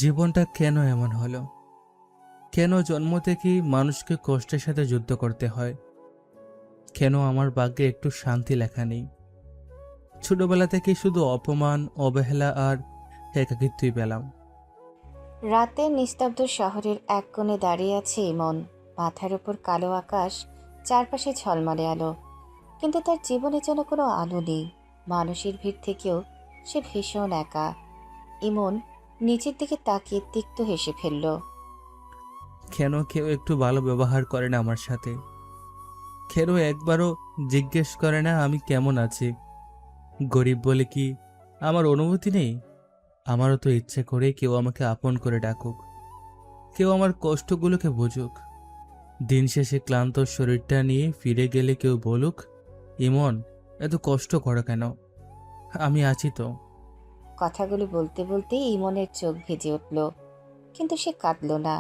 জীবনটা কেন এমন হলো? কেন জন্ম থেকেই মানুষকে কষ্টের সাথে যুদ্ধ করতে হয়? কেন আমার ভাগ্যে একটু শান্তি লেখা নেই? ছোটবেলা থেকে শুধু অপমান, অবহেলা আর একাকিত্বই পেলাম। রাতে নিস্তব্ধ শহরের এক কোণে দাঁড়িয়ে আছে ইমন। মাথার উপর কালো আকাশ, চারপাশে ঝলমলে আলো, কিন্তু তার জীবনে যেন কোনো আলো নেই। মানুষের ভিড় থেকেও সে ভীষণ একা। ইমন নিচের দিকে তাকিয়ে তিক্ত হেসে ফেলল। কেন কেউ একটু ভালো ব্যবহার করে না আমার সাথে? কেন একবারও জিজ্ঞেস করে না আমি কেমন আছি? গরিব বলে কি আমার অনুভূতি নেই? আমারও তো ইচ্ছে করে কেউ আমাকে আপন করে ডাকুক, কেউ আমার কষ্টগুলোকে বুঝুক। দিন শেষে ক্লান্ত শরীরটা নিয়ে ফিরে গেলে কেউ বলুক, ইমন, এত কষ্ট করো কেন? আমি আছি তো। কথাগুলো বলতে বলতে ইমনের চোখ ভিজে উঠল, কিন্তু সে কাঁদল না।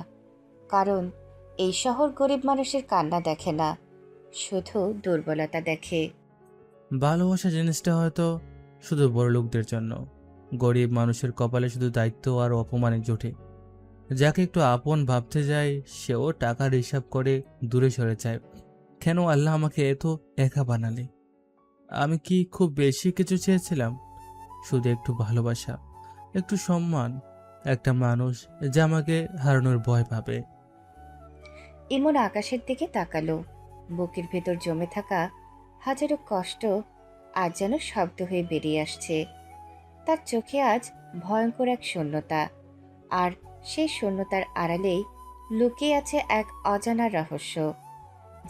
কারণ এই শহর গরিব মানুষের কান্না দেখে না, শুধু দুর্বলতা দেখে। ভালোবাসা জিনিসটা হয়তো শুধু বড়লোকদের জন্য। গরিব মানুষের কপালে শুধু দায়িত্ব আর অপমানে জোটে। যাকে একটু আপন ভাবতে যায় সেও টাকার হিসাব করে দূরে সরে যায়। কেন আল্লাহ আমাকে এত একা বানালে? আমি কি খুব বেশি কিছু চেয়েছিলাম? শুধু একটু ভালোবাসা, একটু সম্মান, একটা মানুষ যা আমাকে হারানোর ভয় পাবে। ইমন আকাশের দিকে তাকালো। বুকের ভেতর জমে থাকা হাজারো কষ্ট আজ যেন শব্দ হয়ে বেরিয়ে আসছে। তার চোখে আজ ভয়ঙ্কর এক শূন্যতা, আর সেই শূন্যতার আড়ালেই লুকিয়ে আছে এক অজানা রহস্য,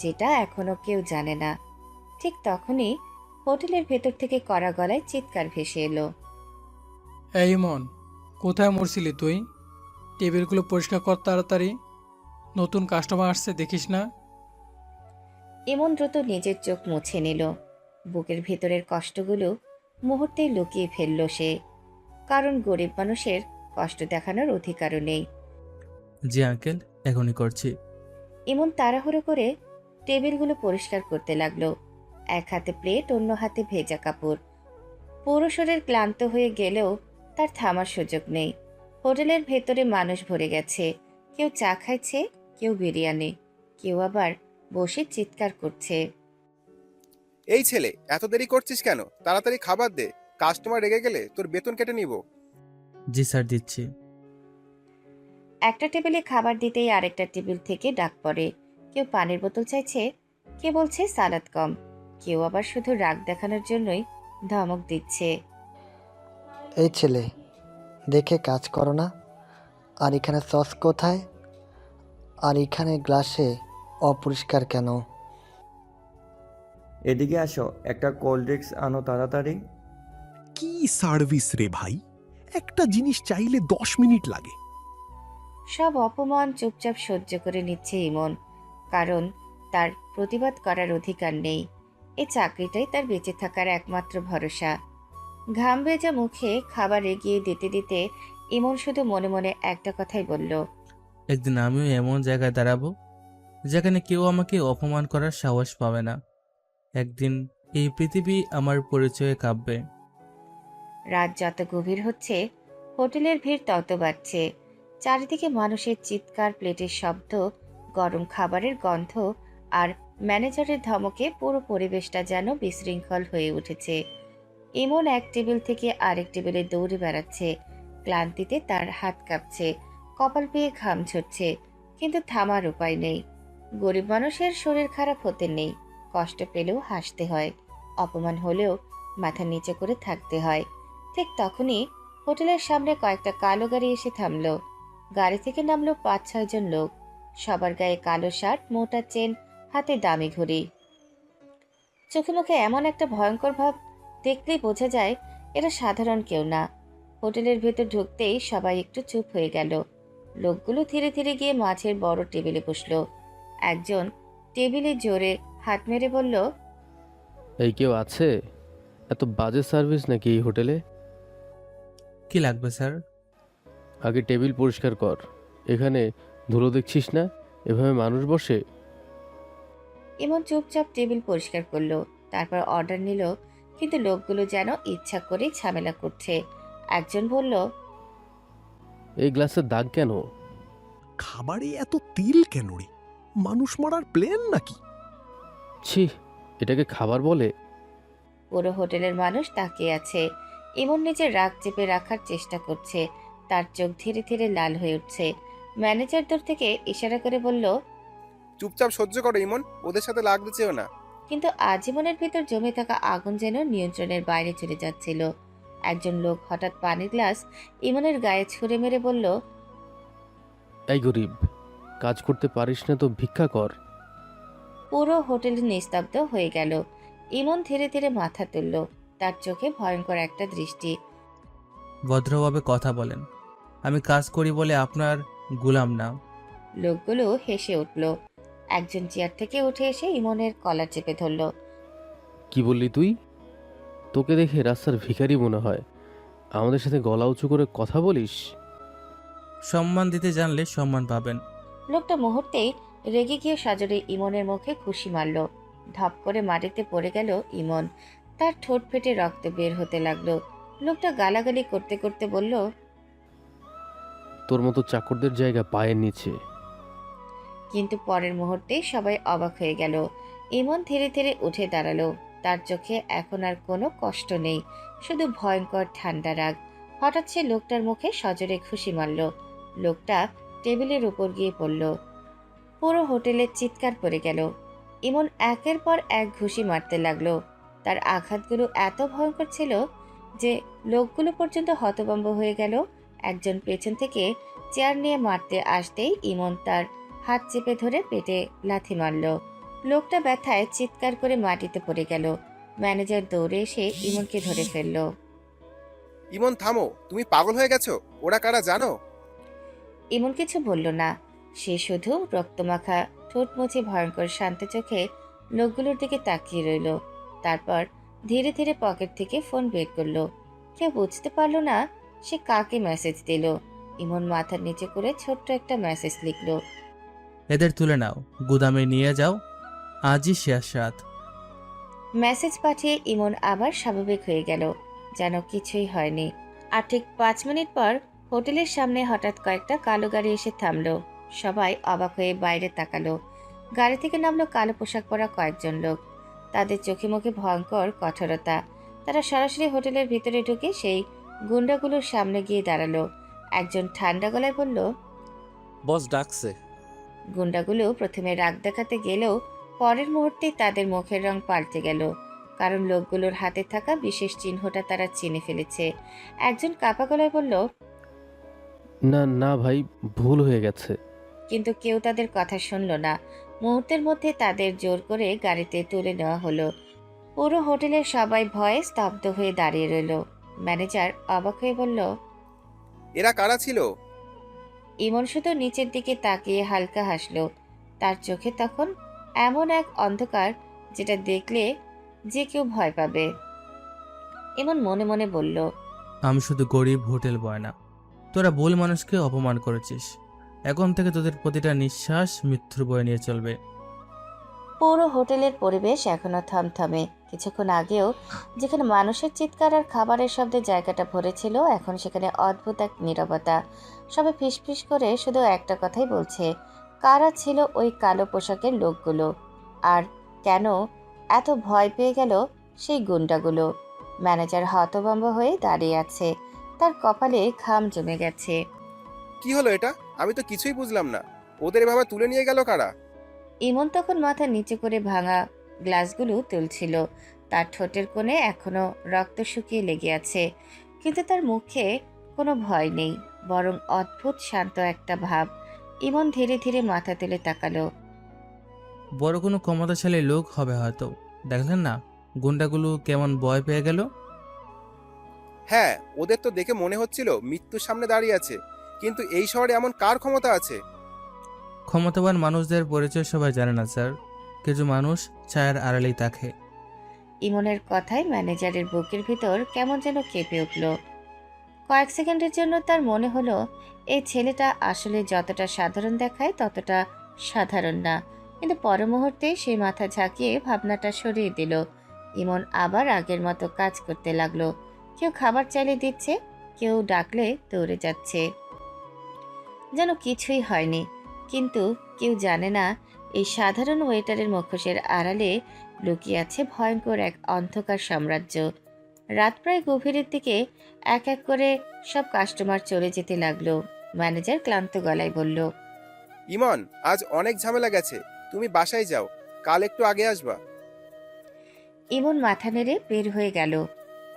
যেটা এখনো কেউ জানে না। ঠিক তখনই হোটেলের ভেতর থেকে কড়া গলায় চিৎকার ভেসে এলো। এই মন, কোথায় মরছিলি তুই? টেবিলগুলো পরিষ্কার কর তাড়াতাড়ি। নতুন কাস্টমার আসছে দেখিস না? ইমন দ্রুত নিজের চোখ মুছে নিল। বুকের ভেতরের কষ্টগুলো মুহূর্তেই লুকিয়ে ফেলল সে। কারণ গরিব মানুষের কষ্ট দেখানোর অধিকারও নেই। জি আঙ্কেল, এখনই করছি। ইমন তাড়াহুড়ো করে টেবিলগুলো পরিষ্কার করতে লাগলো। এক হাতে প্লেট, অন্য হাতে ভেজা কাপড়। পুরো শরীর ক্লান্ত হয়ে গেলেও তার থামার সুযোগ নেই। হোটেলের ভেতরে মানুষ ভরে গেছে। কেউ চা খাইছে, কেউ বিরিয়ানি, কেউ আবার বসে চিৎকার করছে। এই ছেলে, এত দেরি করছিস কেন? তাড়াতাড়ি খাবার দে। কাস্টমার রেগে গেলে তোর বেতন কেটে নিব। জি স্যার, দিচ্ছি। একটা টেবিলে খাবার দিতেই আরেকটা টেবিল থেকে ডাক পড়ে। কেউ পানির বোতল চাইছে, কে বলছে সালাদ কম, কেউ আবার শুধু রাগ দেখানোর জন্যই ধমক দিচ্ছে। এই ছেলে, দেখে কাজ করো না? আর এখানে সস কোথায়? আর এখানে গ্লাসে অপরিষ্কার কেন? এদিকে আসো, একটা কোল্ড ড্রিঙ্কস আনো তাড়াতাড়ি। কি সার্ভিস রে ভাই! একটা জিনিস চাইলে 10 মিনিট লাগে। সব অপমান চুপচাপ সহ্য করে নিচ্ছে ইমন, কারণ তার প্রতিবাদ করার অধিকার নেই। এই চাকরিটাই তার বেঁচে থাকার একমাত্র ভরসা। ঘাম ভেজা মুখে খাবার এগিয়ে দিতে দিতে ইমন শুধু মনে মনে একটা কথাই বলল। একদিন আমিও এমন জায়গায় দাঁড়াবো যেখানে কেউ আমাকে অপমান করার সাহস পাবে না। একদিন এই পৃথিবী আমার পরিচয়ে কাঁপবে। রাত যত গভীর হচ্ছে, হোটেলের ভিড় তত বাড়ছে। চারিদিকে মানুষের চিৎকার, প্লেটের শব্দ, গরম খাবারের গন্ধ আর ম্যানেজারের ধমকে পুরো পরিবেশটা যেন বিশৃঙ্খল হয়ে উঠেছে। ইমন এক টেবিল থেকে আরেক টেবিলে দৌড়ে বেড়াচ্ছে। ক্লান্তিতে তার হাত কাঁপছে, কপাল পেয়ে ঘাম ঝরছে, কিন্তু থামার উপায় নেই। গরিব মানুষের শরীর খারাপ হতে নেই, কষ্ট পেলেও হাসতে হয়, অপমান হলেও মাথা নিচে করে থাকতে হয়। ঠিক তখনই হোটেলের সামনে কয়েকটা কালো গাড়ি এসে থামলো। গাড়ি থেকে নামলো ৫-৬ জন লোক। সবার গায়ে কালো শার্ট, মোটা চেন, হাতে দামি ঘড়ি। চোখে মুখে এমন একটা ভয়ঙ্কর ভাব দেখলেই বোঝা যায় এরা সাধারণ কেউ না। হোটেলের ভেতর ঢুকতেই সবাই একটু চুপ হয়ে গেল। লোকগুলো ধীরে ধীরে গিয়ে মাঝের বড় টেবিলে বসলো। একজন টেবিলে জোরে হাত মেরে বলল, এই কেউ আছে? এত বাজে সার্ভিস নাকি এই হোটেলে? কি লাগবে স্যার? আগে টেবিল পরিষ্কার কর। এখানে ধুলো দেখছিস না? এভাবে মানুষ বসে? এমন চুপচাপ টেবিল পরিষ্কার করলো। তারপর অর্ডার নিল কিন্তু লোকগুলো যেন ইচ্ছা করেই ঝামেলা করছে। একজন বলল, এই গ্লাসের দাগ কেন? খাবারে এত তেল কেন রে? মানুষ মারার প্ল্যান নাকি? ছি, এটাকে খাবার বলে? পুরো হোটেলের মানুষ তাকিয়ে আছে। ইমন নিজের রাগ চেপে রাখার চেষ্টা করছে। তার চোখ ধীরে ধীরে লাল হয়ে উঠছে। ম্যানেজার দূর থেকে ইশারা করে বলল, চুপচাপ সহ্য করো ইমন, ওদের সাথে লাগতে চেও না। কিন্তু আজীবনের ভিতর জমে থাকা আগুন যেন নিয়ন্ত্রণের বাইরে চলে যাচ্ছিল। একজন লোক হঠাৎ পানির গ্লাস ইমনের গায়ে ছুঁড়ে মেরে বলল, এই গরিব, কাজ করতে পারিস না তো ভিক্ষা কর। পুরো হোটেল নিস্তব্ধ হয়ে গেল। ইমন ধীরে ধীরে মাথা তুলল। তার চোখে ভয়ঙ্কর একটা দৃষ্টি। ভদ্রভাবে কথা বলেন, আমি কাজ করি বলে আপনার গোলাম না। লোকগুলো হেসে উঠল। একজন চেয়ার থেকে উঠে এসে ইমনের কলার চেপে ধরল। কি বললি তুই? তোকে দেখে রাস্তার ভিখারি মনে হয়, আমাদের সাথে গলা উঁচু করে কথা বলিস? সম্মান দিতে জানলে সম্মান পাবেন। লোকটা মুহূর্তেই রেগে গিয়ে সজোরে ইমনের মুখে ঘুষি মারল। ধপ করে মাটিতে পড়ে গেল ইমন। তার ঠোঁট ফেটে রক্ত বের হতে লাগলো। লোকটা গালাগালি করতে করতে বলল, তোর মতো চাকরদের জায়গা পায়ের নিচে। কিন্তু পরের মুহূর্তেই সবাই অবাক হয়ে গেল। ইমন ধীরে ধীরে উঠে দাঁড়ালো। তার চোখে এখন আর কোনো কষ্ট নেই, শুধু ভয়ঙ্কর ঠান্ডা রাগ। হঠাৎ সে লোকটার মুখে সজোরে ঘুষি মারল। লোকটা টেবিলের উপর গিয়ে পড়ল। পুরো হোটেলের চিৎকার পড়ে গেল। ইমন একের পর এক ঘুষি মারতে লাগলো। তার আঘাতগুলো এত ভয়ঙ্কর ছিল যে লোকগুলো পর্যন্ত হতভম্ব হয়ে গেল। একজন পেছন থেকে চেয়ার নিয়ে মারতে আসতেই ইমন তার হাত চেপে ধরে পেটে লাথি মারল। লোকটা ব্যথায় চিৎকার করে মাটিতে পড়ে গেল। ম্যানেজার দৌড়ে এসে ইমনকে ধরে ফেলল। ইমন থামো, তুমি পাগল হয়ে গেছো। ওরা কারা জানো? ইমন কিছু বলল না। সে শুধু রক্তমাখা ঠোঁট মুছে ভয়ঙ্কর শান্ত চোখে লোকগুলোর দিকে তাকিয়ে রইল। তারপর ধীরে ধীরে পকেট থেকে ফোন বের করলো। কেউ বুঝতে পারল না সে কাকে মেসেজ দিল। ইমন মাথার নিচে করে ছোট্ট একটা মেসেজ লিখলো। এদের তুলে নাও, গুদামে নিয়ে যাও, আজই শেষ রাত। মেসেজ পাঠিয়ে ইমন আবার স্বাভাবিক হয়ে গেল, যেন কিছুই হয়নি। আর ঠিক 5 মিনিট পর হোটেলের সামনে হঠাৎ কয়েকটা কালো গাড়ি এসে থামলো। সবাই অবাক হয়ে বাইরে তাকালো। গাড়ি থেকে নামলো কালো পোশাক পরা কয়েকজন লোক। তাদের চোখে মুখে ভয়ঙ্কর কঠোরতা। তারা সরাসরি হোটেলের ভিতরে ঢুকে সেই গুন্ডাগুলোর সামনে গিয়ে দাঁড়ালো। একজন ঠান্ডা গলায় বলল, বস ডাকছে। গুন্ডাগুলো প্রথমে রাগ দেখাতে গেলেও পরের মুহূর্তেই তাদের মুখের রং পাল্টে গেল, কারণ লোকগুলোর হাতে থাকা বিশেষ চিহ্নটা তারা চিনে ফেলেছে। একজন কাপা গলায় বলল, না না ভাই, ভুল হয়ে গেছে। কিন্তু কেউ তাদের কথা শুনল না। মুহূর্তের মধ্যে তাদের জোর করে গাড়িতে তুলে নেওয়া হলো। পুরো হোটেলের সবাই ভয়ে স্তব্ধ হয়ে দাঁড়িয়ে রইল। ম্যানেজার অবাক হয়ে বলল, এরা কারা ছিল? ইমন শুধু নিচের দিকে তাকিয়ে হালকা হাসলো। তার চোখে তখন এমন এক অন্ধকার যেটা দেখলে যে কেউ ভয় পাবে। ইমন মনে মনে বলল, আমি শুধু গরিব হোটেল বয় না, তোরা ভুল মানুষকে অপমান করেছিস। এখন থেকে তোদের প্রতিটা নিঃশ্বাস মৃত্যুর বয়ে নিয়ে চলবে। পুরো হোটেলের পরিবেশ এখনো থমথমে। কিছুক্ষণ আগেও যেখানে মানুষের চিৎকার আর খাবারের শব্দে জায়গাটা ভরেছিল, এখন সেখানে অদ্ভুত এক নীরবতা। সবাই ফিসফিস করে শুধু একটা কথাই বলছে, কারা ছিল ওই কালো পোশাকের লোকগুলো, আর কেন এত ভয় পেয়ে গেল সেই গুন্ডাগুলো। ম্যানেজার হতভম্ব হয়ে দাঁড়িয়ে আছে। তার কপালে ঘাম জমে গেছে। কি হলো এটা? আমি তো কিছুই বুঝলাম না। ওদের এভাবে তুলে নিয়ে গেল কারা? ইমন তখন মাথা নিচে করে ভাঙা গ্লাসগুলো তুলছিল। তার ঠোঁটের কোণে এখনো রক্ত শুকিয়ে লেগে আছে, কিন্তু তার মুখে কোনো ভয় নেই, বরং অদ্ভুত শান্ত একটা ভাব। ইমন ধীরে ধীরে মাথা তুলে তাকালো। বড় কোনো ক্ষমতাশালী লোক হবে হয়তো। দেখলেন না গুন্ডাগুলো কেমন ভয় পেয়ে গেল? হ্যাঁ, ওদের তো দেখে মনে হচ্ছিল মৃত্যুর সামনে দাঁড়িয়ে আছে। কিন্তু এই শহরে এমন কার ক্ষমতা আছে? ক্ষমতাবান মানুষদের পরিচয় সবাই জানে না স্যার, কিছু মানুষ ছায়ার আড়ালেই থাকে। ইমনের কথায় ম্যানেজারের বুকের ভিতর কেমন যেন কেঁপে উঠল। কয়েক সেকেন্ডের জন্য তার মনে হলো এই ছেলেটা আসলে যতটা সাধারণ দেখায় ততটা সাধারণ না, কিন্তু পর মুহূর্তে সে মাথা ঝাঁকিয়ে ভাবনাটা সরিয়ে দিল। ইমন আবার আগের মতো কাজ করতে লাগলো। কেউ খাবার চাইলে দিচ্ছে, কেউ ডাকলে দৌড়ে যাচ্ছে, যেন কিছুই হয়নি। কিন্তু কেউ জানে না এই সাধারণ ওয়েটারের মুখোশের আড়ালে লুকিয়ে আছে ভয়ঙ্কর এক অন্ধকার সাম্রাজ্য। রাত প্রায় গভীরের দিকে এক এক করে সব কাস্টমার চলে যেতে লাগলো। ম্যানেজার ক্লান্ত গলায় বলল, ইমন, আজ অনেক ঝামেলা গেছে, তুমি বাসায় যাও, কাল একটু আগে আসবা। ইমন মাথা নেড়ে বের হয়ে গেল।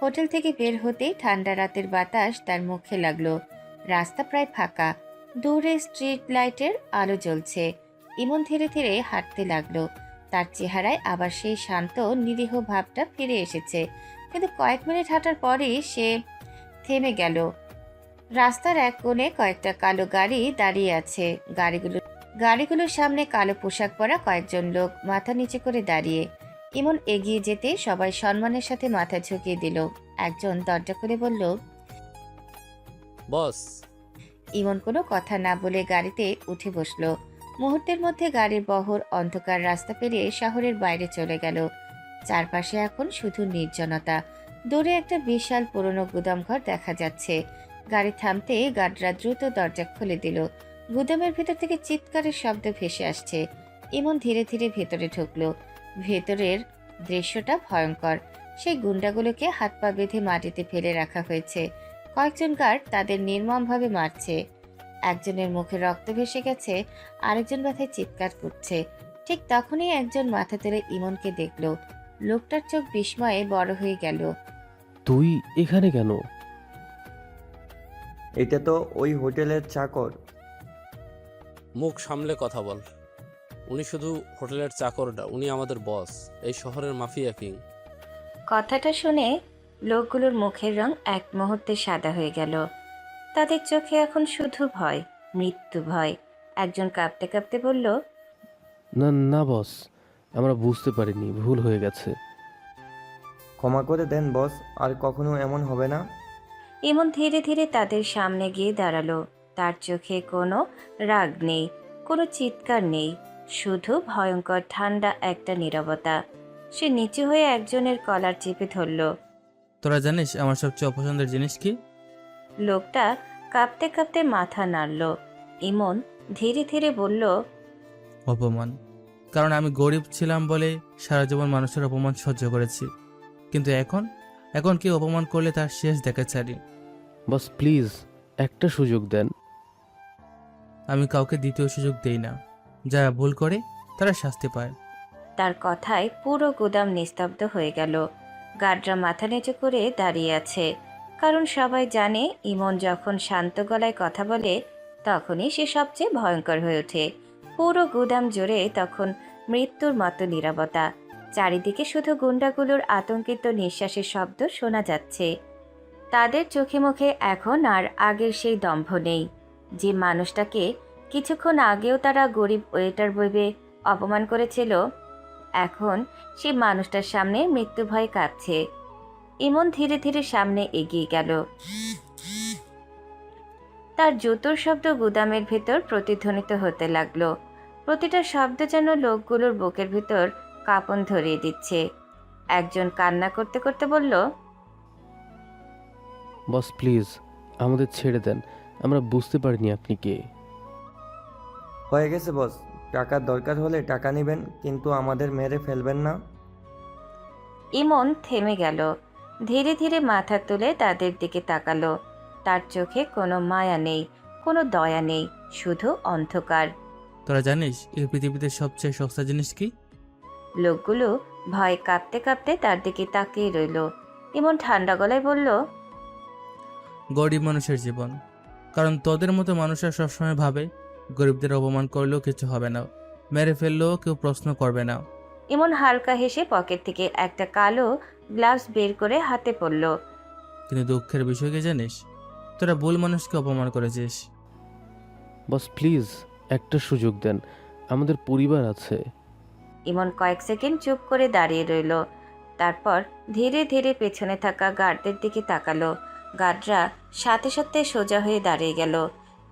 হোটেল থেকে বের হতেই ঠান্ডা রাতের বাতাস তার মুখে লাগলো। রাস্তা প্রায় ফাঁকা, দূরে স্ট্রিট লাইটের আলো জ্বলছে। ইমন ধীরে ধীরে হাঁটতে লাগলো। তার চেহারায় আবার সেই শান্ত নিরীহ ভাবটা ফিরে এসেছে। কিন্তু কয়েক মিনিট হাঁটার পরেই সে থেমে গেল। রাস্তার এক কোণে কয়েকটা কালো গাড়ি দাঁড়িয়ে আছে। গাড়িগুলোর সামনে কালো পোশাক পরা কয়েকজন লোক মাথা নিচে করে দাঁড়িয়ে। ইমন এগিয়ে যেতে সবাই সম্মানের সাথে মাথা ঝুঁকিয়ে দিল। একজন দরজা খুলে বলল, বস। ইমন কোনো কথা না বলে গাড়িতে উঠে বসলো। মুহূর্তের মধ্যে গাড়ির বহর অন্ধকার রাস্তা পেরিয়ে শহরের বাইরে চলে গেল। চারপাশে এখন শুধু নির্জনতা। দূরে একটা বিশাল পুরনো গুদামঘর দেখা যাচ্ছে। গাড়ি থামতে গার্ডরা দ্রুত দরজা খুলে দিল। গুদামের ভেতর থেকে চিৎকারের শব্দ ভেসে আসছে। ইমন ধীরে ধীরে ভেতরে ঢুকলো। ভেতরের দৃশ্যটা ভয়ঙ্কর। সেই গুন্ডাগুলোকে হাত পা বেঁধে মাটিতে ফেলে রাখা হয়েছে। কয়েকজন গার্ড তাদের নির্মমভাবে মারছে। একজনের মুখে রক্ত ভেসে গেছে, আরেকজন মাথায় চিৎকার করছে। ঠিক তখনই একজন মাথা তুলে ইমনকে দেখল। লোকটার চোখ বিস্ময়ে বড় হয়ে গেল। তুই এখানে কেন? এটা তো ওই হোটেলের চাকর। মুখ সামলে কথা বল। উনি শুধু হোটেলের চাকর না, উনি আমাদের বস, এই শহরের মাফিয়া কিং। কথাটা শুনে লোকগুলোর মুখের রং এক মুহূর্তে সাদা হয়ে গেল। তাদের চোখে এখন শুধু ভয়, মৃত্যু ভয়। একজন কাঁপতে কাঁপতে বলল, না না বস, আমরা বুঝতে পারিনি, ভুল হয়ে গেছে। ক্ষমা করে দেন বস, আর কখনো এমন হবে না। ইমন ধীরে ধীরে তাদের সামনে গিয়ে দাঁড়ালো। তার চোখে কোনো রাগ নেই, কোনো চিৎকার নেই, শুধু ভয়ঙ্কর ঠান্ডা একটা নীরবতা। সে নিচু হয়ে একজনের কলার চেপে ধরল। তোরা জানিস আমার সবচেয়ে অপছন্দের জিনিস কি? লোকটা কাঁপতে কাঁপতে মাথা নাড়ল। ইমন ধীরে ধীরে বলল, অপমান। কারণ আমি গরিব ছিলাম বলে সারা জীবন মানুষের অপমান সহ্য করেছি, কিন্তু এখন এখন কেউ অপমান করলে তার শেষ দেখা ছাড়ি। বস প্লিজ একটা সুযোগ দেন। আমি কাউকে দ্বিতীয় সুযোগ দেই না। যারা ভুল করে তারা শাস্তি পায়। তার কথায় পুরো গুদাম নিস্তব্ধ হয়ে গেল। গার্ডরা মাথা নিচু করে দাঁড়িয়ে আছে, কারণ সবাই জানে ইমন যখন শান্ত গলায় কথা বলে তখনই সে সবচেয়ে ভয়ঙ্কর হয়ে ওঠে। পুরো গুদাম জুড়ে তখন মৃত্যুর মতো নীরবতা। চারিদিকে শুধু গুন্ডাগুলোর আতঙ্কিত নিঃশ্বাসের শব্দ শোনা যাচ্ছে। তাদের চোখে মুখে এখন আর আগের সেই দম্ভ নেই। যে মানুষটাকে কিছুক্ষণ আগেও তারা গরিব ওয়েটার ভেবে অপমান করেছিল, এখন সেই মানুষটার সামনে মৃত্যু ভয় কাঁপছে। ইমন ধীরে ধীরে সামনে এগিয়ে গেল। তার জুতোর শব্দ গুদামের ভেতর প্রতিধ্বনিত হতে লাগলো। প্রতিটা শব্দ যেন লোকগুলোর বুকের ভেতর কাঁপন ধরিয়ে দিচ্ছে। একজন কান্না করতে করতে বলল, বস প্লিজ আমাদের ছেড়ে দেন, আমরা বুঝতে পারিনি আপনি কে। হয়ে গেছে বস, টাকার দরকার হলে টাকা নেবেন, কিন্তু আমাদের মেরে ফেলবেন না। ইমন থেমে গেল। ধীরে ধীরে মাথা তুলে তাদের দিকে তাকালো। তার চোখে কোনো মায়া নেই, কোনো দয়া নেই, শুধু অন্ধকার। তোরা জানিস এই পৃথিবীতে সবচেয়ে সস্তা জিনিস কি? লোকগুলো ভয় কাঁপতে কাঁপতে তার দিকে তাকিয়ে রইল। ইমন ঠান্ডা গলায় বলল, গরিব মানুষের জীবন। কারণ তোদের মতো মানুষরা সবসময় ভাবে গরিবদের অপমান করলেও কিছু হবে না, মেরে ফেললেও কেউ প্রশ্ন করবে না। ইমন হালকা হেসে পকেট থেকে একটা কালো গ্লাভস বের করে হাতে পড়ল। কিন্তু দুঃখের বিষয় কি জানিস? তোরা ভুল মানুষকে অপমান করেছিস। বস প্লিজ একটা সুযোগ দেন, আমাদের পরিবার আছে। ইমন কয়েক সেকেন্ড চুপ করে দাঁড়িয়ে রইল। তারপর ধীরে ধীরে পেছনে থাকা গার্ডদের দিকে তাকালো। গার্ডরা সাথে সাথে সোজা হয়ে দাঁড়িয়ে গেল।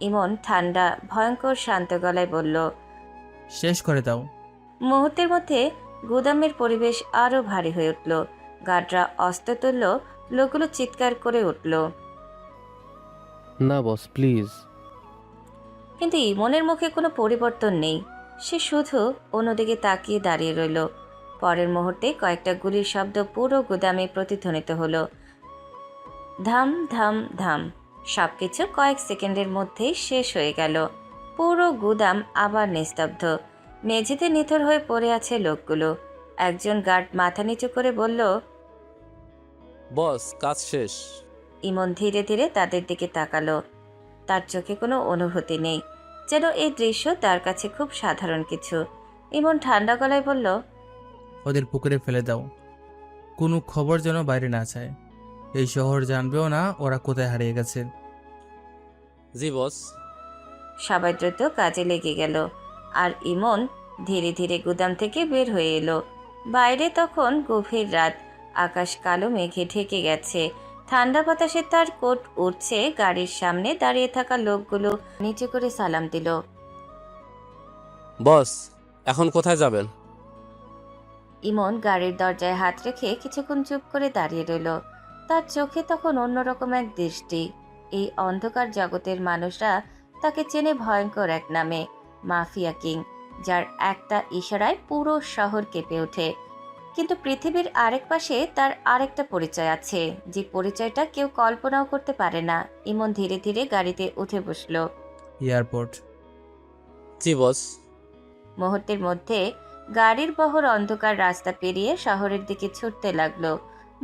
ইমন ঠান্ডা ভয়ঙ্কর শান্ত গলায় বলল, শেষ করে দাও। মুহূর্তের মধ্যে গুদামের পরিবেশ আরও ভারী হয়ে উঠল। গার্ডরা অস্ত্র তুলল, লোকগুলো চিৎকার করে উঠল। না বস, প্লিজ। কিন্তু ইমনের মুখে কোনো পরিবর্তন নেই। সে শুধু অন্যদিকে তাকিয়ে দাঁড়িয়ে রইল। পরের মুহূর্তে কয়েকটা গুলির শব্দ পুরো গুদামে প্রতিধ্বনিত হলো। ধাম ধাম ধাম। সবকিছু কয়েক সেকেন্ডের মধ্যেই শেষ হয়ে গেল। পুরো গুদাম আবার নিস্তব্ধ। মেঝেতে নিথর হয়ে পড়ে আছে লোকগুলো। একজন গার্ড মাথা নিচু করে বলল, বস, কাজ শেষ। ইমন ধীরে ধীরে তাদের দিকে তাকালো। তার চোখে কোনো অনুভূতি নেই, যেন এই দৃশ্য তার কাছে খুব সাধারণ কিছু। ইমন ঠান্ডা গলায় বলল, ওদের পুকুরে ফেলে দাও, কোনো খবর যেন বাইরে না যায়। এই শহর জানবেও না ওরা কোথায় হারিয়ে গেছে। জি বস। সবাই দ্রুত কাজে লেগে গেল। আর ইমন ধীরে ধীরে গুদাম থেকে বের হয়ে এলো। বাইরে তখন গভীর রাত। আকাশ কালো মেঘে ঢেকে গেছে। ঠান্ডা বাতাসে তার কোট উঠছে। গাড়ির সামনে দাঁড়িয়ে থাকা লোকগুলো নিচে করে সালাম দিল। বস, এখন কোথায় যাবেন? ইমন গাড়ির দরজায় হাত রেখে কিছুক্ষণ চুপ করে দাঁড়িয়ে রইল। তার চোখে তখন অন্যরকম এক দৃষ্টি। এই অন্ধকার জগতের মানুষরা তাকে চেনে ভয়ঙ্কর এক নামে, মাফিয়া কিং, যার একটা ইশারায় পুরো শহর কেঁপে ওঠে। কিন্তু পৃথিবীর আরেক পাশে তার আরেকটা পরিচয় আছে, যে পরিচয়টা কেউ কল্পনাও করতে পারে না। ইমন ধীরে ধীরে গাড়িতে উঠে বসল। এয়ারপোর্ট। জি বস। মুহূর্তের মধ্যে গাড়ির বহর অন্ধকার রাস্তা পেরিয়ে শহরের দিকে ছুটতে লাগলো।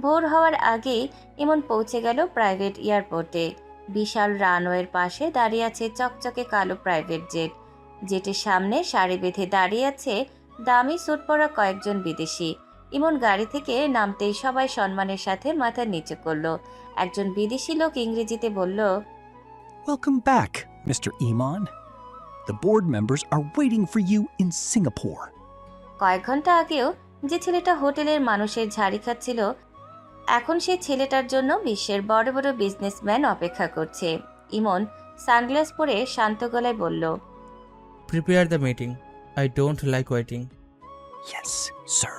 ভোর হওয়ার আগেই ইমন পৌঁছে গেল প্রাইভেট এয়ারপোর্টে। বিশাল রানওয়ের পাশে দাঁড়িয়ে আছে চকচকে কালো প্রাইভেট জেট। জেটের সামনে সারি বেঁধে দাঁড়িয়ে আছে দামি স্যুট পরা কয়েকজন বিদেশি। ইমন গাড়ি থেকে নামতেই সবাই সম্মানের সাথে মাথা নিচু করলো। একজন বিদেশি লোক ইংরেজিতে বলল, Welcome back, Mr. Iman. The board members are waiting for you in Singapore. কয়েক ঘন্টা আগেও যে ছেলেটা হোটেলের মানুষের ঝাড়ি খাচ্ছিল, এখন সেই ছেলেটার জন্য বিশ্বের বড় বড় বিজনেসম্যান অপেক্ষা করছে। ইমন সানগ্লাস পরে শান্ত গলায় বলল, prepare the meeting, I don't like waiting. Yes, sir.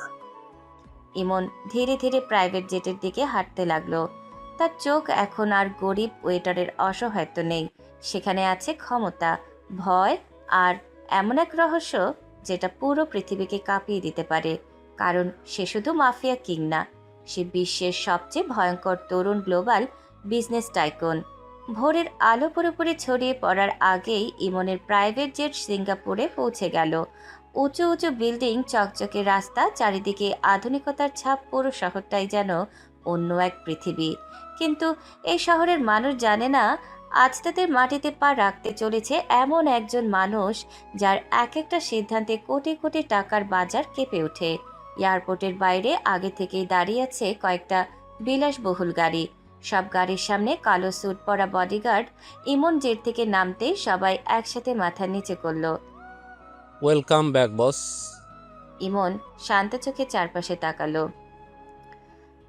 ইমন ধীরে ধীরে প্রাইভেট জেটের দিকে হাঁটতে লাগলো। তার চোখ এখন আর গরিব ওয়েটারের অসহায়ত্ব নেই। সেখানে আছে ক্ষমতা, ভয় আর এমন এক রহস্য যেটা পুরো পৃথিবীকে কাঁপিয়ে দিতে পারে। কারণ সে শুধু মাফিয়া কিং না, সে বিশ্বের সবচেয়ে ভয়ঙ্কর তরুণ গ্লোবাল বিজনেস টাইকন। ভোরের আলো পুরোপুরি ছড়িয়ে পড়ার আগেই ইমনের প্রাইভেট জেট সিঙ্গাপুরে পৌঁছে গেল। উঁচু উঁচু বিল্ডিং, চকচকে রাস্তা, চারিদিকে আধুনিকতার ছাপ। পুরো শহরটাই যেন অন্য এক পৃথিবী। কিন্তু এই শহরের মানুষ জানে না, আজ তাদের মাটিতে পা রাখতে চলেছে এমন একজন মানুষ, যার এক একটা সিদ্ধান্তে কোটি কোটি টাকার বাজার কেঁপে ওঠে। এয়ারপোর্টের বাইরে আগে থেকেই দাঁড়িয়ে আছে কয়েকটা বিলাসবহুল গাড়ি। সব গাড়ির সামনে কালো স্যুট পরা বডিগার্ড। ইমন জেট থেকে নামতেই সবাই একসাথে মাথা নিচে করল। ওয়েলকাম ব্যাক বস। ইমন শান্ত চোখে চারপাশে তাকালো।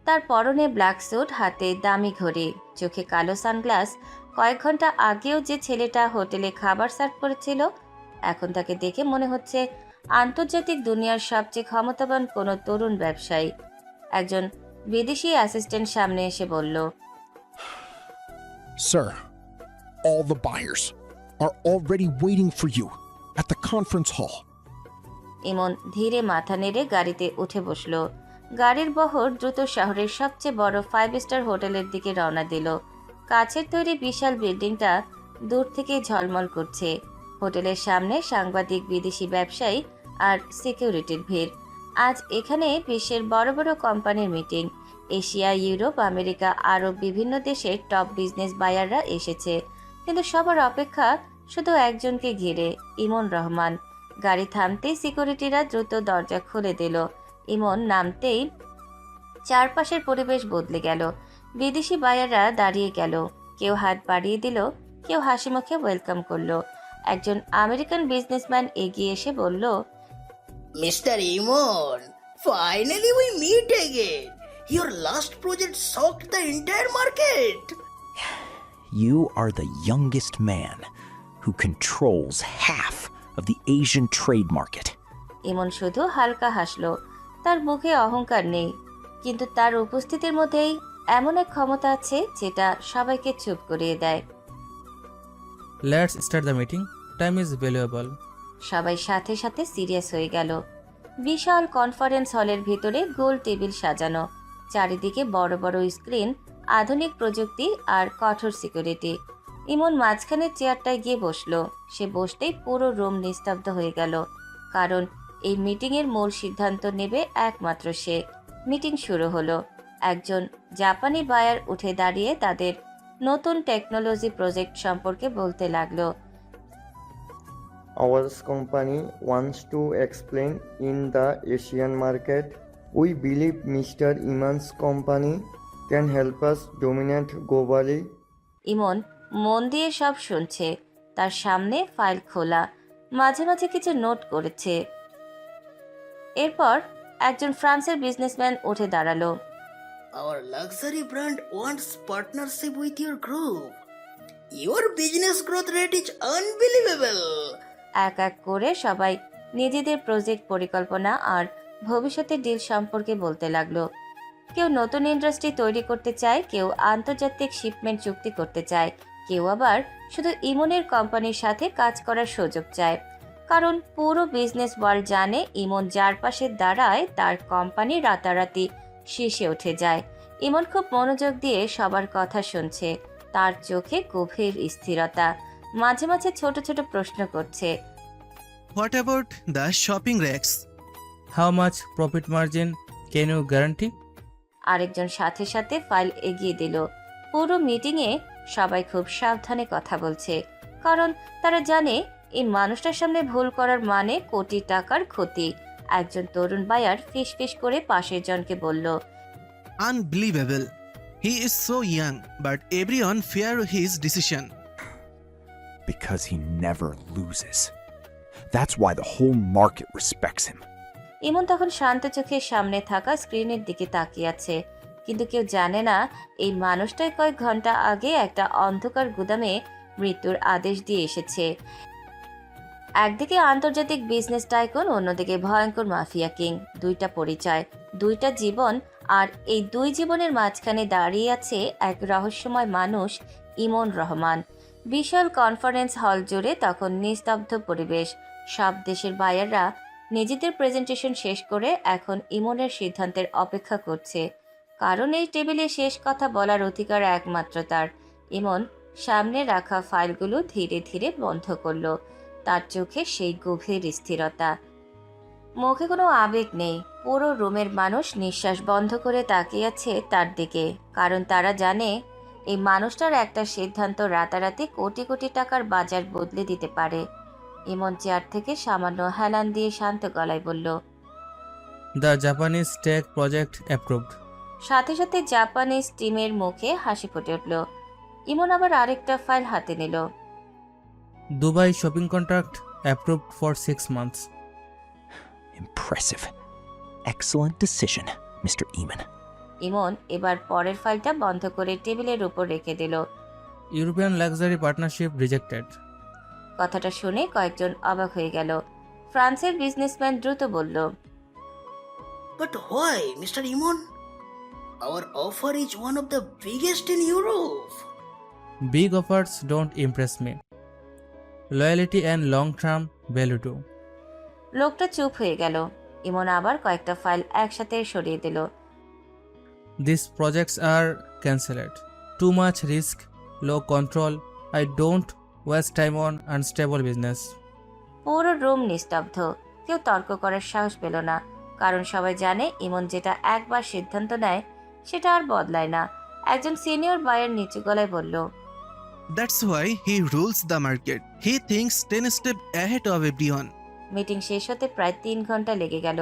তার পরনে ব্ল্যাক স্যুট, হাতে দামি ঘড়ি, চোখে কালো সানগ্লাস। কয়েক ঘন্টা আগেও যে ছেলেটা হোটেলে খাবার সার্ভ করেছিল, এখন তাকে দেখে মনে হচ্ছে আন্তর্জাতিক দুনিয়ার সবচেয়ে ক্ষমতাবান কোনো তরুণ ব্যবসায়ী। একজন বিদেশি অ্যাসিস্ট্যান্ট সামনে এসে বলল, Sir, all the buyers are already waiting for you at the conference hall. ইমন ধীরে মাথা নেড়ে গাড়িতে উঠে বসল। গাড়ির বহর দ্রুত শহরের সবচেয়ে বড় 5 স্টার হোটেলের দিকে রওনা দিল। কাচের তৈরি বিশাল বিল্ডিংটা দূর থেকে ঝলমল করছে। হোটেলের সামনে সাংবাদিক, বিদেশি ব্যবসায়ী আর সিকিউরিটির ভিড়। আজ এখানে বিশ্বের বড় বড় কোম্পানির মিটিং। এশিয়া, ইউরোপ, আমেরিকা, আরব বিভিন্ন দেশের টপ বিজনেস বায়াররা এসেছে। কিন্তু সবার অপেক্ষা শুধু একজনকে ঘিরে, ইমন রহমান। গাড়ি থামতেই সিকিউরিটিরা দ্রুত দরজা খুলে দিল। ইমন নামতেই চারপাশের পরিবেশ বদলে গেল। বিদেশি বায়াররা দাঁড়িয়ে গেল, কেউ হাত বাড়িয়ে দিল, কেউ হাসি মুখে ওয়েলকাম করলো। একজন আমেরিকান বিজনেসম্যান এগিয়ে এসে বলল, Mr. Imon, finally we meet again. Your last project shocked the entire market. You are the youngest man who controls half of the Asian trade market. ইমন শুধু হালকা হাসলো। তার মুখে অহংকার নেই, কিন্তু তার উপস্থিতির মধ্যেই এমন এক ক্ষমতা আছে যেটা সবাইকে চুপ করিয়ে দেয়। Let's start the meeting, time is valuable. সবাই সাথে সাথে সিরিয়াস হয়ে গেল। বিশাল কনফারেন্স হলের ভিতরে গোল টেবিল সাজানো, চারিদিকে বড় বড় স্ক্রিন, আধুনিক প্রযুক্তি আর কঠোর সিকিউরিটি। ইমন মাঝখানের চেয়ারটায় গিয়ে বসলো। সে বসতেই পুরো রুম নিস্তব্ধ হয়ে গেল, কারণ এই মিটিংয়ের মূল সিদ্ধান্ত নেবে একমাত্র সে। মিটিং শুরু হলো। একজন জাপানি বায়ার উঠে দাঁড়িয়ে তাদের নতুন টেকনোলজি প্রজেক্ট সম্পর্কে বলতে লাগলো। Our company wants to explain in the Asian market. We believe Mr. Iman's company can help us dominate globally. ইমন মন দিয়ে সব শুনছে। তার সামনে ফাইল খোলা, মাঝে মাঝে কিছু নোট করেছে। এরপর একজন ফ্রান্সের বিজনেসম্যান উঠে দাঁড়ালো। Our luxury brand wants partnership with your group. Your business growth rate is unbelievable. এক এক করে সবাই নিজেদের প্রজেক্ট পরিকল্পনা আর ভবিষ্যতের ডিল সম্পর্কে বলতে লাগলো। কেউ নতুন ইন্ডাস্ট্রি তৈরি করতে চায়, কেউ আন্তর্জাতিক শিপমেন্ট চুক্তি করতে চায়, কেউ আবার শুধু ইমনের কোম্পানির সাথে কাজ করার সুযোগ চায়। কারণ পুরো বিজনেস ওয়ার্ল্ড জানে ইমন যার পাশে দাঁড়ায় তার কোম্পানি রাতারাতি শীর্ষে উঠে যায়। ইমন খুব মনোযোগ দিয়ে সবার কথা শুনছে। তার চোখে গভীর স্থিরতা, মাঝে মাঝে ছোট ছোট প্রশ্ন করছে। What about the shopping racks? How much profit margin can you guarantee? আরেকজন সাথে সাথে ফাইল এগিয়ে দিল। পুরো মিটিংয়ে সবাই খুব সাবধানে কথা বলছে, কারণ তারা জানে এই মানুষটার সামনে ভুল করার মানে কোটি টাকার ক্ষতি। একজন তরুণ বায়ার ফিসফিস করে পাশের জনকে বলল, Unbelievable. He is so young, but everyone fear his decision. Because he never loses. That's why the whole market respects him. ইমন তখন শান্ত চোখে সামনে থাকা স্ক্রিনের দিকে তাকিয়ে আছে, কিন্তু কেউ জানে না এই মানুষটাই কয়েক ঘন্টা আগে একটা অন্ধকার গুদামে মৃত্যুর আদেশ দিয়ে এসেছে। একদিকে আন্তর্জাতিক বিজনেস টাইকুন, অন্যদিকে ভয়ঙ্কর মাফিয়া কিং। দুইটা পরিচয়, দুইটা জীবন, আর এই দুই জীবনের মাঝখানে দাঁড়িয়ে আছে এক রহস্যময় মানুষ, ইমন রহমান। বিশাল কনফারেন্স হল জুড়ে তখন নিস্তব্ধ পরিবেশ। সব দেশের বায়াররা নিজেদের প্রেজেন্টেশন শেষ করে এখন ইমনের সিদ্ধান্তের অপেক্ষা করছে, কারণ এই টেবিলে শেষ কথা বলার অধিকার একমাত্র তার। ইমন সামনে রাখা ফাইলগুলো ধীরে ধীরে বন্ধ করলো। তার চোখে সেই গভীর স্থিরতা, মুখে কোনো আবেগ নেই। পুরো রুমের মানুষ নিঃশ্বাস বন্ধ করে তাকিয়ে আছে তার দিকে, কারণ তারা জানে এই মানুষটার একটা সিদ্ধান্ত রাতারাতি কোটি কোটি টাকার বাজার বদলে দিতে পারে। ইমন চেয়ার থেকে সামান্য হেলান দিয়ে শান্ত গলায় বলল, the Japanese tech project approved. সাথে সাথে জাপানিজ টিমের মুখে হাসি ফুটে উঠল। ইমন আবার আরেকটা ফাইল হাতে নিল। Dubai shopping contract approved for 6 months. Impressive. Excellent decision, Mr. Eman. ইমন এবার পরের ফাইলটা বন্ধ করে টেবিলের উপর রেখে দিল। European luxury partnership rejected. কথাটা শুনে কয়েকজন অবাক হয়ে গেল। ফ্রান্সের বিজনেসম্যান দ্রুত বলল, But why, Mr. Imon? Our offer is one of the biggest in Europe. Big offers don't impress me. Loyalty and long-term value do. লোকটা চুপ হয়ে গেল। ইমন আবার কয়েকটা ফাইল একসাথে সরিয়ে দিল। These projects are cancelled. Too much risk, low control. I don't waste time on unstable business. পুরো রুম নিস্তব্ধ। কেউ তর্ক করার সাহস পেল না, কারণ সবাই জানে ইমন যেটা একবার সিদ্ধান্ত নেয় সেটা আর বদলায় না। একজন সিনিয়র বায়ার নিচু গলায় বলল, That's why he rules the market. He thinks 10 steps ahead of everyone. Meeting শেষ হতে প্রায় 3 ঘন্টা লেগে গেল।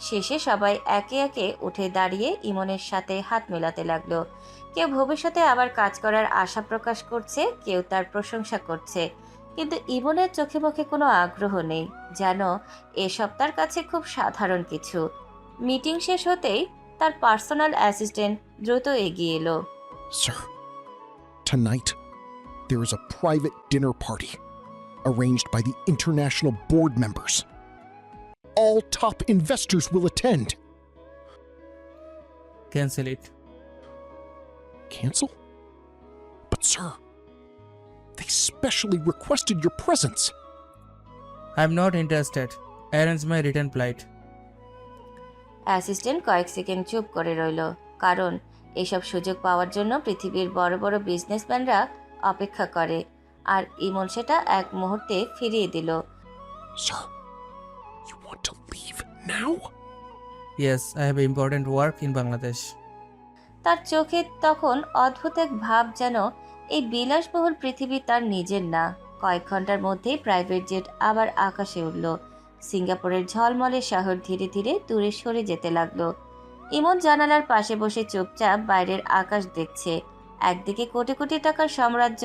শেষে সবাই একে একে উঠে দাঁড়িয়ে ইমনের সাথে হাত মেলাতে লাগলো। কেউ ভবিষ্যতে আবার কাজ করার আশা প্রকাশ করছে, কেউ তার প্রশংসা করছে, কিন্তু ইমনের চোখে মুখে কোনো আগ্রহ নেই, যেন এসব তার কাছে খুব সাধারণ কিছু। মিটিং শেষ হতেই তার পার্সোনাল অ্যাসিস্ট্যান্ট দ্রুত এগিয়ে এলো। Sir, tonight there is a private dinner party arranged by the international board members. All top investors will attend. Cancel it. Cancel? But, sir, they specially requested your presence. I'm not interested. Arrange my return flight. Assistant কয়েক second চুপ করে রইল, কারণ এসব সুযোগ পাওয়ার জন্য পৃথিবীর বড় বড় বিজনেসম্যানরা অপেক্ষা করে, আর ইমন সেটা এক মুহূর্তে ফিরিয়ে দিল। Sir, you want to leave now? Yes, I have important work in Bangladesh. তার চোখে তখন অদ্ভুত এক ভাব, যেন এই বিলাসবহুল পৃথিবী তার নিজের না। কয়েক ঘন্টার মধ্যেই প্রাইভেট জেট আবার আকাশে উঠল। সিঙ্গাপুরের ঝলমলে শহর ধীরে ধীরে দূরে সরে যেতে লাগলো। ইমন জানালার পাশে বসে চুপচাপ বাইরের আকাশ দেখছে। একদিকে কোটি কোটি টাকার সাম্রাজ্য,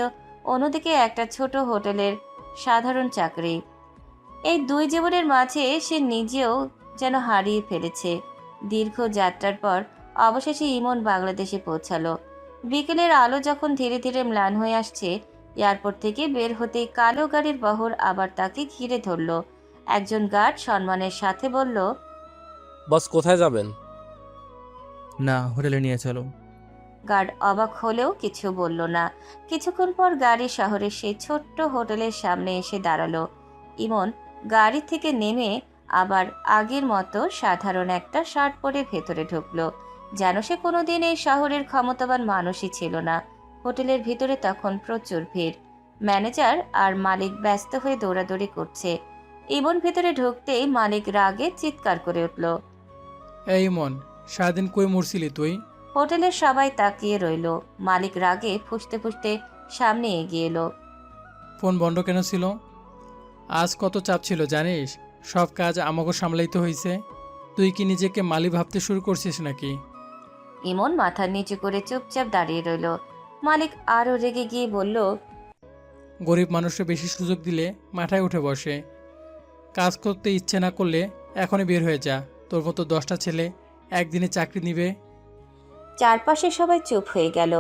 অন্যদিকে একটা ছোট হোটেলের সাধারণ চাকরি। এই দুই জীবনের মাঝে সে নিজেও যেন হারিয়ে ফেলেছে। দীর্ঘ যাত্রার পর অবশেষে ইমন বাংলাদেশে পৌঁছালো। বিকেলের আলো যখন ধীরে ধীরে ম্লান হয়ে আসছে, এয়ারপোর্ট থেকে বের হতেই কালো গাড়ির বহর আবার তাকে ঘিরে ধরল। একজন গার্ড সম্মানের সাথে বলল, বস কোথায় যাবেন? না, হোটেলে নিয়ে চলো। গার্ড অবাক হলেও কিছু বলল না। কিছুক্ষণ পর গাড়ি শহরের সেই ছোট্ট হোটেলের সামনে এসে দাঁড়ালো। ইমন গাড়ি থেকে নেমে আবার আগের মতো সাধারণ একটা শার্ট পরে ভেতরে ঢুকলো, যেন সে কোনোদিন এই শহরের ক্ষমতাবান মানুষই ছিল না। হোটেলের ভিতরে তখন প্রচুর ভিড়। ম্যানেজার আর মালিক ব্যস্ত হয়ে দৌড়াদৌড়ি করছে। ইমন ভেতরে ঢুকতেই মালিক রাগে চিৎকার করে উঠল, এই ইমন, সারাদিন কই মরছিলি তুই? হোটেলের সবাই তাকিয়ে রইল। মালিক রাগে ফুঁসতে ফুঁসতে সামনে এগিয়ে এলো। ফোন বন্ধ কেন ছিল? আজ কত চাপ ছিল জানিস? সব কাজ আমাকে সামলাইতে হয়েছে। তুই কি নিজেকে মালি ভাবতে শুরু করছিস নাকি? ইমন মাথা নিচু করে চুপচাপ দাঁড়িয়ে রইল। মালিক আরও রেগে গিয়ে বলল, গরিব মানুষকে বেশি সুযোগ দিলে মাথায় উঠে বসে। কাজ করতে ইচ্ছে না করলে এখনই বের হয়ে যা। তোর মতো 10টা ছেলে একদিনে চাকরি নিবে? চারপাশে সবাই চুপ হয়ে গেল,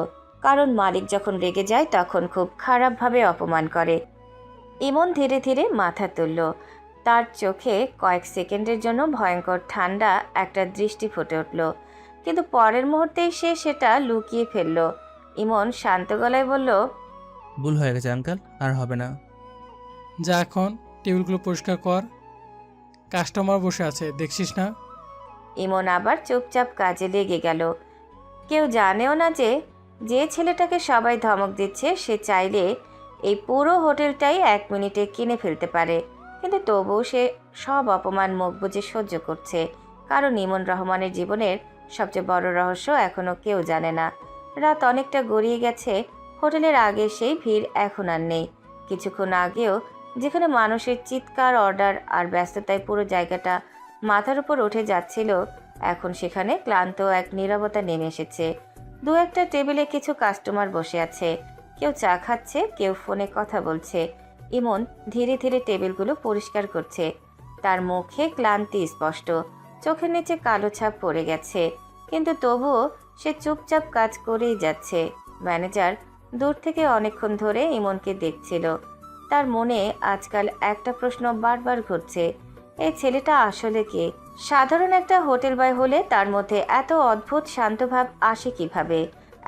কারণ মালিক যখন রেগে যায় তখন খুব খারাপভাবে অপমান করে। ইমন ধীরে ধীরে মাথা তুলল। তার চোখে কয়েক সেকেন্ডের জন্য ভয়ঙ্কর ঠান্ডা একটা দৃষ্টি ফুটে উঠল, কিন্তু পরের মুহূর্তেই সে সেটা লুকিয়ে ফেলল। ইমন শান্ত গলায় বলল, ভুল হয়ে গেছে আঙ্কেল, আর হবে না। যা এখন টেবিলগুলো পরিষ্কার কর। কাস্টমার বসে আছে, দেখছিস না? ইমন আবার চুপচাপ কাজে লেগে গেল। কেউ জানেও না যে যে ছেলেটাকে সবাই ধমক দিচ্ছে সে চাইলে এই পুরো হোটেলটাই 1 মিনিটে কিনে ফেলতে পারে, কিন্তু তবুও সে সব অপমান মুখ বুজে সহ্য করছে, কারণ ইমন রহমানের জীবনের সবচেয়ে বড় রহস্য এখনও কেউ জানে না। রাত অনেকটা গড়িয়ে গেছে। হোটেলের আগে সেই ভিড় এখন আর নেই। কিছুক্ষণ আগেও যেখানে মানুষের চিৎকার, অর্ডার আর ব্যস্ততায় পুরো জায়গাটা মাথার উপর উঠে যাচ্ছিল, এখন সেখানে ক্লান্ত এক নীরবতা নেমে এসেছে। দু একটা টেবিলে কিছু কাস্টমার বসে আছে, কেউ চা খাচ্ছে, কেউ ফোনে কথা বলছে। ইমন ধীরে ধীরে টেবিলগুলো পরিষ্কার করছে। তার মুখে ক্লান্তি স্পষ্ট, চোখের নিচে কালো ছাপ পড়ে গেছে, কিন্তু তবুও সে চুপচাপ কাজ করেই যাচ্ছে। ম্যানেজার দূর থেকে অনেকক্ষণ ধরে ইমনকে দেখছিল। তার মনে আজকাল একটা প্রশ্ন বারবার ঘুরছে, এই ছেলেটা আসলে কে? সাধারণ একটা হোটেল বয় হলে তার মধ্যে এত অদ্ভুত শান্তভাব আসে কিভাবে?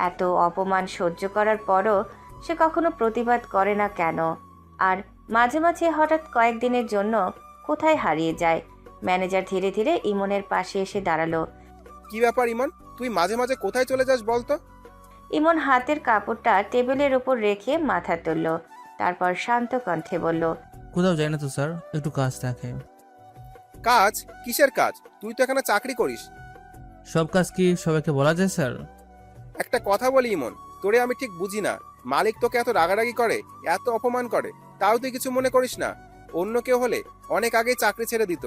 এত অপমান সহ্য করার পরও সে কখনো প্রতিবাদ করে না কেন? আর মাঝে মাঝে হঠাৎ কয়েকদিনের জন্য কোথায় হারিয়ে যায়? ম্যানেজার ধীরে ধীরে ইমনের পাশে এসে দাঁড়ালো। কি ব্যাপার ইমন, তুই মাঝে মাঝে কোথায় চলে যাস বলতো? ইমন হাতের কাপড়টা টেবিলের উপর রেখে মাথা তুলল, তারপর শান্ত কণ্ঠে বলল, কোথাও যাই না তো স্যার, একটু কাজ থাকে। কাজ? কিসের কাজ? তুই তো এখানে চাকরি করিস। সব কাজ কি সবাইকে বলা যায় স্যার? একটা কথা বলি ইমন, তোরে আমি ঠিক বুঝি না। মালিক তোকে এত রাগারাগি করে, এত অপমান করে, তাও তুই কিছু মনে করিস না? অন্য কেউ হলে অনেক আগেই চাকরি ছেড়ে দিত।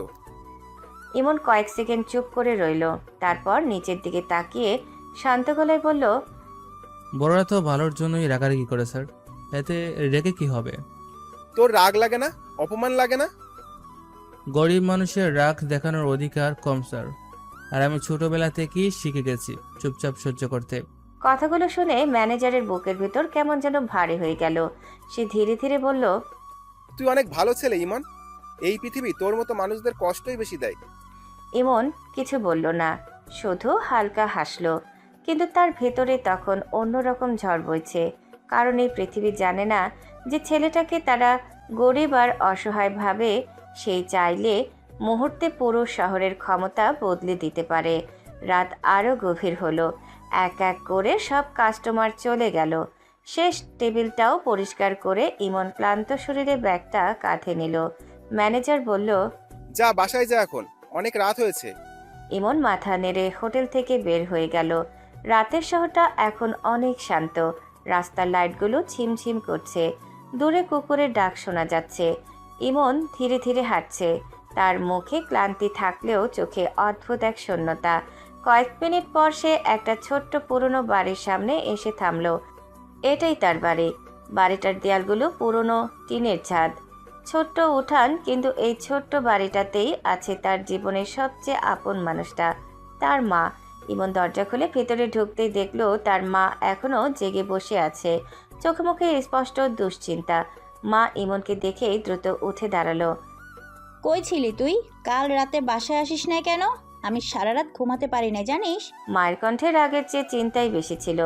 ইমন কয়েক সেকেন্ড চুপ করে রইল, তারপর নিচের দিকে তাকিয়ে শান্ত গলায় বলল, বড়রা তো ভালোর জন্যই রাগারাগি করে স্যার, এতে রেগে কি হবে? তোর রাগ লাগে না? অপমান লাগে না? গরিব মানুষের রাগ দেখানোর অধিকার কম স্যার, আর আমি ছোটবেলা থেকেই শিখে গেছি চুপচাপ সহ্য করতে। কথাগুলো শুনে ম্যানেজারের বুকের ভিতর কেমন যেন ভারী হয়ে গেল। সে ধীরে ধীরে বলল, তুই অনেক ভালো ছেলে ইমন, এই পৃথিবী তোর মতো মানুষদের কষ্টই বেশি দেয়। ইমন কিছু বলল না, শুধু হালকা হাসলো। কিন্তু তার ভেতরে তখন অন্যরকম ঝড় বইছে, কারণ এই পৃথিবী জানে না যে ছেলেটাকে তারা গরিব আর অসহায় ভাবে সেই চাইলে মুহূর্তে পুরো শহরের ক্ষমতা বদলে দিতে পারে। রাত আরও গভীর হলো। এক এক করে সব কাস্টমার চলে গেল। শেষ টেবিলটাও পরিষ্কার করে ইমন ক্লান্ত শরীরে ব্যাগটা কাঁধে নিল। ম্যানেজার বলল, যা বাসায় যা, এখন অনেক রাত হয়েছে। ইমন মাথা নেড়ে হোটেল থেকে বের হয়ে গেল। রাতের শহরটা এখন অনেক শান্ত। রাস্তার লাইটগুলো ছিমছিম করছে। দূরে কুকুরের ডাক শোনা যাচ্ছে। ইমন ধীরে ধীরে হাঁটছে। তার মুখে ক্লান্তি থাকলেও চোখে অদ্ভুত এক শূন্যতা। কয়েক মিনিট পর সে একটা ছোট্ট পুরনো বাড়ির সামনে এসে থামল। এটাই তার বাড়ি। বাড়িটার দেয়ালগুলো পুরনো টিনের ছাদ, ছোট্ট উঠান, কিন্তু এই ছোট্ট বাড়িটাতেই আছে তার জীবনের সবচেয়ে আপন মানুষটা, তার মা। ইমন দরজা খুলে ভেতরে ঢুকতেই দেখলো তার মা এখনো জেগে বসে আছে। চোখে মুখে স্পষ্ট দুশ্চিন্তা। মা ইমনকে দেখে দ্রুত উঠে দাঁড়ালো। কই ছিলি তুই? কাল রাতে বাসায় আসিস না কেন? আমি সারা রাত ঘুমাতে পারি না জানিস। মায়ের কণ্ঠে রাগের চেয়ে চিন্তাই বেশি ছিল।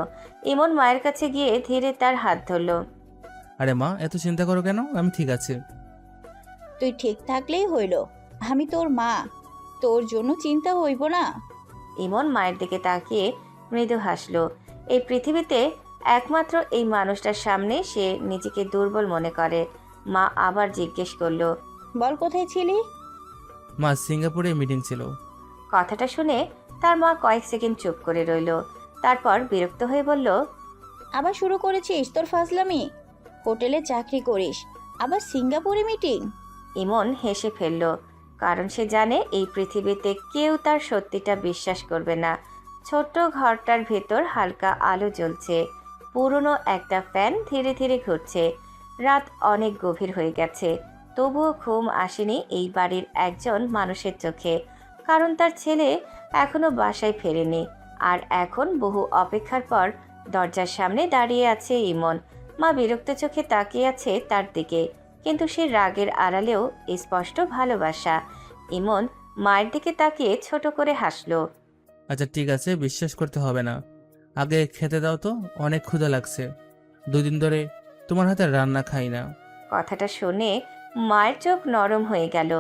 ইমন মায়ের কাছে গিয়ে ধীরে তার হাত ধরল। আরে মা, এত চিন্তা করো কেন? আমি ঠিক আছি। তুই ঠিক থাকলেই হইল। আমি তোর মা, তোর জন্য চিন্তা হইব না? ইমন মায়ের দিকে তাকিয়ে মৃদু হাসল। এই পৃথিবীতে একমাত্র এই মানুষটার সামনে সে নিজেকে দুর্বল মনে করে। মা আবার জিজ্ঞেস করলো, বল কোথায় ছিলি? মা, সিঙ্গাপুরে মিটিং ছিল। কথাটা শুনে তার মা কয়েক সেকেন্ড চুপ করে রইল। তারপর বিরক্ত হয়ে বলল, আবার শুরু করেছিস তোর ফাজলামি? হোটেলে চাকরি করিস, আবার সিঙ্গাপুরে মিটিং? ইমন হেসে ফেলল, কারণ সে জানে এই পৃথিবীতে কেউ তার সত্যিটা বিশ্বাস করবে না। ছোট্ট ঘরটার ভেতর হালকা আলো জ্বলছে। পুরনো একটা ফ্যান ধীরে ধীরে ঘুরছে। রাত অনেক গভীর হয়ে গেছে, তবুও ঘুম আসেনি এই বাড়ির একজন মানুষের চোখে, কারণ তার ছেলে এখনো বাসায় ফেরেনি। আর এখন বহু অপেক্ষার পর দরজার সামনে দাঁড়িয়ে আছে ইমন। মা বিরক্ত চোখে তাকিয়ে আছে তার দিকে, কিন্তু সে রাগের আড়ালেও স্পষ্ট ভালোবাসা। ইমন মায়ের দিকে তাকিয়ে ছোট করে হাসলো। আচ্ছা ঠিক আছে, বিশ্বাস করতে হবে না। আগে খেতে দাও তো, অনেক ক্ষুধা লাগছে। 2 দিন ধরে তোমার হাতে রান্না খাই না। কথাটা শুনে মায়ের চোখ নরম হয়ে গেল।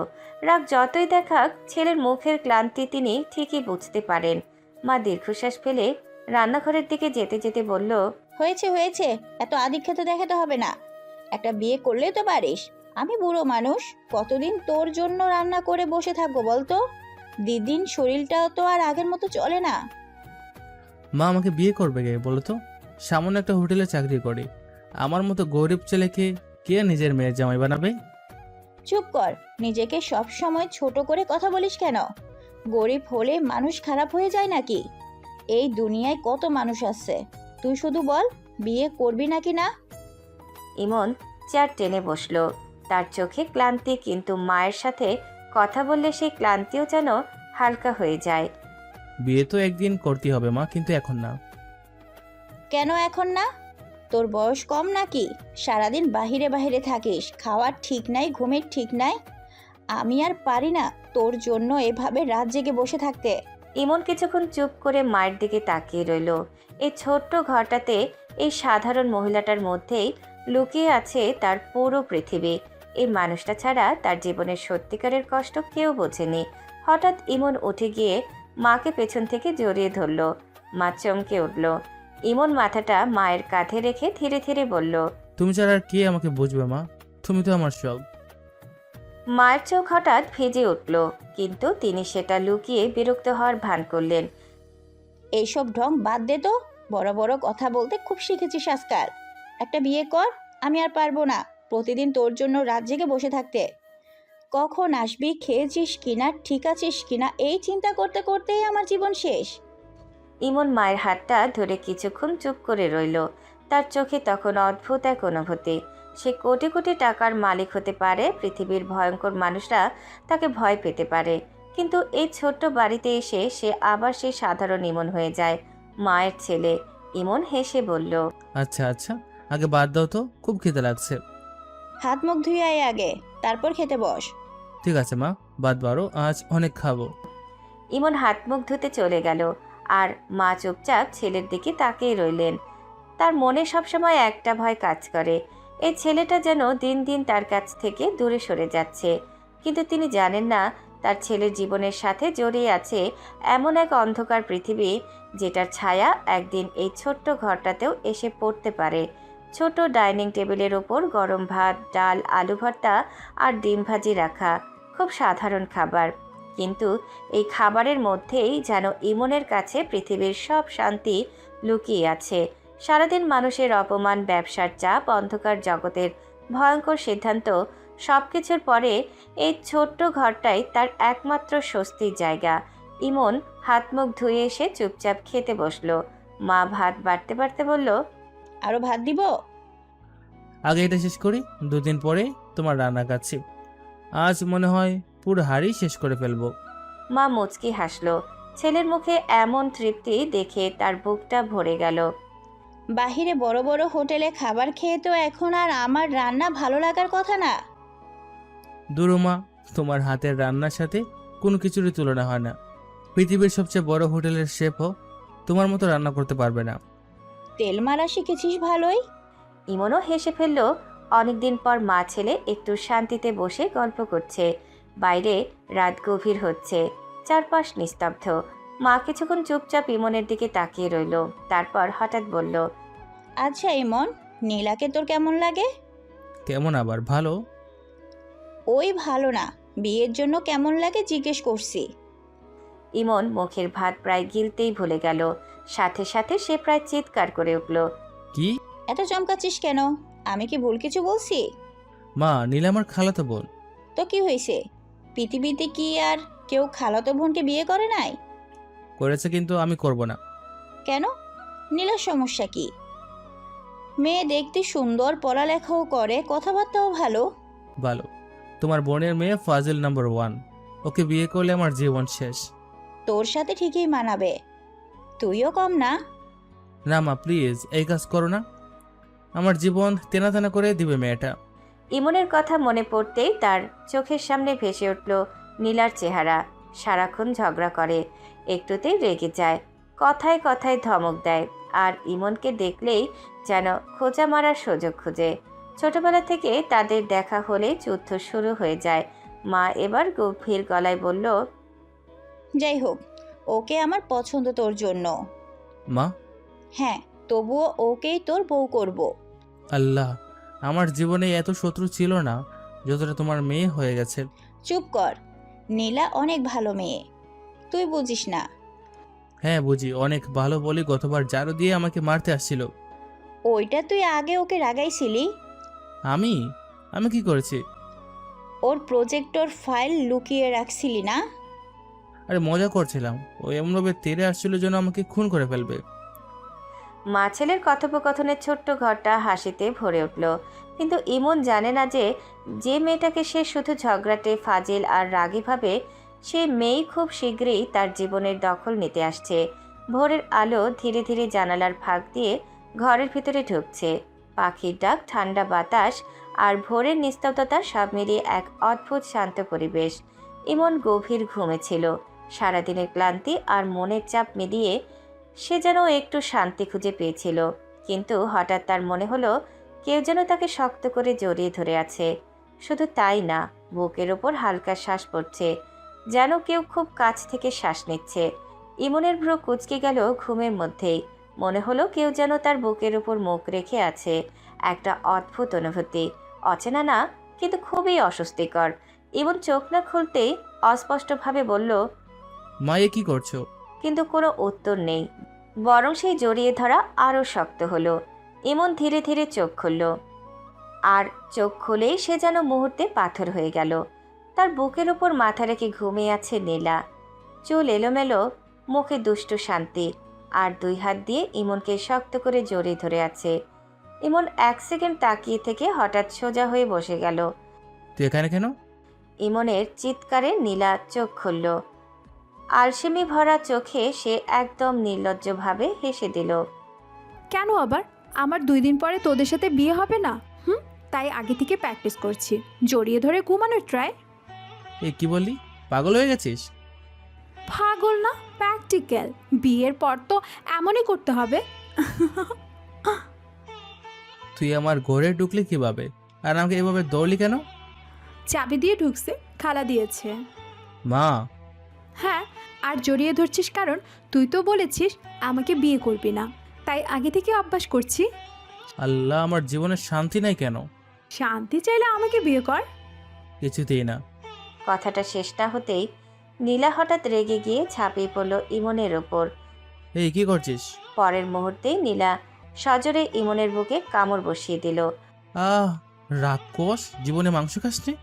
রাগ যতই দেখাক, ছেলের মুখের ক্লান্তি তিনি ঠিকই বুঝতে পারেন। মা দীর্ঘশ্বাস ফেলে রান্নাঘরের দিকে যেতে যেতে বলল, হয়েছে হয়েছে, এত আদিক্ষেতা দেখাতে হবে না। একটা বিয়ে করলে তো পারিস। আমি বুড়ো মানুষ, কতদিন তোর জন্য রান্না করে বসে থাকবো বলতো? দিদিন শরীরটাও তো আর আগের মতো চলে না। মা আমাকে বিয়ে করবে কে বলো তো? সামান্য একটা হোটেলে চাকরি করে আমার মতো গরিব ছেলেকে কে নিজের মেয়ের জামাই বানাবে? চুপ কর, নিজেকে সব সময় ছোট করে কথা বলিস কেন? গরিব হলে মানুষ খারাপ হয়ে যায় নাকি? এই দুনিয়ায় কত মানুষ আছে, তুই শুধু বল বিয়ে করবি নাকি না? ইমন চেয়ার টেনে বসলো। তার চোখে ক্লান্তি, কিন্তু মায়ের সাথে কথা বললে সেই ক্লান্তিও যেন হালকা হয়ে যায়। বিয়ে তো একদিন করতে হবে মা, কিন্তু এখন না। কেন এখন না? তোর বয়স কম নাকি? সারাদিন বাহিরে বাহিরে থাকিস, খাওয়ার ঠিক নাই, ঘুমের ঠিক নাই। আমি আর পারি না তোর জন্য এভাবে রাত জেগে বসে থাকতে। ইমন কিছুক্ষণ চুপ করে মায়ের দিকে তাকিয়ে রইল। এই ছোট্ট ঘরটাতে এই সাধারণ মহিলাটার মধ্যেই লুকিয়ে আছে তার পুরো পৃথিবী। এই মানুষটা ছাড়া তার জীবনের সত্যিকারের কষ্ট কেউ বোঝেনি। হঠাৎ ইমন উঠে গিয়ে মাকে পেছন থেকে জড়িয়ে ধরল। মা চমকে উঠল। ইমন মাথাটা মায়ের কাঁধে রেখে ধীরে ধীরে বলল, তুমি ছাড়া আর কে আমাকে বুঝবে মা? তুমি তো আমার সব। মায়ের চোখ হঠাৎ ভেজে উঠল, কিন্তু তিনি সেটা লুকিয়ে বিরক্ত হওয়ার ভান করলেন। এইসব ঢং বাদ দে তো, বড় বড় কথা বলতে খুব শিখেছিস আজকাল। একটা বিয়ে কর, আমি আর পারবো না প্রতিদিন তোর জন্য রাত জেগে বসে থাকতে। কখন আসবি, খেয়েছিস কিনা, ঠিক আছিস কিনা, এই চিন্তা করতে করতেই আমার জীবন শেষ। ইমন মায়ের হাতটা ধরে কিছুক্ষণ চুপ করে রইল। তার চোখে তখন অদ্ভুত এক অনুভূতি। সে কোটি কোটি টাকার মালিক হতে পারে, পৃথিবীর ভয়ঙ্কর মানুষরা তাকে ভয় পেতে পারে, কিন্তু এই ছোট্ট বাড়িতে এসে সে আবার সেই সাধারণ ইমন হয়ে যায়, মায়ের ছেলে। ইমন হেসে বলল, আচ্ছা আচ্ছা, আগে বাদ দাও তো, খুব খিদে লাগছে। হাত মুখ ধুয়ে আয় আগে, তারপর খেতে বস। ঠিক আছে মা, বাদ বারো, আজ অনেক খাবো। ইমন হাত মুখ ধুতে চলে গেল আর মা চুপচাপ ছেলের দিকে তাকিয়ে রইলেন। তার মনে সবসময় একটা ভয় কাজ করে, এই ছেলেটা যেন দিন দিন তার কাছ থেকে দূরে সরে যাচ্ছে। কিন্তু তিনি জানেন না তার ছেলের জীবনের সাথে জড়িয়ে আছে এমন এক অন্ধকার পৃথিবী, যেটার ছায়া একদিন এই ছোট্ট ঘরটাতেও এসে পড়তে পারে। ছোট ডাইনিং টেবিলের ওপর গরম ভাত, ডাল, আলু ভর্তা আর ডিম ভাজি রাখা, খুব সাধারণ খাবার। কিন্তু এই খাবারের মধ্যেই যেন ইমনের কাছে পৃথিবীর সব শান্তি লুকিয়ে আছে। সারাদিন মানুষের অপমান, ব্যবসার চাপ, অন্ধকার জগতের ভয়ঙ্কর সিদ্ধান্ত, সব কিছুর পরে এই ছোট্ট ঘরটাই তার একমাত্র স্বস্তির জায়গা। ইমন হাত মুখ ধুয়ে এসে চুপচাপ খেতে বসলো। মা ভাত বাড়তে বাড়তে বলল, আরো ভাত দিব? আগে এটা শেষ করি, 2 দিন পরে তোমার রান্না খাচ্ছি। আজ মনে হয় পুরো হাড়ি শেষ করে ফেলবো। মা মুচকি হাসলো। ছেলের মুখে এমন তৃপ্তি দেখে তার বুকটা ভরে গেল। বাহিরে বড় বড় হোটেলে খাবার খেয়ে তো এখন আর আমার রান্না ভালো লাগার কথা না। দুরু মা, তোমার হাতের রান্নার সাথে কোনো কিছুরই তুলনা হয় না। পৃথিবীর সবচেয়ে বড় হোটেলের শেফও তোমার মতো রান্না করতে পারবে না। তেল মারা শিখেছিস ভালোই। ইমনও হেসে ফেলল। অনেকদিন পর মা ছেলে একটু শান্তিতে বসে গল্প করছে। বাইরে রাত গভীর হচ্ছে, চারপাশ নিস্তব্ধ। মা কিছুক্ষণ চুপচাপ ইমনের দিকে তাকিয়ে রইল, তারপর হঠাৎ বলল, আচ্ছা ইমন, নীলাকে তোর কেমন লাগে? কেমন আবার, ভালো। ওই ভালো না, বিয়ের জন্য কেমন লাগে জিজ্ঞেস করছি। ইমন মুখের ভাত প্রায় গিলতেই ভুলে গেল। সাথে সাথে সে প্রায় চিৎকার করে উঠল, কি? এত চমকাচ্ছিস কেন? আমি কি ভুল কিছু বলছি? মা, নীলা আমার খালাতো বোন। তো কি হয়েছে? পৃথিবীতে কি আর কেউ খালাতো বোনকে বিয়ে করে নাই? করেছে, কিন্তু আমি করব না। কেন? নীলার সমস্যা কি? মেয়ে দেখতে সুন্দর, পড়ালেখাও করে, কথাবার্তাও ভালো। ভালো। তোমার বোনের মেয়ে ফাজিল নাম্বার 1, ওকে বিয়ে করলে আমার জীবন শেষ। তোর সাথে ঠিকই মানাবে, তুইও কম না। না মা, প্লিজ এই কাজ করো না, আমার জীবন তেনা তেনা করে দিবে মেয়েটা। ইমনের কথা মনে পড়তেই তার চোখের সামনে ভেসে উঠল নীলার চেহারা। সারাক্ষণ ঝগড়া করে, একটুতেই রেগে যায়, কথায় কথায় ধমক দেয়, আর ইমনকে দেখলেই যেন খোঁচা মারার সুযোগ খুঁজে। ছোটবেলা থেকে তাদের দেখা হলে যুদ্ধ শুরু হয়ে যায়। মা এবার গভীর গলায় বলল, যাই হোক, ওকে আমার পছন্দ তোর জন্য। মা? হ্যাঁ, তবুও ওকেই তোর বউ করব। আল্লাহ, আমার জীবনে এত শত্রু ছিল না যতটা তোমার মেয়ে হয়ে গেছে। চুপ কর, নীলা অনেক ভালো মেয়ে, তুই বুঝিস না। হ্যাঁ বুঝি, অনেক ভালো বলি গতবার জারু দিয়ে আমাকে মারতে আসছিল। ওইটা তুই আগে ওকে রাগাইছিলি। আমি আমি কি করেছি? ওর প্রজেক্টর ফাইল লুকিয়ে রাখছিলি না? আরে মজা করছিলাম, ও এমনভাবে তেড়ে আসছিল যেন আমাকে খুন করে ফেলবে। মা ছেলের কথোপকথনের ছোট্ট ঘরটা হাসিতে ভরে উঠল। কিন্তু ইমন জানে না যে মেয়েটাকে সে শুধু ঝগড়াটে, ফাজিল আর রাগী ভাবে, সে মেয়েই খুব শীঘ্রই তার জীবনের দখল নিতে আসছে। ভোরের আলো ধীরে ধীরে জানালার ফাঁক দিয়ে ঘরের ভিতরে ঢুকছে। পাখির ডাক, ঠান্ডা বাতাস আর ভোরের নিস্তব্ধতা সব মিলিয়ে এক অদ্ভুত শান্ত পরিবেশ। ইমন গভীর ঘুমেছিল। সারাদিনের ক্লান্তি আর মনের চাপ মিলিয়ে সে যেন একটু শান্তি খুঁজে পেয়েছিল। কিন্তু হঠাৎ তার মনে হলো কেউ যেন তাকে শক্ত করে জড়িয়ে ধরে আছে। শুধু তাই না, বুকের ওপর হালকা শ্বাস পড়ছে, যেন কেউ খুব কাছ থেকে শ্বাস নিচ্ছে। ইমনের ভ্রু কুঁচকে গেল ঘুমের মধ্যেই। মনে হলো কেউ যেন তার বুকের উপর মুখ রেখে আছে। একটা অদ্ভুত অনুভূতি, অচেনা না, কিন্তু খুবই অস্বস্তিকর। ইমন চোখ না খুলতেই অস্পষ্টভাবে বলল, মায়ে কি করছো? কিন্তু কোনো উত্তর নেই, বরং সেই জড়িয়ে ধরা আরও শক্ত হলো। ইমন ধীরে ধীরে চোখ খুলল, আর চোখ খুলেই সে যেন মুহূর্তে পাথর হয়ে গেল। তার বুকের ওপর মাথা রেখে ঘুমিয়ে আছে নীলা। চুল এলোমেলো, মুখে দুষ্টু শান্তি, আর 2 হাত দিয়ে ইমনকে শক্ত করে জড়িয়ে ধরে আছে। ইমন 1 সেকেন্ড তাকিয়ে থেকে হঠাৎ সোজা হয়ে বসে গেল। তুই এখানে কেন? ইমনের চিৎকারে নীলা চোখ খুলল। আলসেমি ভরা চোখে সে একদম নির্লজ্জভাবে হেসে দিল। কেন আবার? আমার 2 দিন পরে তোদের সাথে বিয়ে হবে না? তাই আগে থেকে প্র্যাকটিস করছি, জড়িয়ে ধরে ঘুমানোর ট্রাই। এ কি বললি, পাগল হয়ে গেছিস? পাগল না, প্র্যাকটিক্যাল। বিয়ের পর তো এমনই করতে হবে। তুই আমার ঘরে ঢুকলি কিভাবে, আর আমাকে এভাবে দৌড়লি কেন? চাবি দিয়ে ঢুকছে, খালা দিয়েছে। মা, হ্যাঁ, আর জড়িয়ে ধরছিস কারণ তুই তো বলেছিস আমাকে বিয়ে করবি না, তাই আগে থেকে অভ্যাস করছি। আল্লাহ, আমার জীবনে শান্তি নাই কেন? শান্তি চাইলে আমাকে বিয়ে কর। কিছুতেই না। কথাটা শেষ না হতেই নীলা হঠাৎ রেগে গিয়ে ঝাঁপিয়ে পড়ল ইমনের ওপর। এই কি করছিস? পরের মুহূর্তেই নীলা সজোরে ইমনের বুকে কামড় বসিয়ে দিল। আহ, রাক্ষস, জীবনে মাংস খাসনি?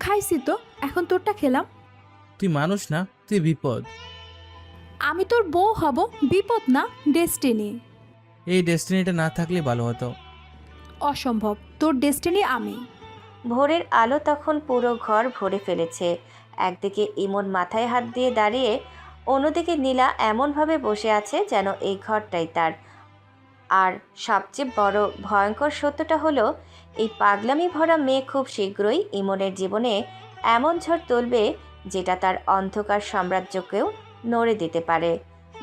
খাইছি তো, এখন তোরটা খেলাম। তুই মানুষ না, তুই বিপদ। আমি তোর বউ হব, বিপদ না, ডেস্টিনি। এই ডেস্টিনিটা না থাকলে ভালো হতো। অসম্ভব, তোর ডেস্টিনি আমি। ভোরের আলো তখন পুরো ঘর ভরে ফেলেছে। একদিকে ইমন মাথায় হাত দিয়ে দাঁড়িয়ে, অন্যদিকে নীলা এমনভাবে বসে আছে যেন এই ঘরটাই তার। আর সবচেয়ে বড় ভয়ঙ্কর সত্যটা হলো, এই পাগলামি ভরা মেয়ে খুব শীঘ্রই ইমনের জীবনে এমন ঝড় তুলবে যেটা তার অন্ধকার সাম্রাজ্যকেও নড়ে দিতে পারে।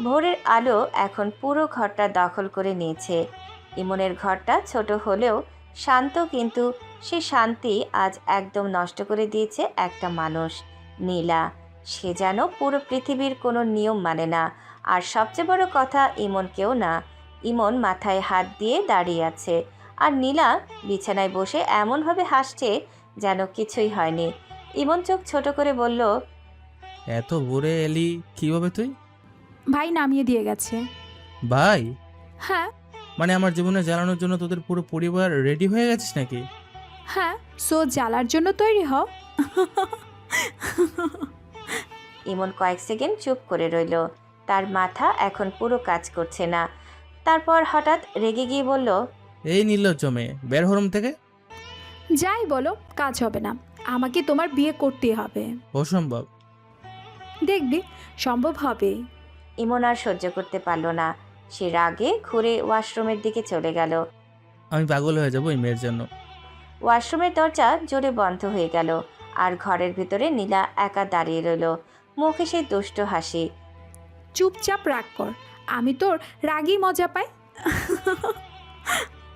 ভোরের আলো এখন পুরো ঘরটা দখল করে নিয়েছে। ইমনের ঘরটা ছোট হলেও শান্ত, কিন্তু সে শান্তি আজ একদম নষ্ট করে দিয়েছে একটা মানুষ, নীলা। সে যেন পুরো পৃথিবীর কোনো নিয়ম মানে না, আর সবচেয়ে বড় কথা ইমনকেও না। ইমন মাথায় হাত দিয়ে দাঁড়িয়ে আছে, আর নীলা বিছানায় বসে এমনভাবে হাসছে যেন কিছুই হয়নি। ইমন চোখ ছোট করে বলল, এত ভোরে এলি কিভাবে তুই? ভাই নামিয়ে দিয়ে গেছে। ভাই? হ্যাঁ। মানে আমার জীবনে জ্বালানোর জন্য তোদের পুরো পরিবার রেডি হয়ে গেছিস নাকি? হ্যাঁ, সো জ্বালার জন্য তৈরি হও। ইমন কয়েক সেকেন্ড চুপ করে রইল। তার মাথা এখন পুরো কাজ করছে না। তারপর হঠাৎ রেগে গিয়ে বলল, এই নির্লজ্জ মেয়ে, বের হরম থেকে। যাই বলো, কাজ হবে না। আমাকে তোমার বিয়ে করতেই হবে। অসম্ভব। দেখবি, সম্ভব হবে। ইমন আর সহ্য করতে পারল না। সে রাগে ঘুরে ওয়াশরুমের দিকে চলে গেল। আমি পাগল হয়ে যাবো এই মেয়ের জন্য। ওয়াশরুমের দরজা জোরে বন্ধ হয়ে গেল, আর ঘরের ভিতরে নীলা একা দাঁড়িয়ে রইল, মুখে সেই দুষ্ট হাসি। চুপচাপ রাগ কর, আমি তোর রাগই মজা পাই।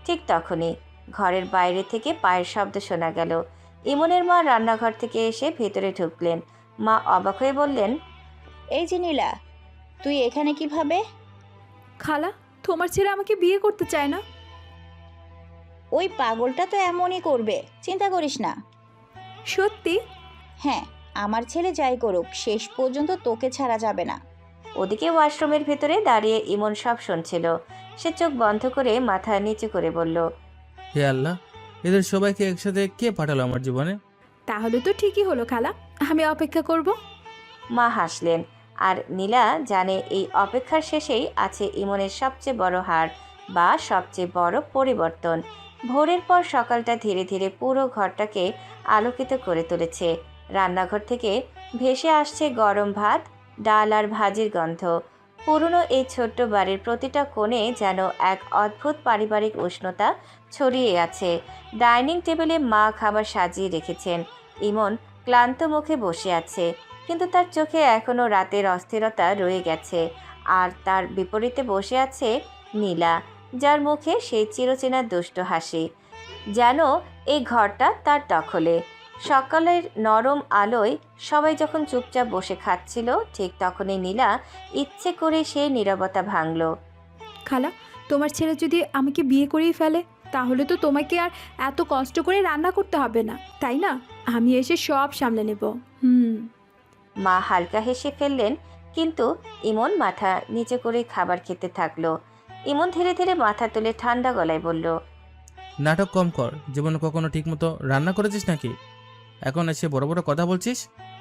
ঠিক তখনই ঘরের বাইরে থেকে পায়ের শব্দ শোনা গেল। ইমনের মা রান্নাঘর থেকে এসে ভেতরে ঢুকলেন। মা অবাক হয়ে বললেন, এই যে নীলা, তুই এখানে কিভাবে? খালা, তোমার ছেলে আমাকে বিয়ে করতে চায় না। ওই পাগলটা তো এমনই করবে, চিন্তা করিস না। সত্যি? হ্যাঁ, আমার ছেলে যাই করুক, শেষ পর্যন্ত তোকে ছাড়া যাবে না। ওদিকে ওয়াশরুমের ভেতরে দাঁড়িয়ে ইমন সব শুনছিল। সে চোখ বন্ধ করে মাথা নিচু করে বলল, হে আল্লাহ, এদের সবাইকে একসাথে কে পাঠালো আমার জীবনে? তাহলে তো ঠিকই হলো খালা, আমি অপেক্ষা করব। মা হাসলেন, আর নীলা জানে এই অপেক্ষার শেষেই আছে ইমনের সবচেয়ে বড় হার বা সবচেয়ে বড় পরিবর্তন। ভোরের পর সকালটা ধীরে ধীরে পুরো ঘরটাকে আলোকিত করে তুলেছে। রান্নাঘর থেকে ভেসে আসছে গরম ভাত, ডাল আর ভাজির গন্ধ। পুরনো এই ছোট্ট বাড়ির প্রতিটা কোণে যেন এক অদ্ভুত পারিবারিক উষ্ণতা ছড়িয়ে আছে। ডাইনিং টেবিলে মা খাবার সাজিয়ে রেখেছেন। ইমন ক্লান্ত মুখে বসে আছে, কিন্তু তার চোখে এখনও রাতের অস্থিরতা রয়ে গেছে। আর তার বিপরীতে বসে আছে নীলা, যার মুখে সেই চিরচেনা দুষ্ট হাসি, যেন এই ঘরটা তার দখলে। সকালের নরম আলোয় সবাই যখন চুপচাপ বসে খাচ্ছিল, ঠিক তখনই নীলা ইচ্ছে করে সেই নীরবতা ভাঙল। খালা, তোমার ছেলে যদি আমাকে বিয়ে করেই ফেলে, তাহলে তো তোমাকে আর এত কষ্ট করে রান্না করতে হবে না, তাই না? আমি এসে সব সামলে নেব। মা হালকা হেসে ফেললেন, কিন্তু ইমন মাথা নিচে করে খাবার খেতে থাকলো। ইমন ধীরে ধীরে মাথা তুলে ঠান্ডা গলায় বলল, নাটক কম কর। জীবনে কখনো ঠিকমতো রান্না করেছিস নাকি? এখন এসে বড় বড় কথা বলছিস?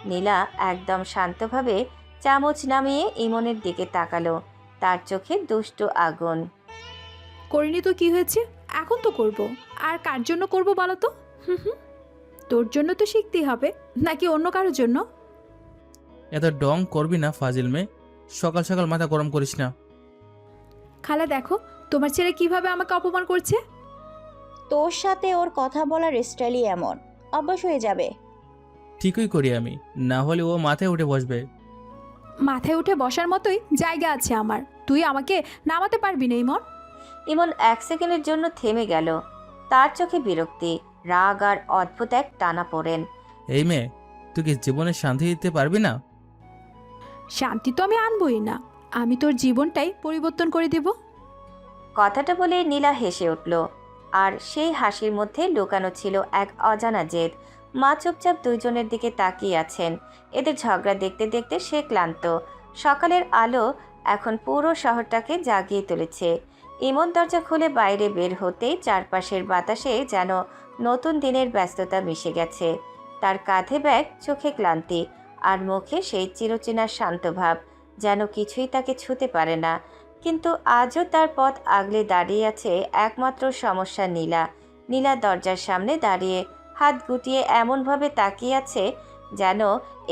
নীলা একদম শান্তভাবে চামচ নামিয়ে ইমনের দিকে তাকালো। তার চোখে দুষ্ট আগুন। করিনি তো কি হয়েছে, এখন তো করব। আর কার জন্য করব বলো তো? তোর জন্য তো শিখতেই হবে, নাকি অন্য কারোর জন্য? এত ডং করবি না ফাজিল মেয়ে, সকাল সকাল মাথা গরম করিস না। খালা দেখো, তোমার ছেলে কিভাবে আমাকে অপমান করছে। তোর সাথে ওর কথা বলার স্টাইলই এমন, অভ্যাস হয়ে যাবে। ঠিকই করি আমি, না হলে ও মাথায় উঠে বসবে। মাথায় উঠে বসার মতোই জায়গা আছে আমার, তুই আমাকে নামাতে পারবি না ইমন। ইমন 1 সেকেন্ডের জন্য থেমে গেল। তার চোখে বিরক্তি, রাগ আর অদ্ভুত এক টানা পড়েন। এই মেয়ে, তুই কি জীবনে শান্তি দিতে পারবি না? শান্তি তো আমি আনবই না, আমি তোর জীবনটাই পরিবর্তন করে দেব। কথাটা বলে নীলা হেসে উঠল, আর সেই হাসির মধ্যে লুকানো ছিল এক অজানা জেদ। মা চুপচাপ দুইজনের দিকে তাকিয়ে আছেন। এদের ঝগড়া দেখতে দেখতে সে ক্লান্ত। সকালের আলো এখন পুরো শহরটাকে জাগিয়ে তুলেছে। ইমন দরজা খুলে বাইরে বের হতেই চারপাশের বাতাসে যেন নতুন দিনের ব্যস্ততা মিশে গেছে। তার কাঁধে ব্যাগ, চোখে ক্লান্তি, আর মুখে সেই চিরচেনা শান্ত ভাব, যেন কিছুই তাকে ছুঁতে পারে না। কিন্তু আজও তার পথ আগলে দাঁড়িয়ে আছে একমাত্র সমস্যা নীলা। নীলা দরজার সামনে দাঁড়িয়ে হাত গুটিয়ে এমনভাবে তাকিয়ে আছে যেন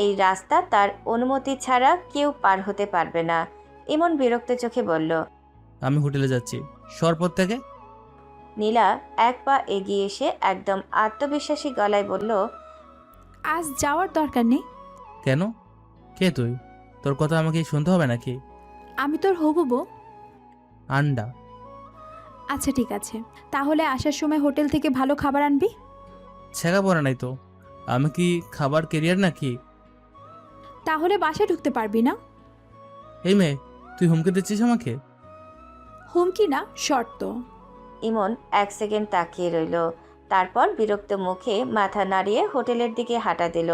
এই রাস্তা তার অনুমতি ছাড়া কেউ পার হতে পারবে না। ইমন বিরক্ত চোখে বলল, আমি হোটেলে যাচ্ছি, সরপত থেকে। নীলা এক পা এগিয়ে এসে একদম আত্মবিশ্বাসী গলায় বলল, আজ যাওয়ার দরকার নেই। কেন? কে তুই? তোর কথা আমাকে শুনতে হবে নাকি? আমি তোর হবু বউ। আন্ডা। আচ্ছা ঠিক আছে, তাহলে আসার সময় হোটেল থেকে ভালো খাবার আনবি। ছেঁকা পড়ে নাই তো, আমি কি খাবার কেরিয়ার নাকি? তাহলে বাসায় ঢুকতে পারবি না। এই মেয়ে, তুই হুমকি দিচ্ছিস আমাকে? হুমকি না, শর্ত। ইমন 1 সেকেন্ড তাকিয়ে রইল, তারপর বিরক্ত মুখে মাথা নাড়িয়ে হোটেলের দিকে হাঁটা দিল।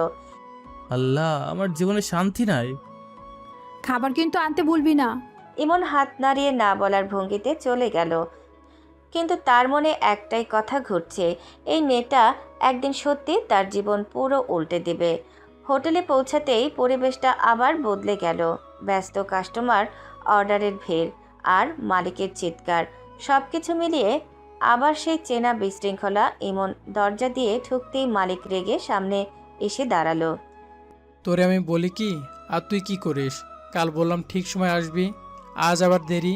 আল্লাহ, আমার জীবনে শান্তি নাই। খাবার কিন্তু আনতে ভুলবি না। ইমন হাত নাড়িয়ে না বলার ভঙ্গিতে চলে গেল। কিন্তু তার মনে একটাই কথা ঘুরছে, এই মেয়েটা একদিন সত্যি তার জীবন পুরো উল্টে দেবে। হোটেলে পৌঁছাতেই পরিবেশটা আবার বদলে গেল। ব্যস্ত কাস্টমার, অর্ডারের ভিড় আর মালিকের চিৎকার, সব কিছু মিলিয়ে আবার সেই চেনা বিশৃঙ্খলা। ইমন দরজা দিয়ে ঢুকতেই মালিক রেগে সামনে এসে দাঁড়ালো। তোরে আমি বলি কি, আর তুই কি করিস? কাল বললাম ঠিক সময় আসবি, আজ আবার দেরি।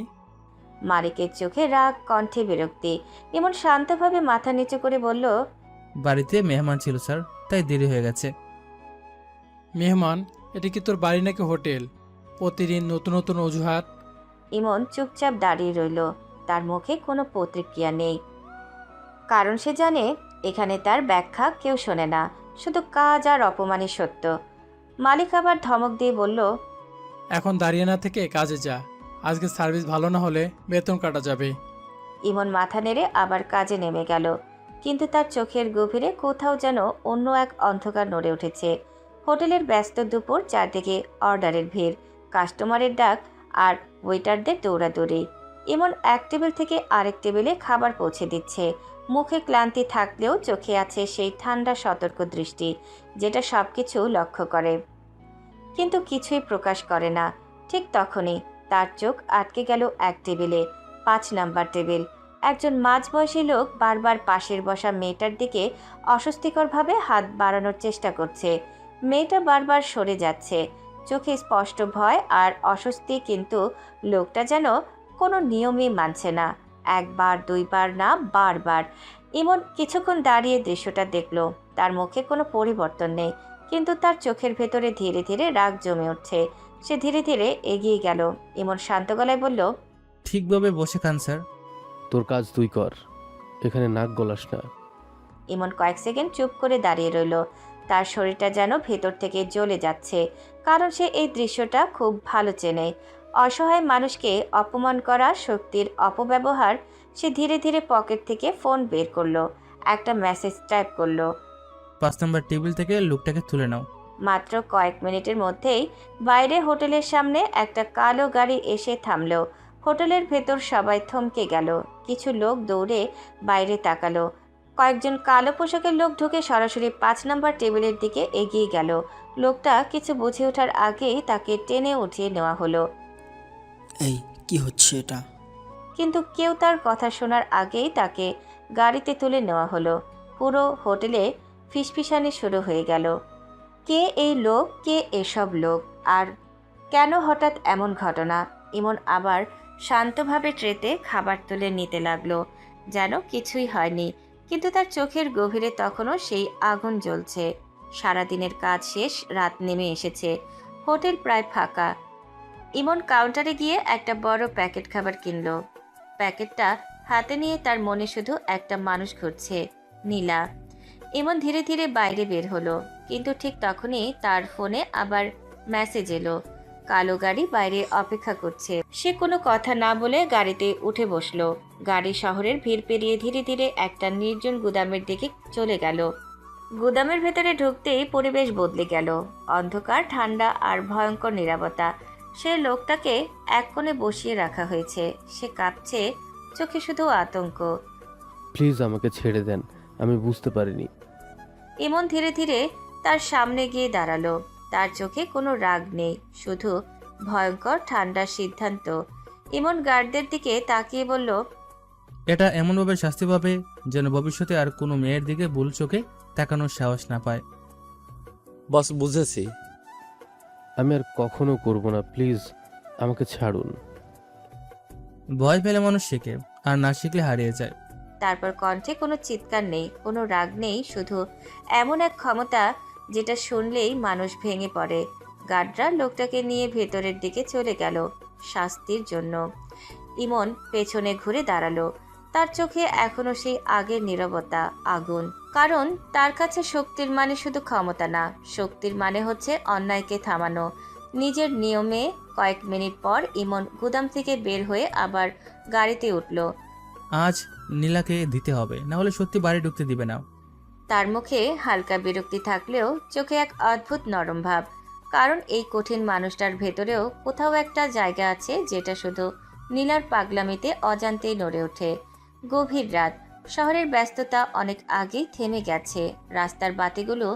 মালিকের চোখে রাগ, কণ্ঠে বিরক্তি। ইমন শান্তভাবে মাথা নিচু করে বলল, বাড়িতে মেহমান ছিল স্যার, তাই দেরি হয়ে গেছে। মেহমান? এটা কি তোর বাড়ি নাকি হোটেল? প্রতিদিন নতুন নতুন অজুহাত। ইমন চুপচাপ দাঁড়িয়ে রইল, তার মুখে কোনো প্রতিক্রিয়া নেই। কারণ সে জানে এখানে তার ব্যাখ্যা কেউ শোনে না, শুধু কাজ আর অপমানই সত্য। মালিক আবার ধমক দিয়ে বলল, এখন দাঁড়িয়ে না থেকে কাজে যা, আজকে সার্ভিস ভালো না হলে বেতন কাটা যাবে। ইমন মাথা নেড়ে আবার কাজে নেমে গেল, কিন্তু তার চোখের গভীরে কোথাও যেন অন্য এক অন্ধকার নড়ে উঠেছে। হোটেলের ব্যস্ত দুপুর, চারদিকে অর্ডারের ভিড়, কাস্টমারের ডাক আর ওয়েটারদের দৌড়াদৌড়ি। ইমন এক টেবিল থেকে আরেক টেবিলে খাবার পৌঁছে দিচ্ছে। মুখে ক্লান্তি থাকলেও চোখে আছে সেই ঠান্ডা সতর্ক দৃষ্টি, যেটা সব কিছু লক্ষ্য করে কিন্তু কিছুই প্রকাশ করে না। ঠিক তখনই তার চোখ আটকে গেল এক টেবিলে, 5 নাম্বার টেবিল। একজন মাঝবয়সী লোক বারবার পাশের বসা মেয়েটার দিকে অস্বস্তিকরভাবে হাত বাড়ানোর চেষ্টা করছে। মেয়েটা বারবার সরে যাচ্ছে, চোখে স্পষ্ট ভয় আর অস্বস্তি, কিন্তু লোকটা যেন কোনো নিয়মই মানছে না। একবার, দুইবার না, বারবার। ইমন কিছুক্ষণ দাঁড়িয়ে দৃশ্যটা দেখল। তার মুখে কোনো পরিবর্তন নেই, কিন্তু তার চোখের ভেতরে ধীরে ধীরে রাগ জমে উঠছে। সে ধীরে ধীরে এগিয়ে গেল। ইমন শান্ত গলায় বলল, ঠিকভাবে বসে খান স্যার। তোর কাজ তুই কর, এখানে নাক গলাস না। ইমন কয়েক সেকেন্ড চুপ করে দাঁড়িয়ে রইল। তার শরীরটা যেন ভেতর থেকে জ্বলে যাচ্ছে, কারণ সে এই দৃশ্যটা খুব ভালো চেনে। অসহায় মানুষকে অপমান করা, শক্তির অপব্যবহার। সে ধীরে ধীরে পকেট থেকে ফোন বের করলো, একটা মেসেজ টাইপ করলো। 5 নম্বর টেবিল থেকে লোকটাকে তুলে নাও। মাত্র কয়েক মিনিটের মধ্যেই বাইরে হোটেলের সামনে একটা কালো গাড়ি এসে থামলো। হোটেলের ভেতর সবাই থমকে গেল। কিছু লোক দৌড়ে বাইরে তাকালো। কয়েকজন কালো পোশাকের লোক ঢুকে সরাসরি 5 নম্বর টেবিলের দিকে এগিয়ে গেল। লোকটা কিছু বুঝে ওঠার আগেই তাকে টেনে উঠিয়ে নেওয়া হলো। এই কি হচ্ছে এটা? কিন্তু কেউ তার কথা শোনার আগেই তাকে গাড়িতে তুলে নেওয়া হলো। পুরো হোটেলে ফিসফিসানি শুরু হয়ে গেল। কে এই লোক, কে এসব লোক, আর কেন হঠাৎ এমন ঘটনা? ইমন আবার শান্তভাবে ট্রেতে খাবার তুলে নিতে লাগলো, যেন কিছুই হয়নি, কিন্তু তার চোখের গভীরে তখনও সেই আগুন জ্বলছে। সারাদিনের কাজ শেষ, রাত নেমে এসেছে। হোটেল প্রায় ফাঁকা। ইমন কাউন্টারে গিয়ে একটা বড় প্যাকেট খাবার কিনলো। প্যাকেটটা হাতে নিয়ে তার মনে শুধু একটা মানুষ ঘুরছে, নীলা। ইমন ধীরে ধীরে বাইরে বের হলো, কিন্তু ঠিক তখনই তার ফোনে আবার মেসেজ এলো। কালো গাড়ি বাইরে অপেক্ষা করছে। সে কোনো কথা না বলে গাড়িতে উঠে বসলো। গাড়ি শহরের ভিড় পেরিয়ে ধীরে ধীরে একটা নির্জন গুদামের দিকে চলে গেল। গুদামের ভেতরে ঢুকতেই পরিবেশ বদলে গেল। অন্ধকার, ঠান্ডা আর ভয়ঙ্কর নীরবতা। সে লোকটাকে এক কোণে বসিয়ে রাখা হয়েছে। সে কাঁপছে, চোখে শুধু আতঙ্ক। প্লিজ আমাকে ছেড়ে দেন, আমি বুঝতে পারিনি। ইমন ধীরে ধীরে তার সামনে গিয়ে দাঁড়ালো। তার চোখে কোনো রাগ নেই, শুধু ভয়ঙ্কর ঠান্ডার সিদ্ধান্ত। ইমন গার্ডদের দিকে তাকিয়ে বলল, এটা এমনভাবে শাস্তি পাবে যেন ভবিষ্যতে আর কোনো মেয়ের দিকে ভুল চোখে তাকানোর সাহস না পায়। বস, বুঝেছি। আমি আর কখনো করব না, প্লিজ আমাকে ছাড়ুন। ভয় পেলে মানুষ শেখে, আর না শিখলে হারিয়ে যায়। তারপর কণ্ঠে কোনো চিৎকার নেই, কোনো রাগ নেই, শুধু এমন এক ক্ষমতা যেটা শুনলেই মানুষ ভেঙে পড়ে। গার্ডরা লোকটাকে নিয়ে ভেতরের দিকে চলে গেল শাস্তির জন্য। ইমন পেছনে ঘুরে দাঁড়ালো। তার চোখে এখনো সেই আগের নীরবতা, আগুন। কারণ তার কাছে শক্তির মানে শুধু ক্ষমতা না, শক্তির মানে হচ্ছে অন্যায়কে থামানো নিজের নিয়মে। কয়েক মিনিট পর ইমন গুদাম থেকে বের হয়ে আবার গাড়িতে উঠল। আজ নীলাকে দিতে হবে, না হলে সত্যি বাড়ি ঢুকতে দিবে না। তার মুখে হালকা বিরক্তি থাকলেও চোখে এক অদ্ভুত নরম ভাব। কারণ এই কঠিন মানুষটার ভেতরেও কোথাও একটা জায়গা আছে যেটা শুধু নীলার পাগলামিতে অজান্তেই নড়ে ওঠে। গভীর রাত, শহরের ব্যস্ততা অনেক আগেই থেমে গেছে। রাস্তার বাতিগুলো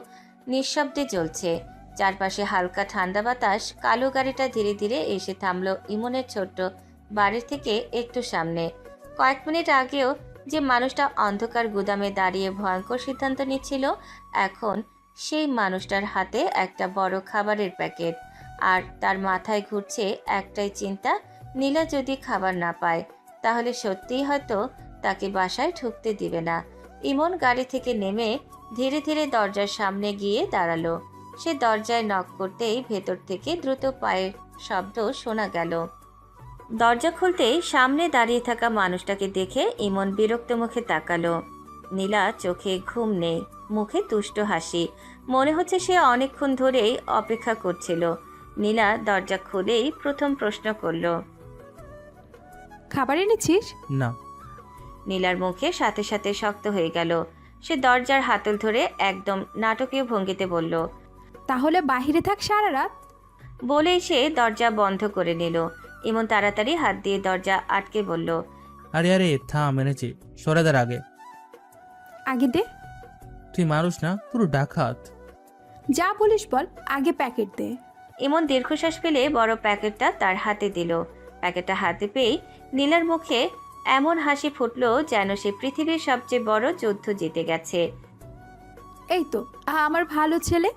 নিঃশব্দে জ্বলছে, চারপাশে হালকা ঠান্ডা বাতাস। কালো গাড়িটা ধীরে ধীরে এসে থামল ইমনের ছোট্ট বাড়ির থেকে একটু সামনে। কয়েক মিনিট আগেও যে মানুষটা অন্ধকার গুদামে দাঁড়িয়ে ভয়ঙ্কর সিদ্ধান্ত নিচ্ছিল, এখন সেই মানুষটার হাতে একটা বড় খাবারের প্যাকেট। আর তার মাথায় ঘুরছে একটাই চিন্তা, নীলা যদি খাবার না পায় তাহলে সত্যিই হয়তো তাকে বাসায় ঢুকতে দিবে না। ইমন গাড়ি থেকে নেমে ধীরে ধীরে দরজার সামনে গিয়ে দাঁড়ালো। সে দরজায় নক করতেই ভেতর থেকে দ্রুত পায়ের শব্দ শোনা গেল। দরজা খুলতেই সামনে দাঁড়িয়ে থাকা মানুষটাকে দেখে ইমন বিরক্ত মুখে তাকালো। নীলা চোখে ঘুম নেই, মুখে তুষ্ট হাসি। মনে হচ্ছে সে অনেকক্ষণ ধরেই অপেক্ষা করছিল। নীলা দরজা খুলেই প্রথম প্রশ্ন করল, খাবার এনেছিস? না। নীলার মুখে সাথে সাথে শক্ত হয়ে গেল। সে দরজার হাতল ধরে একদম নাটকীয় ভঙ্গিতে বলল, তাহলে বাহিরে থাক সারা রাত। বলেই সে দরজা বন্ধ করে নিল। ইমন তাড়াতাড়ি হাত দিয়ে দরজা আটকে বলল, আরে আরে থাম, এনেছি, সরে দাঁড় আগে। আগে দে। তুই মানুষ না, পুরো ডাকাত। যা বলিস বল, আগে প্যাকেট দে। ইমন দীর্ঘশ্বাস ফেলে বড় প্যাকেটটা তার হাতে দিল। প্যাকেটটা হাতে পেয়ে নীলার মুখে এমন হাসি ফুটলো যেন সে পৃথিবীর সবচেয়ে বড় যুদ্ধ জিতে গেছে। এই তো আমার ভালো ছেলে।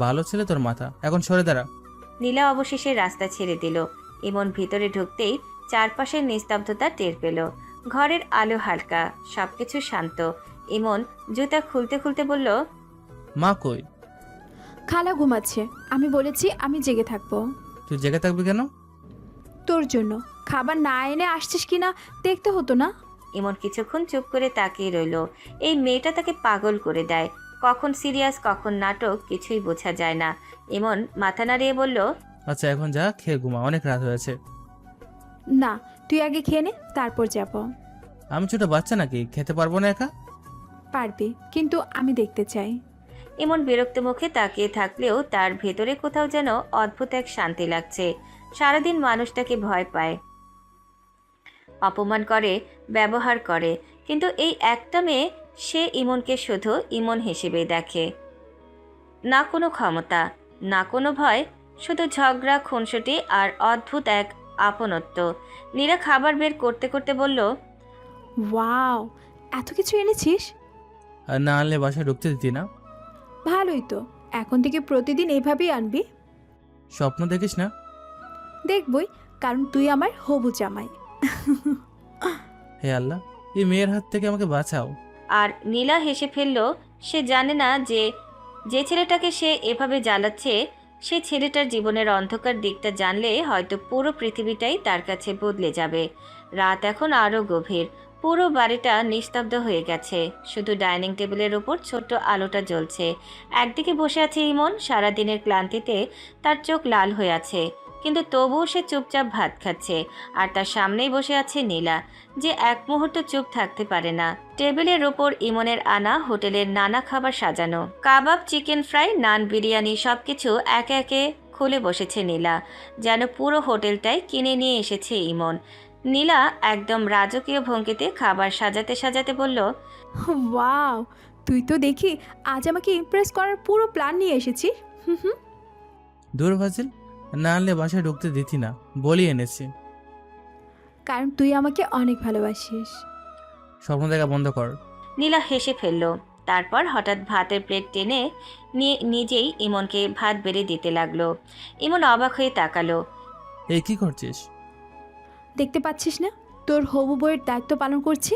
ভালো ছেলে তোর মাথা, এখন সরে দাঁড়া। নীলা অবশেষে রাস্তা ছেড়ে দিল। ইমন ভিতরে ঢুকতেই চারপাশের নিস্তব্ধতা টের পেল। ঘরের আলো হালকা, সবকিছু শান্ত। ইমন জুতা খুলতে খুলতে বলল, মা কই? খালা ঘুমাচ্ছে। আমি বলেছি আমি জেগে থাকবো। তুই জেগে থাকবি কেন? তোর জন্য। খাবার না এনে আসছিস কিনা দেখতে হতো না? ইমন কিছুক্ষণ চুপ করে তাকিয়ে রইল। এই মেয়েটা তাকে পাগল করে দেয়। কখন সিরিয়াস, কখন নাটক, কিছুই বোঝা যায় না। ইমন মাথা নাড়িয়ে বলল, আচ্ছা এখন যা, খেয়ে ঘুমা, অনেক রাত হয়েছে। না, তুই আগে খেয়ে নে, তারপর যাব। আমি ছোট বাচ্চা নাকি, খেতে পারবো না একা? পারবি, কিন্তু আমি দেখতে চাই। ইমন বিরক্ত মুখে তাকিয়ে থাকলেও তার ভেতরে কোথাও যেন অদ্ভুত এক শান্তি লাগছে। সারাদিন মানুষটাকে ভয় পায়, অপমান করে, ব্যবহার করে, কিন্তু এই একটা মেয়ে, সে ইমনকে শুধু ইমন হিসেবেই দেখে। না কোনো ক্ষমতা, না কোনো ভয়, শুধু ঝগড়া, খুনসুটি আর অদ্ভুত এক আপনত্ব। নীরা খাবার বের করতে করতে বলল, ওয়াও, এত কিছু এনেছিস? আর না আনলে বাসায় ঢুকতে দিতি না। ভালোই তো, এখন থেকে প্রতিদিন এইভাবেই আনবি। স্বপ্ন দেখিস না? দেখবই, কারণ তুই আমার হবু জামাই। হে আল্লাহ, এই মেয়ের হাত থেকে আমাকে বাঁচাও। আর নীলা হেসে ফেলল সে জানে না যে যে ছেলেটাকে সে এভাবে জ্বালাচ্ছে সেই ছেলেটার জীবনের অন্ধকার দিকটা জানলে হয়তো পুরো পৃথিবীটাই তার কাছে বদলে যাবে। রাত এখন আরও গভীর। পুরো বাড়িটা নিস্তব্ধ হয়ে গেছে, শুধু ডাইনিং টেবিলের ওপর ছোট্ট আলোটা জ্বলছে। একদিকে বসে আছে ইমন, সারাদিনের ক্লান্তিতে তার চোখ লাল হয়ে আছে, কিন্তু তবুও সে চুপচাপ ভাত খাচ্ছে। আর তার সামনেই বসে আছে নীলা, যে এক মুহূর্ত চুপ থাকতে পারে না। টেবিলের ওপর ইমনের আনা হোটেলের নানা খাবার সাজানো, কাবাব, চিকেন ফ্রাই, নান, বিরিয়ানি, সবকিছু একে একে খুলে বসেছে নীলা, যেন পুরো হোটেলটাই কিনে নিয়ে এসেছে ইমন। নীলা একদম রাজকীয় ভঙ্গিতে খাবার সাজাতে সাজাতে বলল, ওয়াও, তুই তো দেখি আজ আমাকে ইমপ্রেস করার পুরো প্ল্যান নিয়ে এসেছিস। হুম। দূর ফাজিল, না আনলে বাসায় ঢুকতে দিতি না, বলি এনেছি। কারণ তুই আমাকে অনেক ভালোবাসিস। স্বপ্ন দেখা বন্ধ কর। নীলা হেসে ফেলল। তারপর হঠাৎ ভাতের প্লেট টেনে নিয়ে নিজেই ইমনকে ভাত বেড়ে দিতে লাগলো। ইমন অবাক হয়ে তাকালো। এই কি করছিস? দেখতে পাচ্ছিস না তোর হবু বউয়ের দায়িত্ব পালন করছি?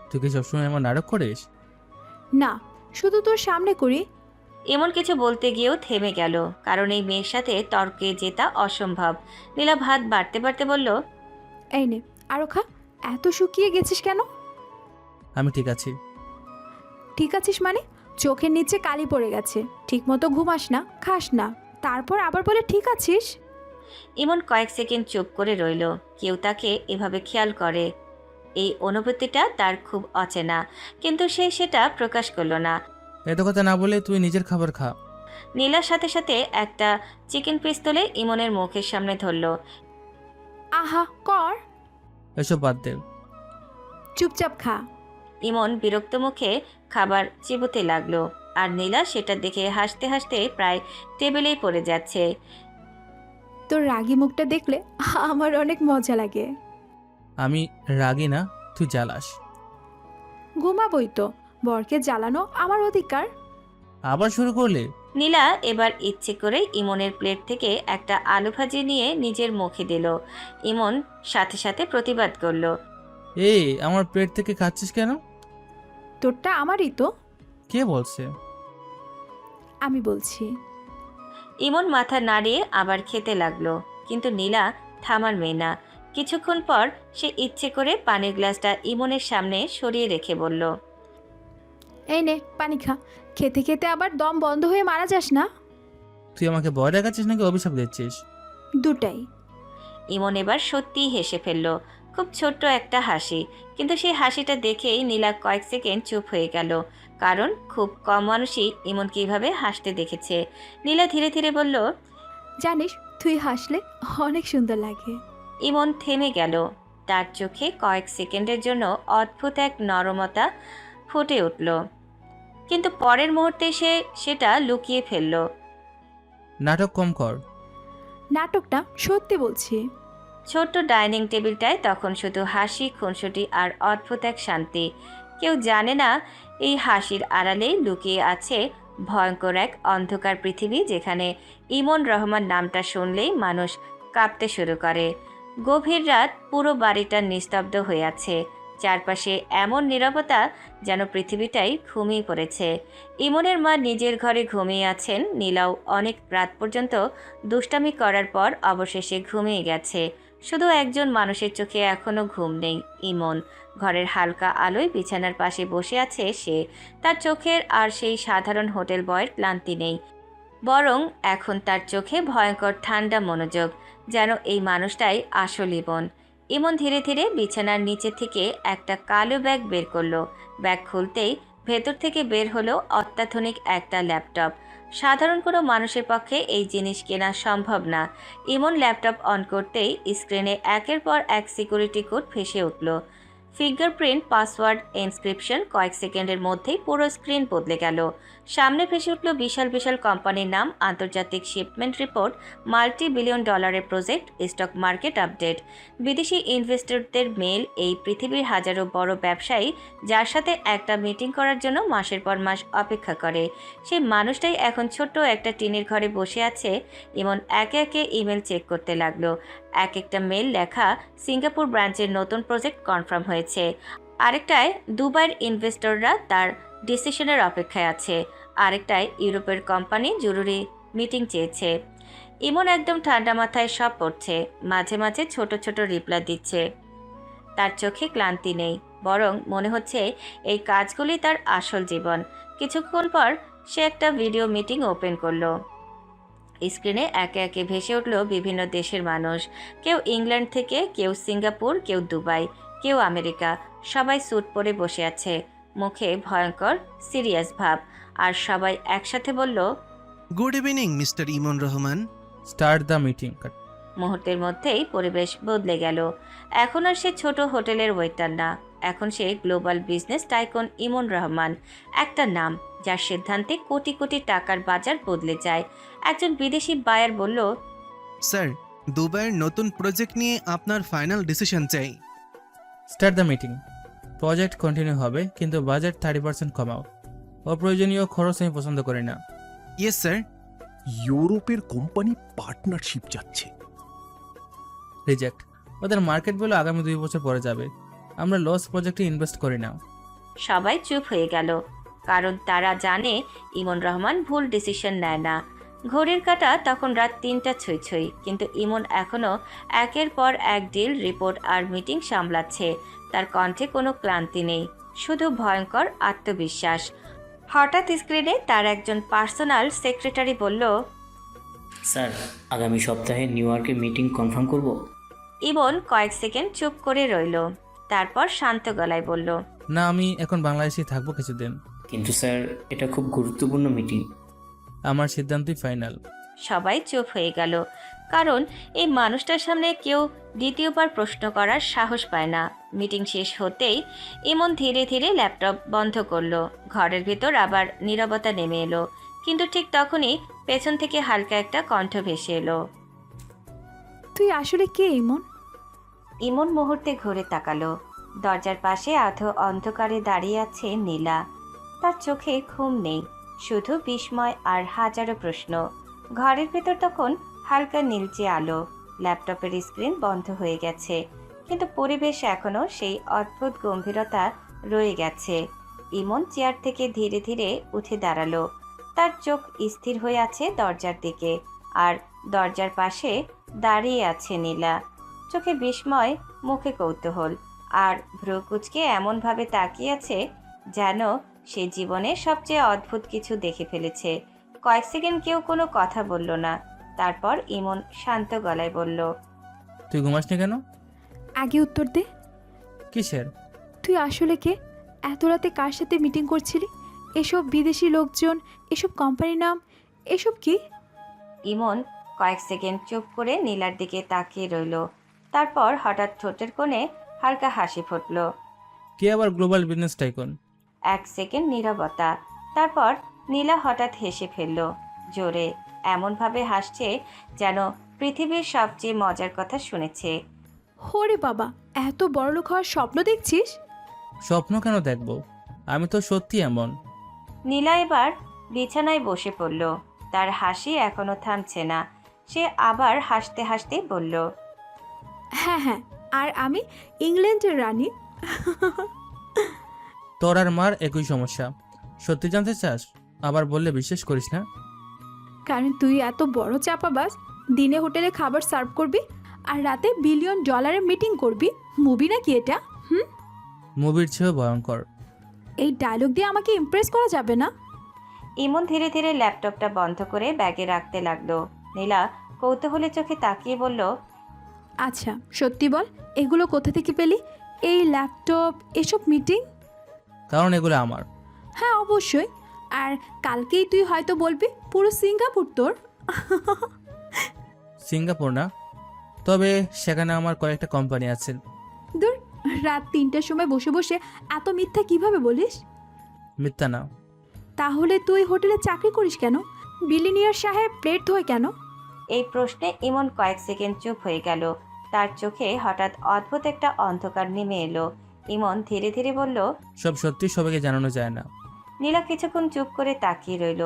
তুই কি সবসময় আমার নাটক করিস? না, শুধু তোর সামনে করি। এমন কিছু বলতে গিয়েও থেমে গেল, কারণ এই মেয়ের সাথে তর্কে জেতা অসম্ভব। নীলা ভাত বাড়তে বাড়তে বলল, এই নে আরো খা। এত শুকিয়ে গেছিস কেন? আমি ঠিক আছি। ঠিক আছিস মানে? চোখের নিচে কালি পড়ে গেছে, ঠিক মতো ঘুমাস না, খাস না, তারপর আবার বলে ঠিক আছিস। ইমন কয়েক সেকেন্ড চুপ করে রইল। কেউ তাকে এভাবে খেয়াল করে, এই অনুভূতিটা তার খুব অচেনা, কিন্তু সে সেটা প্রকাশ করল না। এত কথা না বলে তুই নিজের খাবার খা। নীলার সাথে সাথে একটা চিকেন পিস তুলে ইমনের মুখের সামনে ধরল। আহা কর। এসব বাদ দে, চুপচাপ খা। ইমন বিরক্ত মুখে খাবার চিবোতে লাগলো, আর নীলা সেটা দেখে হাসতে হাসতে প্রায় টেবিলেই পড়ে যাচ্ছে। তোর রাগী মুখটা দেখলে আমার অনেক মজা লাগে। আমি রাগি না, তুই জ্বালাস। ঘুমাবই তো, বরকে জ্বালানো আমার অধিকার। আবার শুরু করলে? নীলা এবার ইচ্ছে করে ইমনের প্লেট থেকে একটা আলু ভাজি নিয়ে নিজের মুখে দিল। ইমন সাথে সাথে প্রতিবাদ করল, এই আমার পেট থেকে খাচ্ছিস কেন? তোরটা আমারই তো। কে বলছে? আমি বলছি। ইমন মাথা নাড়িয়ে আবার খেতে লাগলো, কিন্তু নীলা থামার মেয়ে না। কিছুক্ষণ পর সে ইচ্ছে করে পানির গ্লাসটা ইমনের সামনে সরিয়ে রেখে বলল, এই নে পানি খা। খেতে খেতে আবার দম বন্ধ হয়ে মারা যাস না। তুই আমাকে ভয় দেখাচ্ছিস নাকি অভিশাপ দিচ্ছিস? দুটাই। ইমন এবার সত্যিই হেসে ফেলল, খুব ছোট্ট একটা হাসি, কিন্তু সেই হাসিটা দেখেই নীলা কয়েক সেকেন্ড চুপ হয়ে গেল, কারণ খুব কম মানুষই ইমন কিভাবে হাসতে দেখেছে। নীলা ধীরে ধীরে বলল, জানিস তুই হাসলে অনেক সুন্দর লাগে। ইমন থেমে গেল। তার চোখে কয়েক সেকেন্ডের জন্য অদ্ভুত এক নরমতা ফুটে উঠল, কিন্তু পরের মুহূর্তে সে সেটা লুকিয়ে ফেলল। নাটক কম কর। নাটকটা সত্যি বলছি। ছোট্ট ডাইনিং টেবিলটায় তখন শুধু হাসি, খুনসুটি আর অদ্ভুত এক শান্তি। কেউ জানে না এই হাসির আড়ালেই লুকিয়ে আছে ভয়ঙ্কর এক অন্ধকার পৃথিবী, যেখানে ইমন রহমান নামটা শুনলেই মানুষ কাঁপতে শুরু করে। গভীর রাত, পুরো বাড়িটা নিস্তব্ধ হয়ে আছে। চারপাশে এমন নীরবতা যেন পৃথিবীটাই ঘুমিয়ে পড়েছে। ইমনের মা নিজের ঘরে ঘুমিয়ে আছেন। নীলাও অনেক রাত পর্যন্ত দুষ্টামি করার পর অবশেষে ঘুমিয়ে গেছে। শুধু একজন মানুষের চোখে এখনও ঘুম নেই, ইমন। ঘরের হালকা আলোয় বিছানার পাশে বসে আছে সে। তার চোখের আর সেই সাধারণ হোটেল বয়ের ক্লান্তি নেই, বরং এখন তার চোখে ভয়ঙ্কর ঠান্ডা মনোযোগ, যেন এই মানুষটাই আসল ইমন। ইমন ধীরে ধীরে বিছানার নিচে থেকে একটা কালো ব্যাগ বের করলো। ব্যাগ খুলতেই ভেতর থেকে বের হলো অত্যাধুনিক একটা ল্যাপটপ। সাধারণ কোনো মানুষের পক্ষে এই জিনিস কেনা সম্ভব না। ইমন ল্যাপটপ অন করতেই স্ক্রিনে একের পর এক সিকিউরিটি কোড ভেসে উঠল। Fingerprint, password, inscription. কয়েক সেকেন্ডের মধ্যেই পুরো স্ক্রিন বদলে গেল। সামনে ভেসে উঠল বিশাল বিশাল কোম্পানির নাম, আন্তর্জাতিক shipment report, $multi-billion project, stock market update, বিদেশি ইনভেস্টরদের মেল। এই পৃথিবীর হাজারো বড় ব্যবসায়ী যার সাথে একটা মিটিং করার জন্য মাসের পর মাস অপেক্ষা করে, সেই মানুষটাই এখন ছোট্ট একটা টিনের ঘরে বসে আছে। ইমন একে একে ইমেল চেক করতে লাগলো। এক একটা মেল লেখা সিঙ্গাপুর ব্রাঞ্চের নতুন প্রজেক্ট কনফার্ম হয়েছে, আরেকটায় দুবাইয়ের ইনভেস্টররা তার ডিসিশনের অপেক্ষায় আছে, আরেকটায় ইউরোপের কোম্পানি জরুরি মিটিং চেয়েছে। ইমন একদম ঠান্ডা মাথায় সব পড়ছে, মাঝে মাঝে ছোট ছোট রিপ্লাই দিচ্ছে। তার চোখে ক্লান্তি নেই, বরং মনে হচ্ছে এই কাজগুলি তার আসল জীবন। কিছুক্ষণ পর সে একটা ভিডিও মিটিং ওপেন করলো। স্ক্রিনে একে একে ভেসে উঠল বিভিন্ন দেশের মানুষ। কেউ ইংল্যান্ড থেকে, কেউ সিঙ্গাপুর, কেউ দুবাই, কেউ আমেরিকা। সবাই স্যুট পরে বসে আছে, মুখে ভয়ঙ্কর সিরিয়াস ভাব। আর সবাই একসাথে বলল, good evening mister Emon Rahman. Start the meeting. মুহূর্তের মধ্যেই পরিবেশ বদলে গেল। এখন আর সে ছোট হোটেলের ওয়েটার না, এখন সে গ্লোবাল বিজনেস টাইকন ইমন রহমান। একটা নাম যার সিদ্ধান্তে কোটি কোটি টাকার বাজার বদলে যায়। একজন বিদেশি বায়ার বলল, স্যার, দুবাইয়ের নতুন প্রজেক্ট নিয়ে আপনার ফাইনাল ডিসিশন চাই। Start the meeting. Project continue হবে, কিন্তু বাজেট 30% কমাও। অপ্রয়োজনীয় খরচ আমি পছন্দ করি না। Yes sir. ইউরোপের কোম্পানি পার্টনারশিপ যাচ্ছে। রিজেক্ট। ওদের মার্কেট ভ্যালু আগামী 2 বছর পরে যাবে। আমরা লস প্রজেক্টে ইনভেস্ট করি না। সবাই চুপ হয়ে গেল, কারণ তারা জানে ইমন রহমান ভুল ডিসিশন নেয় না। ঘড়ির কাঁটা তখন রাত 3টা ছুঁই ছুঁই, কিন্তু ইমন এখনও একের পর এক ডিল, রিপোর্ট আর মিটিং সামলাচ্ছে। তার কণ্ঠে কোনো ক্লান্তি নেই, শুধু ভয়ঙ্কর আত্মবিশ্বাস। হঠাৎ স্ক্রিনে তার একজন পার্সোনাল সেক্রেটারি বলল, স্যার, আগামী সপ্তাহে নিউ ইয়র্কে মিটিং কনফার্ম করব। ইমন কয়েক সেকেন্ড চুপ করে রইল, তারপর শান্ত গলায় বলল, না, আমি এখন বাংলাদেশে থাকবো কিছুদিন। কিন্তু স্যার, এটা খুব গুরুত্বপূর্ণ মিটিং। আমার সিদ্ধান্তই ফাইনাল। সবাই চুপ হয়ে গেল, কারণ এই মানুষটার সামনে কেউ দ্বিতীয়বার প্রশ্ন করার সাহস পায় না। মিটিং শেষ হতেই ইমন ধীরে ধীরে ল্যাপটপ বন্ধ করলো। ঘরের ভেতর আবার নীরবতা নেমে এলো, কিন্তু ঠিক তখনই পেছন থেকে হালকা একটা কণ্ঠ ভেসে এলো। তুই আসলে কে ইমন? ইমন মুহূর্তে ঘুরে তাকালো। দরজার পাশে আধো অন্ধকারে দাঁড়িয়ে আছে নীলা। তার চোখে ঘুম নেই, শুধু বিস্ময় আর হাজারো প্রশ্ন। ঘরের ভেতর তখন হালকা নীলচে আলো, ল্যাপটপের স্ক্রিন বন্ধ হয়ে গেছে, কিন্তু পরিবেশ এখনও সেই অদ্ভুত গম্ভীরতা রয়ে গেছে। ইমন চেয়ার থেকে ধীরে ধীরে উঠে দাঁড়ালো। তার চোখ স্থির হয়ে আছে দরজার দিকে, আর দরজার পাশে দাঁড়িয়ে আছে নীলা। চোখে বিস্ময়, মুখে কৌতূহল, আর ভ্রু কুঁচকে এমনভাবে তাকিয়ে আছে যেন সে জীবনে সবচেয়ে অদ্ভুত কিছু দেখে ফেলেছে। কয়েক সেকেন্ড কেউ কোনো কথা বলল না। তারপর ইমন শান্ত গলায় বলল, তুই ঘুমাসনি কেন? আগে উত্তর দে। কিসের? তুই আসলে কে? এত রাতে কার সাথে মিটিং করছিলি? এসব বিদেশি লোকজন, এসব কোম্পানির নাম, এসব কি? ইমন কয়েক সেকেন্ড চুপ করে নীলার দিকে তাকিয়ে রইল। তারপর হঠাৎ ঠোঁটের কোণে হালকা হাসি ফুটল। কে আবার গ্লোবাল বিজনেস টাইকন? এক সেকেন্ড নীরবতা, তারপর নীলা হঠাৎ হেসে ফেলল, জোরে, এমনভাবে হাসছে যেন পৃথিবীর সবচেয়ে মজার কথা শুনেছে। ওরে বাবা, এত বড়লোক হওয়ার স্বপ্ন দেখছিস? স্বপ্ন কেন দেখবো, আমি তো সত্যি এমন। নীলা এবার বিছানায় বসে পড়ল, তার হাসি এখনো থামছে না। সে আবার হাসতে হাসতে বলল, হ্যাঁ হ্যাঁ, আর আমি ইংল্যান্ডের রানী। তোর আর মার একই সমস্যা। সত্যি জানতে চাস? আবার বললে বিশ্বাস করিস না। কারণ তুই এত বড় চাপাবাজ, দিনে হোটেলে খাবার সার্ভ করবি আর রাতে $1 বিলিয়ন মিটিং করবি। মুভি নাকি এটা? মুভির চেয়েও ভয়ঙ্কর। এই ডায়লগ দিয়ে আমাকে ইমপ্রেস করা যাবে না। ইমন ধীরে ধীরে ল্যাপটপটা বন্ধ করে ব্যাগে রাখতে লাগলো। নীলা কৌতূহলী চোখে তাকিয়ে বলল, আচ্ছা সত্যি বল, এগুলো কোথা থেকে পেলি? এই ল্যাপটপ, এসব মিটিং? কারণ এগুলো আমার। হ্যাঁ অবশ্যই। আর কালকেই তুই হয়তো বলবি পুরো সিঙ্গাপুর তোর। সিঙ্গাপুর না, তবে সেখানে আমার কয়েকটা কোম্পানি আছে। দূর, রাত 3টার সময় বসে বসে এত মিথ্যা কিভাবে বলিস? মিথ্যা না। তাহলে তুই হোটেলে চাকরি করিস কেন? বিলিনিয়ার সাহেব প্লেট ধোয় কেন? এই প্রশ্নে ইমন কয়েক সেকেন্ড চুপ হয়ে গেল। তার চোখে হঠাৎ অদ্ভুত একটা অন্ধকার নেমে এলো। ইমন ধীরে ধীরে বলল, সব সত্যি সবাইকে জানানো যায় না। নীলা কিছুক্ষণ চুপ করে তাকিয়ে রইল।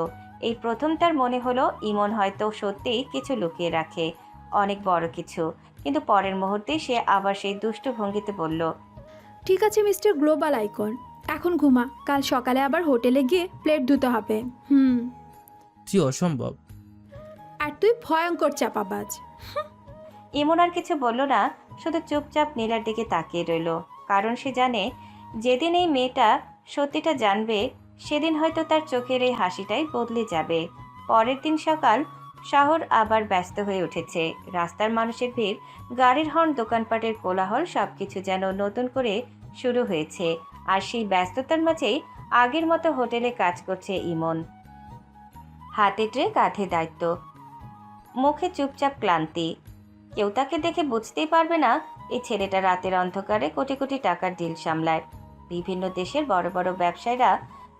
এই প্রথম তার মনে হলো ইমন হয়তো সত্যিই কিছু লুকিয়ে রাখে, অনেক বড় কিছু। কিন্তু পরের মুহূর্তে সে আবার সেই দুষ্ট ভঙ্গিতে বলল, ঠিক আছে মিস্টার গ্লোবাল আইকন, এখন ঘুমা, কাল সকালে আবার হোটেলে গিয়ে প্লেট ধুতে হবে। হুম। জি অসম্ভব। আর তুই ভয়ঙ্কর চাপাবাজ। ইমন আর কিছু বলল না, শুধু চুপচাপ নীলার দিকে তাকিয়ে রইল। কারণ সে জানে যেদিন এই মেয়েটা সত্যিটা জানবে সেদিন হয়তো তার চোখের এই হাসিটাই বদলে যাবে। পরের দিন সকাল, শহর আবার ব্যস্ত হয়ে উঠেছে। রাস্তার মানুষের ভিড়, গাড়ির হর্ন, দোকানপাটের কোলাহল, সবকিছু যেন নতুন করে শুরু হয়েছে। আর সেই ব্যস্ততার মাঝেই আগের মতো হোটেলে কাজ করছে ইমন। হাতে ট্রে, কাঁধে দায়িত্ব, মুখে চুপচাপ ক্লান্তি। কেউ তাকে দেখে বুঝতেই পারবে না এই ছেলেটা রাতের অন্ধকারে কোটি কোটি টাকার ডিল সামলায়। বিভিন্ন দেশের বড় বড় ব্যবসায়ীরা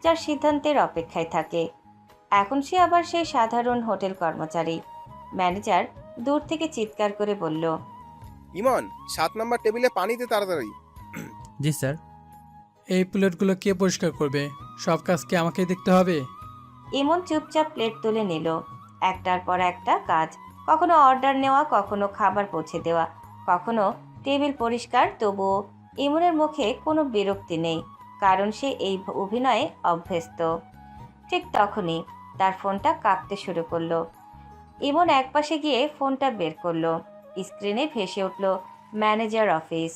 যার সিদ্ধান্তের অপেক্ষায় থাকে। এখন সে আবার সেই সাধারণ হোটেল কর্মচারী। ম্যানেজার দূর থেকে চিৎকার করে বলল, ইমন, 7 নম্বর টেবিলে পানি দে তাড়াতাড়ি। জি স্যার। এই প্লেটগুলো কে পরিষ্কার করবে? সব কাজ কি আমাকেই দেখতে হবে? ইমন চুপচাপ প্লেট তুলে নিল। একটার পর একটা কাজ, কখনো অর্ডার নেওয়া, কখনো খাবার পৌঁছে দেওয়া, কখনো টেবিল পরিষ্কার। তবুও ইমনের মুখে কোনো বিরক্তি নেই, কারণ সে এই অভিনয়ে অভ্যস্ত। ঠিক তখনই তার ফোনটা কাঁপতে শুরু করলো। ইমন একপাশে গিয়ে ফোনটা বের করলো। স্ক্রিনে ভেসে উঠল ম্যানেজার অফিস।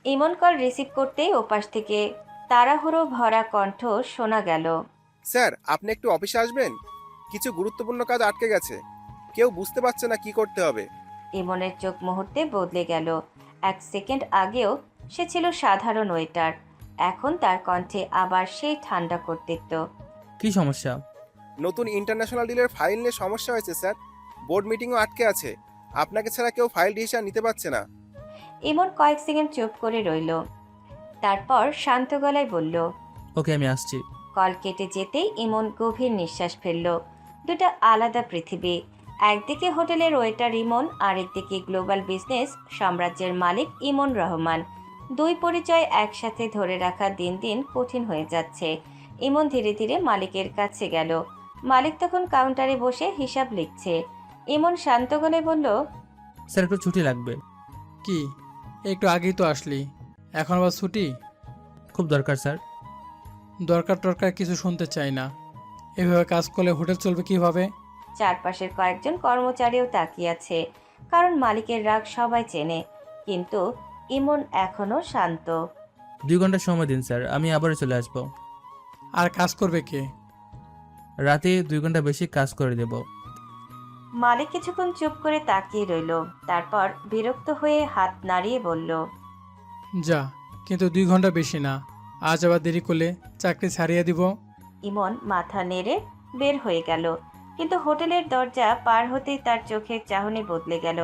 ইমন কল রিসিভ করতেই ওপাশ থেকে তাড়াহুড়ো ভরা কণ্ঠ শোনা গেল, স্যার, আপনি একটু অফিসে আসবেন, কিছু গুরুত্বপূর্ণ কাজ আটকে গেছে, কেউ বুঝতে পারছে না কি করতে হবে। ইমনের চোখ মুহূর্তে বদলে গেল। 1 সেকেন্ড আগেও সে ছিল সাধারণ ওয়েটার, এখন তার কণ্ঠে আবার সেই ঠান্ডা কর্তৃত্ব। কি সমস্যা? নতুন ইন্টারন্যাশনাল ডিলের ফাইল নিয়ে সমস্যা হয়েছে স্যার, বোর্ড মিটিংও আটকে আছে, আপনাকে ছাড়া কেউ ফাইল ডিসিশন নিতে পারছে না। ইমন কয়েক সেকেন্ড চুপ করে রইল, তারপর শান্ত গলায় বলল, ওকে আমি আসছি। কল কেটে যেতেই ইমন গভীর নিঃশ্বাস ফেলল। দুটা আলাদা পৃথিবী, একদিকে হোটেলের ওয়েটার ইমন, আরেকদিকে গ্লোবাল বিজনেস সাম্রাজ্যের মালিক ইমন রহমান। দুই পরিচয় একসাথে ধরে রাখা দিন দিন কঠিন হয়ে যাচ্ছে। ইমন ধীরে ধীরে মালিকের কাছে গেল। মালিক তখন কাউন্টারে বসে হিসাব লিখছে। ইমন শান্ত গলায় বলল, স্যার একটু ছুটি লাগবে। কি, একটু আগেই তো আসলি, এখন আবার ছুটি? খুব দরকার স্যার। দরকার টরকার কিছু শুনতে চাই না। এভাবে কাজ করলে হোটেল চলবে কিভাবে? চারপাশের কয়েকজন কর্মচারীও তাকিয়ে আছে, কারণ মালিকের রাগ সবাই চেনে। কিন্তু ইমন এখনো শান্ত। 2 ঘন্টা সময় দিন স্যার, আমি আবারও চলে আসবো। আর কাজ করবে কে? রাতে 2 ঘন্টা বেশি কাজ করে দেব। মালিক কিছুক্ষণ চুপ করে তাকিয়ে রইল, তারপর বিরক্ত হয়ে হাত নাড়িয়ে বলল, যা, কিন্তু 2 ঘন্টা বেশি না। আজ আবার দেরি করলে চাকরি ছাড়িয়ে দিব। ইমন মাথা নেড়ে বের হয়ে গেল, কিন্তু হোটেলের দরজা পার হতেই তার চোখের চাহনি বদলে গেল।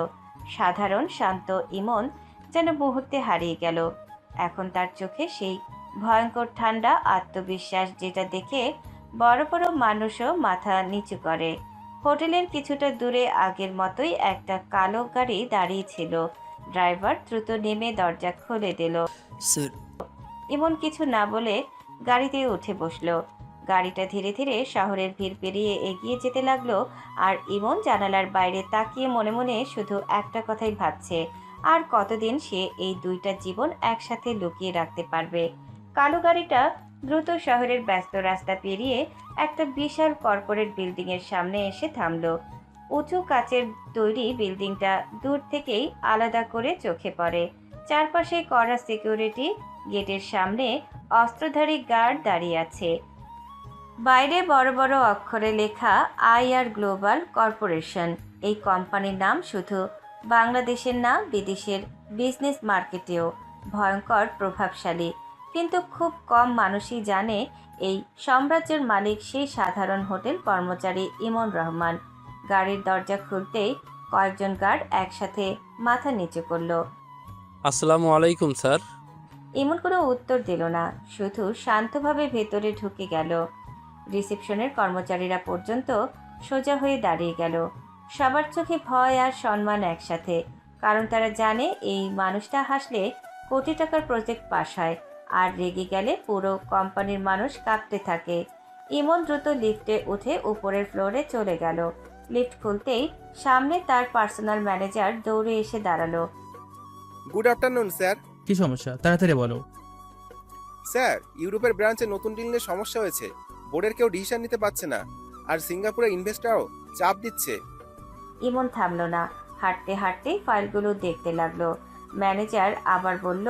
সাধারণ শান্ত ইমন যেন মুহূর্তে হারিয়ে গেল। এখন তার চোখে সেই ভয়ঙ্কর ঠান্ডা আত্মবিশ্বাস, যেটা দেখে বড় বড় মানুষও মাথা নিচু করে। হোটেলের কিছুটা দূরে আগের মতোই একটা কালো গাড়ি দাঁড়িয়ে ছিল। ড্রাইভার দ্রুত নেমে দরজা খুলে দিল। স্যার, ইমন কিছু না বলে গাড়িতে উঠে বসলো। গাড়িটা ধীরে ধীরে শহরের ভিড় পেরিয়ে এগিয়ে যেতে লাগলো। আর ইমন জানালার বাইরে তাকিয়ে মনে মনে শুধু একটা কথাই ভাবছে, আর কতদিন সে এই দুইটা জীবন একসাথে লুকিয়ে রাখতে পারবে। কালো গাড়িটা দ্রুত শহরের ব্যস্ত রাস্তা পেরিয়ে একটা বিশাল কর্পোরেট বিল্ডিং এর সামনে এসে থামলো। উঁচু কাচের তৈরি বিল্ডিংটা দূর থেকেই আলাদা করে চোখে পড়ে। চারপাশে কড়া সিকিউরিটি, গেটের সামনে অস্ত্রধারী গার্ড দাঁড়িয়ে আছে। বাইরে বড় বড় অক্ষরে লেখা আইআর গ্লোবাল কর্পোরেশন। এই কোম্পানির নাম শুধু বাংলাদেশের না, বিদেশের বিজনেস মার্কেটেও ভয়ঙ্কর প্রভাবশালী। কিন্তু খুব কম মানুষই জানে এই সাম্রাজ্যের মালিক সেই সাধারণ হোটেল কর্মচারী ইমন রহমান। গাড়ির দরজা খুলতেই কয়েকজন গার্ড একসাথে মাথা নিচু করলো। আসসালামু আলাইকুম স্যার। ইমন কোনো উত্তর দিল না, শুধু শান্তভাবে ভেতরে ঢুকে গেল। রিসেপশনের কর্মচারীরা পর্যন্ত সোজা হয়ে দাঁড়িয়ে গেল। সবার চোখে ভয় আর সম্মান একসাথে, কারণ তারা জানে এই মানুষটা হাসলে কোটি টাকার প্রজেক্ট পাস হয়, আর রেগে গেলে পুরো কোম্পানির মানুষ কাঁপতে থাকে। ইমন দ্রুত লিফটে উঠে উপরের ফ্লোরে চলে গেল। লিফট খুলতেই সামনে তার পার্সোনাল ম্যানেজার দৌড়ে এসে দাঁড়ালো। Good afternoon sir. কি সমস্যা তাড়াতাড়ি বলো। স্যার, ইউরোপের ব্রাঞ্চে নতুন ডিল নিয়ে সমস্যা হয়েছে। বোর্ডের কেউ ডিসিশন নিতে পারছে না, আর সিঙ্গাপুরের ইনভেস্টরও চাপ দিচ্ছে। ইমন থামলো না, হাঁটতে হাঁটতে ফাইলগুলো দেখতে লাগলো। ম্যানেজার আবার বলল,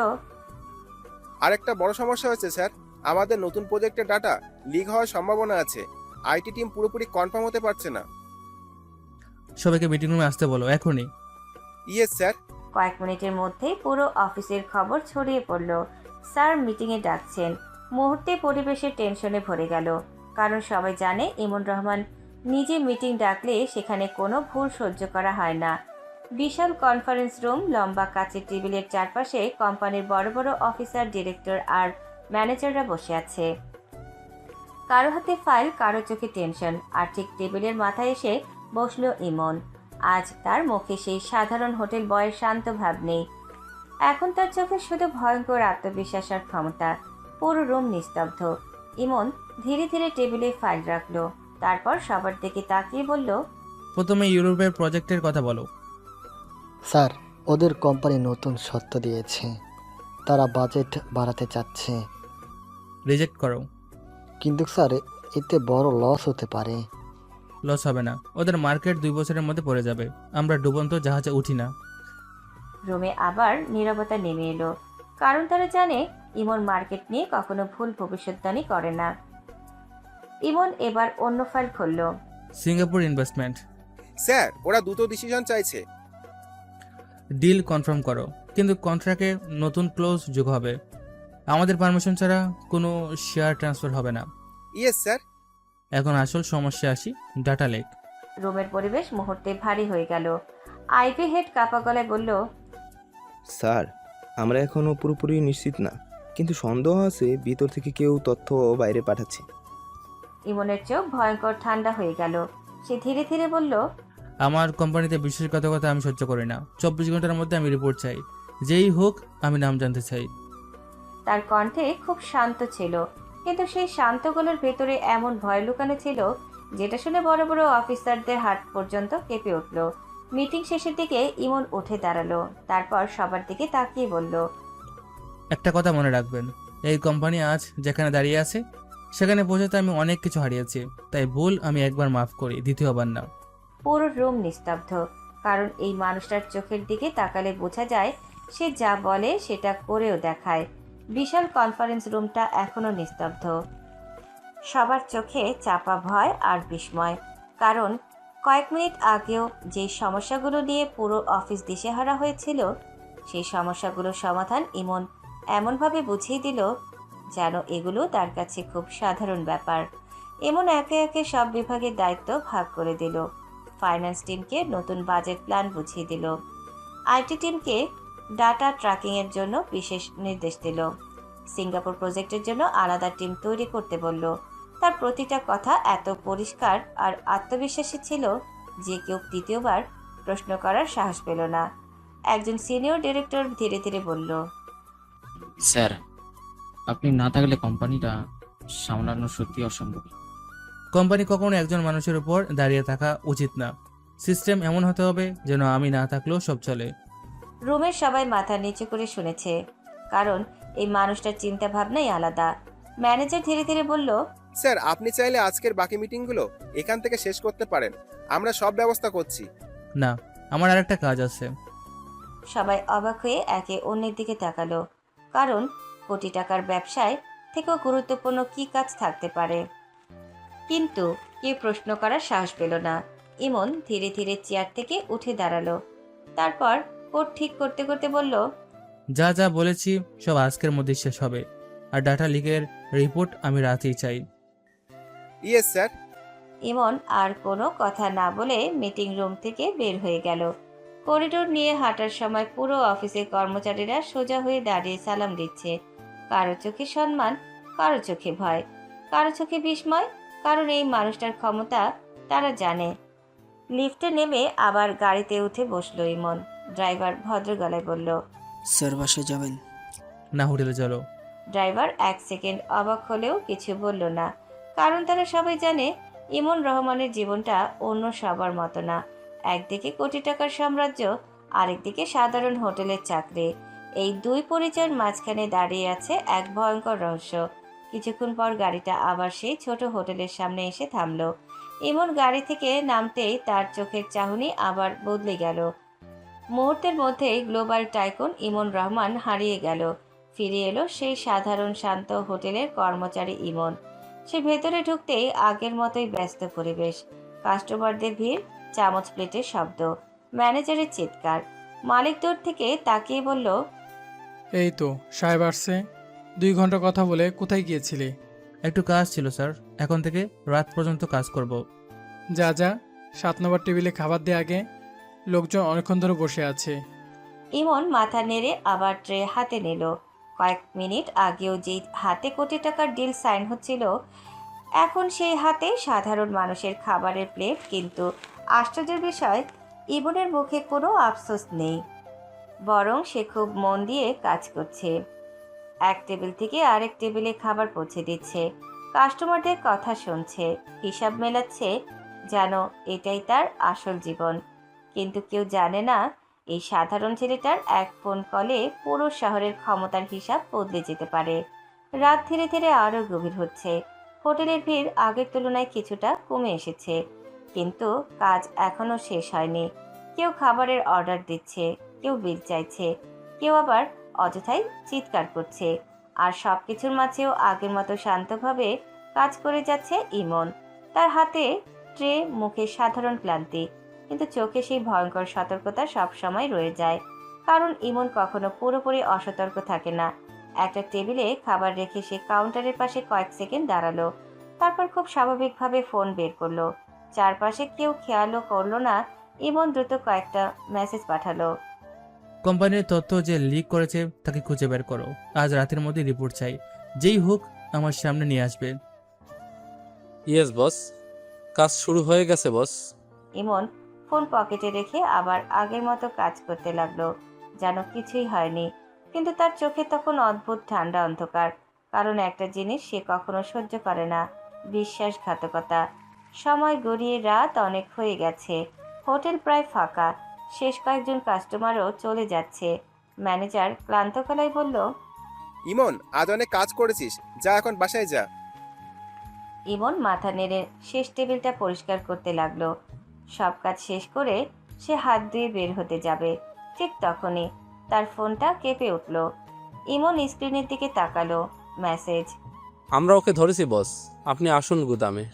আরেকটা বড় সমস্যা হয়েছে স্যার, আমাদের নতুন প্রজেক্টের ডাটা লিক হওয়ার সম্ভাবনা আছে। আইটি টিম পুরোপুরি কনফার্ম হতে পারছে না। সবাইকে মিটিং রুমে আসতে বলো এখনই। Yes sir. কয়েক মিনিটের মধ্যেই পুরো অফিসের খবর ছড়িয়ে পড়ল। স্যার মিটিংয়ে ডাকছেন। মুহূর্তে পরিবেশের টেনশনে ভরে গেল, কারণ সবাই জানে ইমন রহমান নিজে মিটিং ডাকলে সেখানে কোনো ভুল সহ্য করা হয় না। বিশাল কনফারেন্স রুম, লম্বা কাচের টেবিলের চারপাশে কোম্পানির বড় বড় অফিসার, ডিরেক্টর আর ম্যানেজাররা বসে আছে। কারো হাতে ফাইল, কারো চোখে টেনশন, আর ঠিক টেবিলের মাথায় এসে বসলো ইমন। আজ তার মুখে সেই সাধারণ হোটেল বয়ের শান্ত ভাব নেই। এখন তার চোখে শুধু ভয়ঙ্কর আত্মবিশ্বাস আর ক্ষমতা। পুরো রুম নিস্তব্ধ। ইমন ধীরে ধীরে টেবিলে ফাইল রাখলো, তারপর সবার দিকে তাকিয়ে বলল, প্রথমে ইউরোপের প্রজেক্টের কথা বলো। স্যার, ওদের কোম্পানি নতুন সত্য দিয়েছে, তারা বাজেট বাড়াতে চাচ্ছে। রিজেক্ট করো। কিন্তু স্যার, এতে বড় লস হতে পারে। লস হবে না, ওদের মার্কেট 2 বছরের মধ্যে পড়ে যাবে। আমরা ডুবন্ত জাহাজে উঠি না। রুমে আবার নীরবতা নেমে এলো, কারণ তারা জানে ইমন মার্কেট নিয়ে কখনো ভুল ভবিষ্যদ্বাণী করে না। ইমন এবার অন্য ফাইল খুলল। Singapore investment. স্যার, ওরা দ্রুত ডিসিশন চাইছে। ডিল কনফার্ম করো, কিন্তু কন্ট্রাক্টে নতুন ক্লোজ যোগ হবে। আমাদের পারমিশন ছাড়া কোনো শেয়ার ট্রান্সফার হবে না। Yes sir. এখন আসল সমস্যা আসি, ডাটা লেক। রুমের পরিবেশ মুহূর্তে ভারী হয়ে গেল। আইভি হেড কাপা গলায় বলল, স্যার, আমরা এখনও পুরোপুরি নিশ্চিত না, কিন্তু সন্দেহ আছে ভিতর থেকে কেউ তথ্য বাইরে পাঠাচ্ছে। ইমনের চোখ ভয়ঙ্কর ঠান্ডা হয়ে গেল। সে ধীরে ধীরে বলল, আমার কোম্পানিতে বিশ্বাসঘাতকতা আমি সহ্য করি না। 24 ঘন্টার মধ্যে আমি রিপোর্ট চাই, যেই হোক। আমি নাম জানতে চাই। তার কণ্ঠে খুব শান্ত ছিল, কিন্তু সেই শান্তগুলোর ভেতরে এমন ভয় লুকানো ছিল যেটা শুনে বড় বড় অফিসারদের হাত পর্যন্ত কেঁপে উঠল। মিটিং শেষের দিকে ইমন উঠে দাঁড়ালো, তারপর সবার দিকে তাকিয়ে বলল, একটা কথা মনে রাখবেন, এই কোম্পানি আজ যেখানে দাঁড়িয়ে আছে সেখানে পৌঁছাতে আমি অনেক কিছু হারিয়েছি। তাই ভুল আমি একবার মাফ করি, দ্বিতীয়বার না। পুরো রুম নিস্তব্ধ, কারণ এই মানুষটার চোখের দিকে তাকালে বোঝা যায় সে যা বলে সেটা করেও দেখায়। বিশাল কনফারেন্স রুমটা এখনো নিস্তব্ধ। সবার চোখে চাপা ভয় আর বিস্ময়, কারণ কয়েক মিনিট আগেও যে সমস্যাগুলো নিয়ে পুরো অফিস দিশেহারা হয়েছিল, সেই সমস্যাগুলোর সমাধান ইমন এমনভাবে বুঝিয়ে দিল যেন এগুলো তার কাছে খুব সাধারণ ব্যাপার। এমন একে একে সব বিভাগের দায়িত্ব ভাগ করে দিল। ফাইন্যান্স টিমকে নতুন বাজেট প্ল্যান বুঝিয়ে দিল। আইটি টিমকে ডাটা ট্র্যাকিংয়ের জন্য বিশেষ নির্দেশ দিল। সিঙ্গাপুর প্রজেক্টের জন্য আলাদা টিম তৈরি করতে বলল। তার প্রতিটা কথা এত পরিষ্কার আর আত্মবিশ্বাসী ছিল যে কেউ তৃতীয়বার প্রশ্ন করার সাহস পেল না। একজন সিনিয়র ডিরেক্টর ধীরে ধীরে বলল, স্যার, আপনি না থাকলে কোম্পানিটা সামলানো সত্যি অসম্ভব। কোম্পানি কখনো একজন মানুষের উপর দাঁড়িয়ে থাকা উচিত না। সিস্টেম এমন হতে হবে যেন আমি না থাকলেও সব চলে। রুমের সবাই মাথা নিচু করে শুনেছে, কারণ এই মানুষটার চিন্তা ভাবনাই আলাদা। ম্যানেজার ধীরে ধীরে বলল, স্যার, আপনি চাইলে আজকের বাকি মিটিংগুলো এখান থেকে শেষ করতে পারেন। আমরা সব ব্যবস্থা করছি। না, আমার আরেকটা কাজ আছে। সবাই অবাক হয়ে একে অন্যের দিকে তাকালো, কারণ কোটি টাকার ব্যবসায় থেকেও গুরুত্বপূর্ণ কী কাজ থাকতে পারে। কিন্তু কেউ প্রশ্ন করার সাহস পেল না। ইমন ধীরে ধীরে চেয়ার থেকে উঠে দাঁড়ালো, তারপর কোট ঠিক করতে করতে বলল, যা যা বলেছি সব আজকের মধ্যে শেষ হবে, আর ডাটা লিকের রিপোর্ট আমি রাতেই চাই। Yes sir. ইমন আর কোনো কথা না বলে মিটিং রুম থেকে বের হয়ে গেল। করিডোর নিয়ে হাঁটার সময় পুরো অফিসের কর্মচারীরা সোজা হয়ে দাঁড়িয়ে সালাম দিচ্ছে। কারো চোখে সম্মান, কারো চোখে ভয়, কারো চোখে বিস্ময়, কারণ এই মানুষটার ক্ষমতা তারা জানে। লিফটে নেমে আবার গাড়িতে উঠে বসলো ইমন। ড্রাইভার ভদ্র গলায় বলল, স্যার, বাসায় যাবেন? না, হোটেলে চলো। ড্রাইভার এক সেকেন্ড অবাক হলেও কিছু বলল না, কারণ তারা সবাই জানে ইমন রহমানের জীবনটা অন্য সবার মতো না। একদিকে কোটি টাকার সাম্রাজ্য, আরেকদিকে সাধারণ হোটেলের চাকরি। এই দুই পরিচয়ের মাঝখানে দাঁড়িয়ে আছে এক ভয়ঙ্কর রহস্য। কিছুক্ষণ পর গাড়িটা আবার সেই ছোট হোটেলের সামনে এসে থামলো। ইমন গাড়ি থেকে নামতেই তার চোখের চাহনি আবার বদলে গেল। মুহূর্তের মধ্যেই গ্লোবাল টাইকুন ইমন রহমান হারিয়ে গেল। ফিরে এলো সেই সাধারণ শান্ত হোটেলের কর্মচারী ইমন। সে ভেতরে ঢুকতেই আগের মতোই ব্যস্ত পরিবেশ, কাস্টমারদের ভিড়, চামচ প্লেটের শব্দ, ম্যানেজারের চিৎকার। মালিক দূর থেকে তাকিয়ে বলল, এই তো সাহেব আসছে। 2 ঘন্টা কথা বলে কোথায় গিয়েছিলি? একটু কাজ ছিল স্যার, এখন থেকে রাত পর্যন্ত কাজ করব। যা যা, 7 নম্বর টেবিলে খাবার দে আগে, লোকজন অনেকক্ষণ ধরে বসে আছে। ইমন মাথা নেড়ে আবার ট্রে হাতে নিল। কয়েক মিনিট আগেও যেই হাতে কোটি টাকার ডিল সাইন হচ্ছিল, এখন সেই হাতে সাধারণ মানুষের খাবারের প্লেট। কিন্তু আশ্চর্যের বিষয়, ইমনের মুখে কোনো আফসোস নেই, বরং সে খুব মন দিয়ে কাজ করছে। এক টেবিল থেকে আরেক টেবিলে খাবার পৌঁছে দিচ্ছে, কাস্টমারদের কথা শুনছে, হিসাব মেলাচ্ছে, যেন এটাই তার আসল জীবন। কিন্তু কেউ জানে না, এই সাধারণ ছেলেটার এক ফোন কলে পুরো শহরের ক্ষমতার হিসাব বদলে যেতে পারে। রাত ধীরে ধীরে আরও গভীর হচ্ছে। হোটেলের ভিড় আগের তুলনায় কিছুটা কমে এসেছে, কিন্তু কাজ এখনও শেষ হয়নি। কেউ খাবারের অর্ডার দিচ্ছে, কেউ বিল চাইছে, কেউ আবার অযথাই চিৎকার করছে। আর সব কিছুর মাঝেও আগের মতো শান্তভাবে কাজ করে যাচ্ছে ইমন। তার হাতে ট্রে, মুখে সাধারণ ক্লান্তি, কিন্তু চোখে সেই ভয়ঙ্কর সতর্কতা সবসময় রয়ে যায়। কারণ ইমন কখনো পুরোপুরি অসতর্ক থাকে না। একটা টেবিলে খাবার রেখে সে কাউন্টারের পাশে কয়েক সেকেন্ড দাঁড়ালো, তারপর খুব স্বাভাবিকভাবে ফোন বের করলো। চারপাশে কেউ খেয়ালও করলো না। ইমন দ্রুত কয়েকটা মেসেজ পাঠালো। কোম্পানির তথ্য যে লিক করেছে তাকে খুঁজে বের করো। আজ রাতের মধ্যে রিপোর্ট চাই, যেই হোক আমার সামনে নিয়ে আসবে। ইয়েস বস, কাজ শুরু হয়ে গেছে বস। ইমন ফোন পকেটে রেখে আবার আগের মতো কাজ করতে লাগলো, যেন কিছুই হয়নি। কিন্তু তার চোখে তখন অদ্ভুত ঠান্ডা অন্ধকার। কারণ একটা জিনিস সে কখনো সহ্য করে না, বিশ্বাসঘাতকতা। সময় গড়িয়ে রাত অনেক হয়ে গেছে। হোটেল প্রায় ফাঁকা, শেষ কয়েকজন কাস্টমারও চলে যাচ্ছে। ম্যানেজার ক্লান্ত গলায় বলল, ইমন, আজ অনেক কাজ করেছিস, যা এখন বাসায় যা। ইমন মাথা নেড়ে শেষ টেবিলটা পরিষ্কার করতে লাগলো। সব কাজ শেষ করে সে হাত ধুয়ে বের হতে যাবে, ঠিক তখনই তার ফোনটা কেঁপে উঠল। ইমন স্ক্রিনের দিকে তাকালো, মেসেজ। আমরা ওকে ধরেছি বস, আপনি আসুন গুদামে।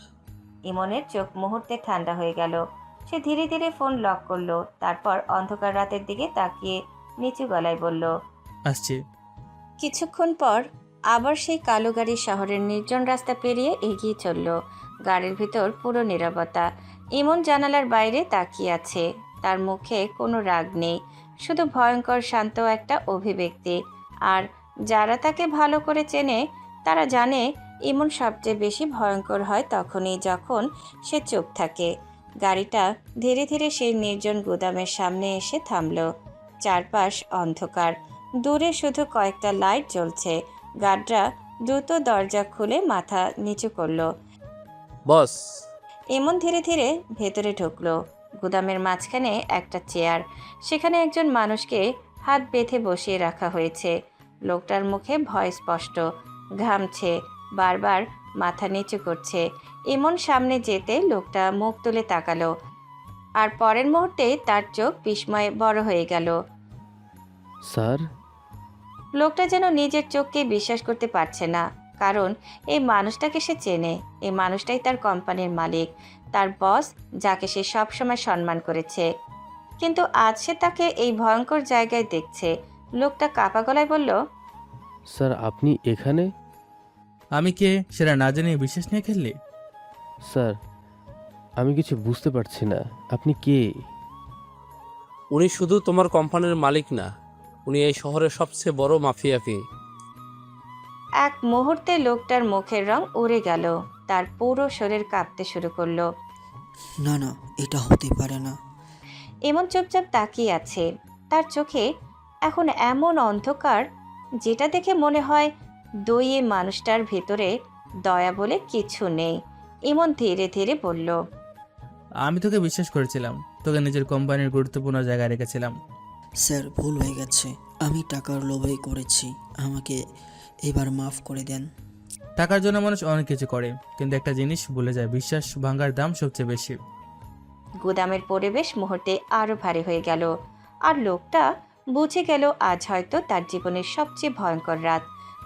ইমনের চোখ মুহূর্তে ঠান্ডা হয়ে গেল। সে ধীরে ধীরে ফোন লক করলো, তারপর অন্ধকার রাতের দিকে তাকিয়ে নিচু গলায় বলল, আসছি। কিছুক্ষণ পর আবার সেই কালো গাড়ি শহরের নির্জন রাস্তা পেরিয়ে এগিয়ে চলল। গাড়ির ভিতর পুরো নীরবতা। ইমন জানালার বাইরে তাকিয়ে আছে, তার মুখে কোনো রাগ নেই, শুধু ভয়ঙ্কর শান্ত একটা অভিব্যক্তি। আর যারা তাকে ভালো করে চেনে তারা জানে ইমন সবচেয়ে বেশি ভয়ঙ্কর হয় তখনই যখন সে চুপ থাকে। গাড়িটা ধীরে ধীরে সেই নির্জন গুদামের সামনে এসে থামল। চারপাশ অন্ধকার, দূরে শুধু কয়েকটা লাইট জ্বলছে। গার্ডরা দ্রুত দরজা খুলে মাথা নিচু করলো। বস। ইমন ধীরে ধীরে ভেতরে ঢুকলো। গুদামের মাঝখানে একটা চেয়ার, সেখানে একজন মানুষকে হাত বেঁধে বসিয়ে রাখা হয়েছে। লোকটার মুখে ভয় স্পষ্ট, ঘামছে, বারবার মাথা নিচু করছে। ইমন সামনে যেতে লোকটা মুখ তুলে তাকালো, আর পরের মুহূর্তে তার চোখ বিস্ময়ে বড় হয়ে গেল। স্যার? লোকটা যেন নিজের চোখকে বিশ্বাস করতে পারছে না, কারণ এই মানুষটাকে সে চেনে। এই মানুষটাই তার কোম্পানির মালিক, তার বস, যাকে সে সবসময় সম্মান করেছে। কিন্তু আজ সে তাকে এই ভয়ঙ্কর জায়গায় দেখছে। লোকটা কাঁপা গলায় বলল, স্যার আপনি এখানে? আমি কে সেটা না জেনে বিশ্বাস নিয়ে খেললি? স্যার আমি কিছু বুঝতে পারছি না, আপনি কে? উনি শুধু তোমার কোম্পানির মালিক না, উনি এই শহরের সবচেয়ে বড় মাফিয়া কিং। এক মুহূর্তে লোকটার মুখের রং উড়ে গেল, তার পুরো শরীর কাঁপতে শুরু করলো। না না, এটা হতে পারে না। এমন চুপচাপ তাকিয়ে আছে। তার চোখে এখন এমন অন্ধকার, যেটা দেখে মনে হয় দইয়ে মানুষটার ভেতরে দয়া বলে কিছু নেই। ইমন ধীরে ধীরে বলল, আমি তোকে বিশ্বাস করেছিলাম, তোকে নিজের কোম্পানির গুরুত্বপূর্ণ জায়গায় রেখেছিলাম। স্যার ভুল হয়ে গেছে, আমি টাকার লোভেই করেছি, আমাকে এবার মাফ করে দেন। টাকার জন্য মানুষ অনেক কিছু করে, কিন্তু একটা জিনিস ভুলে যায়, বিশ্বাস ভাঙার দাম সবচেয়ে বেশি। গুদামের পরিবেশ মুহূর্তে আরো ভারী হয়ে গেল, আর লোকটা বুঝে গেল আজ হয়তো তার জীবনের সবচেয়ে ভয়ঙ্কর রাত।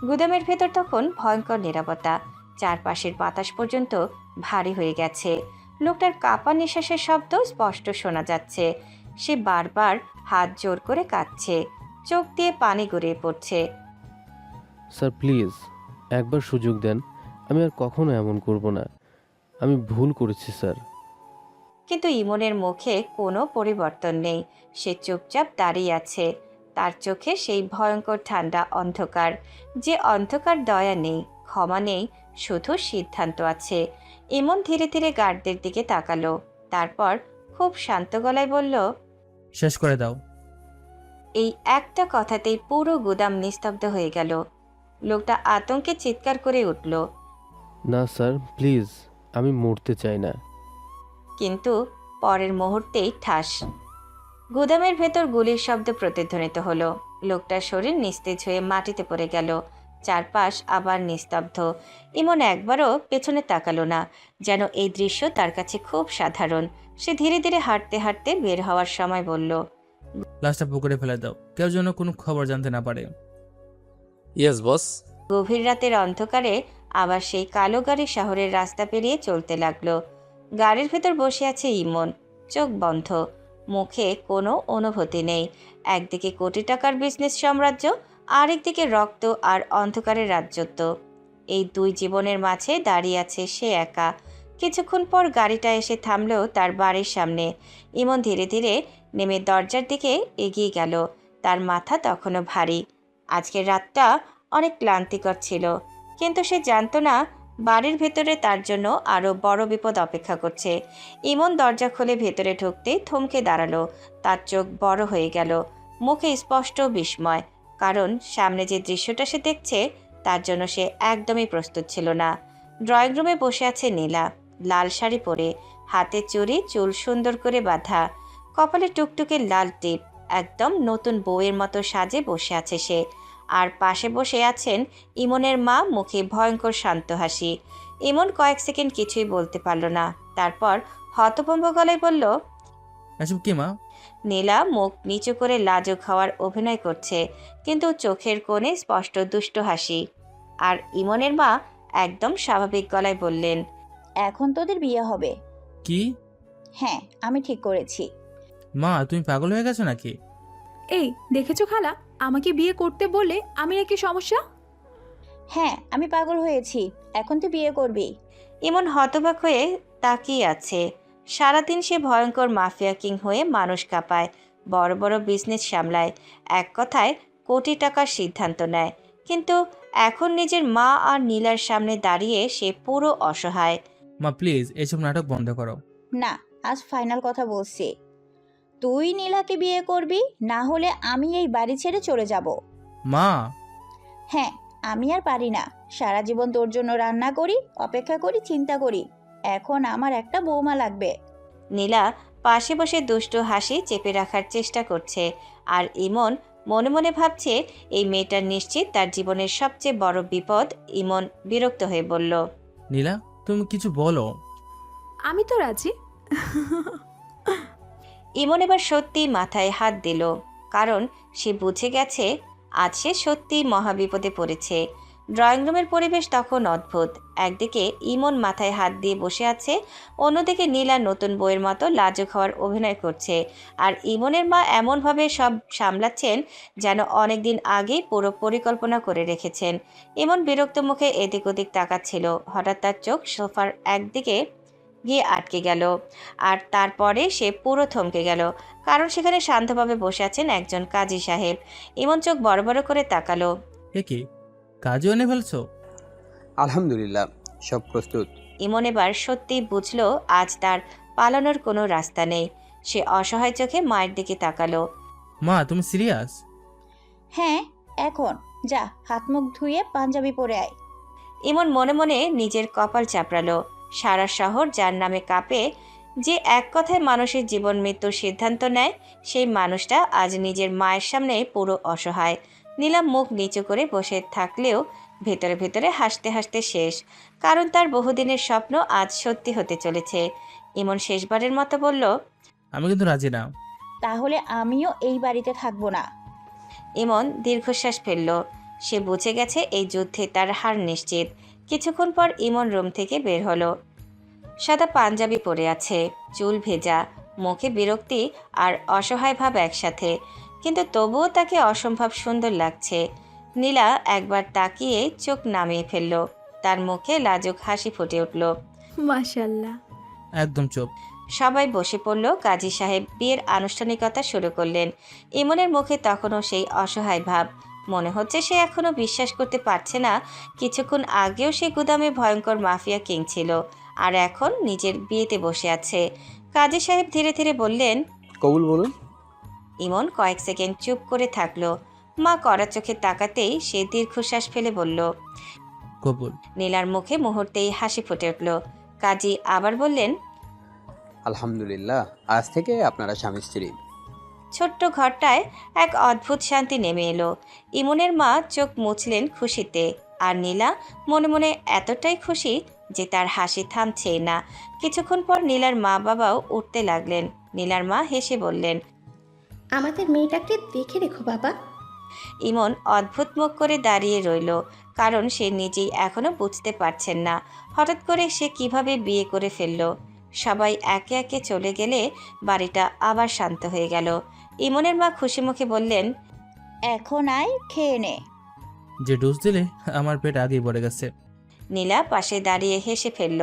গুদামের ভেতর তখন ভয়ঙ্কর নিরাপত্তা, চারপাশের বাতাস পর্যন্ত ভারী হয়ে গেছে। লোকটার কাঁপা নিঃশ্বাসের শব্দ স্পষ্ট শোনা যাচ্ছে। সে বারবার হাত জোর করে কাঁদছে, চোখ দিয়ে পানি গড়িয়ে পড়ছে। স্যার প্লিজ একবার সুযোগ দেন, আমি আর কখনো এমন করব না, আমি ভুল করেছি স্যার। কিন্তু ইমনের মুখে কোনো পরিবর্তন নেই, সে চুপচাপ দাঁড়িয়ে আছে। তার চোখে সেই ভয়ঙ্কর ঠান্ডা অন্ধকার, যে অন্ধকার দয়া নেই, ক্ষমা নেই, শুধু সিদ্ধান্ত আছে। ইমন ধীরে ধীরে গার্ডদের দিকে তাকালো, তারপর খুব শান্ত গলায় বলল, শেষ করে দাও। এই একটা কথাতেই পুরো গুদাম নিস্তব্ধ হয়ে গেল। লোকটা আতঙ্কে চিৎকার করে উঠল, না স্যার প্লিজ, আমি মরতে চাই না। কিন্তু পরের মুহূর্তেই ঠাস, গুদামের ভেতর গুলির শব্দ প্রতিধ্বনিত হলো। লোকটার শরীর নিস্তেজ হয়ে মাটিতে পড়ে গেল। চারপাশ আবার নিস্তব্ধ। ইমন একবারও পেছনে তাকালো না, যেন এই দৃশ্য তার কাছে খুব সাধারণ। সে ধীরে ধীরে হাঁটতে হাঁটতে বের হওয়ার সময় বলল, লাশটা পুকুরে ফেলে দাও, কেউ যেন কোনো খবর জানতে না পারে। Yes boss. গভীর রাতের অন্ধকারে আবার সেই কালো গাড়ি শহরের রাস্তা পেরিয়ে চলতে লাগলো। গাড়ির ভেতর বসে আছে ইমন, চোখ বন্ধ, মুখে কোনো অনুভূতি নেই। একদিকে কোটি টাকার বিজনেস সাম্রাজ্য, আরেকদিকে রক্ত আর অন্ধকারের রাজ্যত্ব। এই দুই জীবনের মাঝে দাঁড়িয়ে আছে সে একা। কিছুক্ষণ পর গাড়িটা এসে থামলো তার বাড়ির সামনে। ইমন ধীরে ধীরে নেমে দরজার দিকে এগিয়ে গেল। তার মাথা তখনও ভারী। আজকের রাতটা অনেক ক্লান্তিকর ছিল, কিন্তু সে জানতো না বাড়ির ভেতরে তার জন্য আরও বড় বিপদ অপেক্ষা করছে। ইমন দরজা খুলে ভেতরে ঢুকতেই থমকে দাঁড়ালো। তার চোখ বড় হয়ে গেল, মুখে স্পষ্ট বিস্ময়, কারণ সামনে যে দৃশ্যটা সে দেখছে তার জন্য সে একদমই প্রস্তুত ছিল না। ড্রয়িং রুমে বসে আছে নীলা, লাল শাড়ি পরে, হাতে চুড়ি, চুল সুন্দর করে বাঁধা, কপালে টুকটুকে লাল টিপ, একদম নতুন বউয়ের মতো সাজে বসে আছে সে। আর পাশে বসে আছেন ইমনের মা, মুখে ভয়ঙ্কর শান্ত হাসি। ইমন কয়েক সেকেন্ড কিছুই বলতে পারল না, তারপর হতভম্ব গলায় বলল, এসব কি মা? নীলা মুখ নিচু করে লাজুক হওয়ার অভিনয় করছে, কিন্তু চোখের কোণে স্পষ্ট দুষ্ট হাসি। আর ইমনের মা একদম স্বাভাবিক গলায় বললেন, এখন তোদের বিয়ে হবে। কি? হ্যাঁ, আমি ঠিক করেছি। মা তুমি পাগল হয়ে গেছো নাকি? এই দেখেছো খালা, আমাকে বিয়ে করতে বলে আমি নাকি সমস্যা? হ্যাঁ, আমি পাগল হয়েছি, এখন তুই বিয়ে করবি। ইমন হতবাক হয়ে তাকিয়ে আছে। সারাদিন সে ভয়ঙ্কর মাফিয়া কিং হয়ে মানুষ কাঁপায়, বড় বড় বিজনেস সামলায়, এক কথায় কোটি টাকার সিদ্ধান্ত নেয়, কিন্তু এখন নিজের মা আর নীলার সামনে দাঁড়িয়ে সে পুরো অসহায়। মা প্লিজ এসব নাটক বন্ধ করো। না, আজ ফাইনাল কথা বলছি, তুই নীলাকে বিয়ে করবি, না হলে আমি এই বাড়ি ছেড়ে চলে যাব। মা। হ্যাঁ, আমি আর পারি না, সারা জীবন তোর জন্য রান্না করি, অপেক্ষা করি, চিন্তা করি, এখন আমার একটা বৌমা লাগবে। নীলা পাশে বসে দুষ্টু হাসি চেপে রাখার চেষ্টা করছে, আর ইমন মনে মনে ভাবছে এই মেয়েটার নিশ্চিত তার জীবনের সবচেয়ে বড় বিপদ। ইমন বিরক্ত হয়ে বলল, নীলা তুমি কিছু বলো। আমি তো রাজি। ইমন এবার সত্যি মাথায় হাত দিল, কারণ সে বুঝে গেছে আজ সে সত্যি মহাবিপদে পড়েছে। ড্রয়িং রুমের পরিবেশ তখন অদ্ভুত। একদিকে ইমন মাথায় হাত দিয়ে বসে আছে, অন্যদিকে নীলা নতুন বইয়ের মতো লাজুক হওয়ার অভিনয় করছে, আর ইমনের মা এমনভাবে সব সামলাচ্ছেন যেন অনেক দিন আগেই পুরো পরিকল্পনা করে রেখেছেন। ইমন বিরক্ত মুখে এদিক ওদিক তাকাচ্ছিল। হঠাৎ তার চোখ সোফার একদিকে গিয়ে আটকে গেল, আর তারপরে সে পুরো থমকে গেল, কারণ সেখানে শান্তভাবে বসে আছেন একজন কাজী সাহেব। ইমন চোখ বড় বড় করে তাকালো। এ কি, কাজও এনে ফেলছো? আলহামদুলিল্লাহ, সব প্রস্তুত। ইমন এবার সত্যি বুঝলো আজ তার পালানোর কোনো রাস্তা নেই। সে অসহায় চোখে মায়ের দিকে তাকালো। মা তুমি সিরিয়াস? হ্যাঁ, এখন যা হাত মুখ ধুয়ে পাঞ্জাবি পরে আয়। ইমন মনে মনে নিজের কপাল চাপড়ালো। সারা শহর যার নামে কাঁপে, যে এক কথায় মানুষের জীবন মৃত্যুর সিদ্ধান্ত নেয়, সেই মানুষটা আজ নিজের মায়ের সামনে পুরো অসহায়। নীলা মুখ নিচু করে বসে থাকলেও ভেতরে ভেতরে হাসতে হাসতে শেষ, কারণ তার বহুদিনের স্বপ্ন আজ সত্যি হতে চলেছে। ইমন শেষবারের মতো বলল, আমি কিন্তু রাজি না। তাহলে আমিও এই বাড়িতে থাকবো না। ইমন দীর্ঘশ্বাস ফেলল। সে বুঝে গেছে এই যুদ্ধে তার হার নিশ্চিত। কিছুক্ষণ পর ইমন রুম থেকে বের হলো। সাদা পাঞ্জাবি পরে আছে, চুল ভেজা, মুখে বিরক্তি আর অসহায় ভাব একসাথে, কিন্তু তবুও তাকে অসম্ভব সুন্দর লাগছে। নীলা একবার তাকিয়ে চোখ নামিয়ে ফেলল। তার মুখে লাজুক হাসি ফুটে উঠল। মাশাল্লাহ। একদম চুপ। সবাই বসে পড়ল। কাজী সাহেব বিয়ের আনুষ্ঠানিকতা শুরু করলেন। ইমনের মুখে তখনও সেই অসহায় ভাব। মনে হচ্ছে সে এখনও বিশ্বাস করতে পারছে না কিছুক্ষণ আগেও সে গুদামে ভয়ঙ্কর মাফিয়া কিং ছিল, আর এখন নিজের বিয়েতে বসে আছে। কাজী সাহেব ধীরে ধীরে বললেন, কবুল বলুন। ইমন কয়েক সেকেন্ড চুপ করে থাকলো। মা কড়া চোখে তাকাতেই সে দীর্ঘশ্বাস ফেলে বলল, কবুল। নীলার মুখে মুহূর্তেই হাসি ফুটে উঠল। কাজী আবার বললেন, আলহামদুলিল্লাহ, আজ থেকে আপনারা স্বামী স্ত্রী। ছোট্ট ঘরটায় এক অদ্ভুত শান্তি নেমে এলো। ইমনের মা চোখ মুছলেন খুশিতে, আর নীলা মনে মনে এতটাই খুশি যে তার হাসি থামছেই না। কিছুক্ষণ পর নীলার মা বাবাও উঠতে লাগলেন। নীলার মা হেসে বললেন, আমাদের মেয়েটাকে দেখে রেখো বাবা। ইমন অদ্ভুত মুখ করে দাঁড়িয়ে রইল, কারণ সে নিজেই এখনো বুঝতে পারছেন না হঠাৎ করে সে কিভাবে বিয়ে করে ফেলল। সবাই একে একে চলে গেলে বাড়িটা আবার শান্ত হয়ে গেল। ইমনের মা খুশি মুখে বললেন, এখন আয়, খেয়ে নে। যে ডোজ দিলে আমার পেট আগেই ভরে গেছে। নীলা পাশে দাঁড়িয়ে হেসে ফেলল।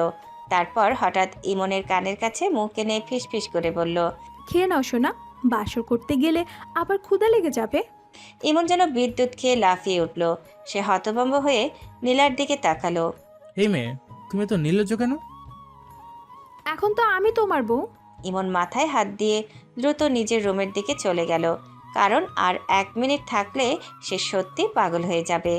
তারপর হঠাৎ ইমনের কানের কাছে মুখ এনে ফিসফিস করে বলল, খেয়ে নাও সোনা, বাসর করতে গেলে আবার ক্ষুধা লেগে যাবে। ইমন যেন বিদ্যুৎ খেয়ে লাফিয়ে উঠল। সে হতভম্ব হয়ে নীলার দিকে তাকালো। এই মেয়ে, তুমি তো নির্লজ্জ কেন? এখন তো আমি তোমার বউ। ইমন মাথায় হাত দিয়ে দ্রুত নিজের রুমের দিকে চলে গেল, কারণ আর 1 মিনিট থাকলে সে সত্যি পাগল হয়ে যাবে।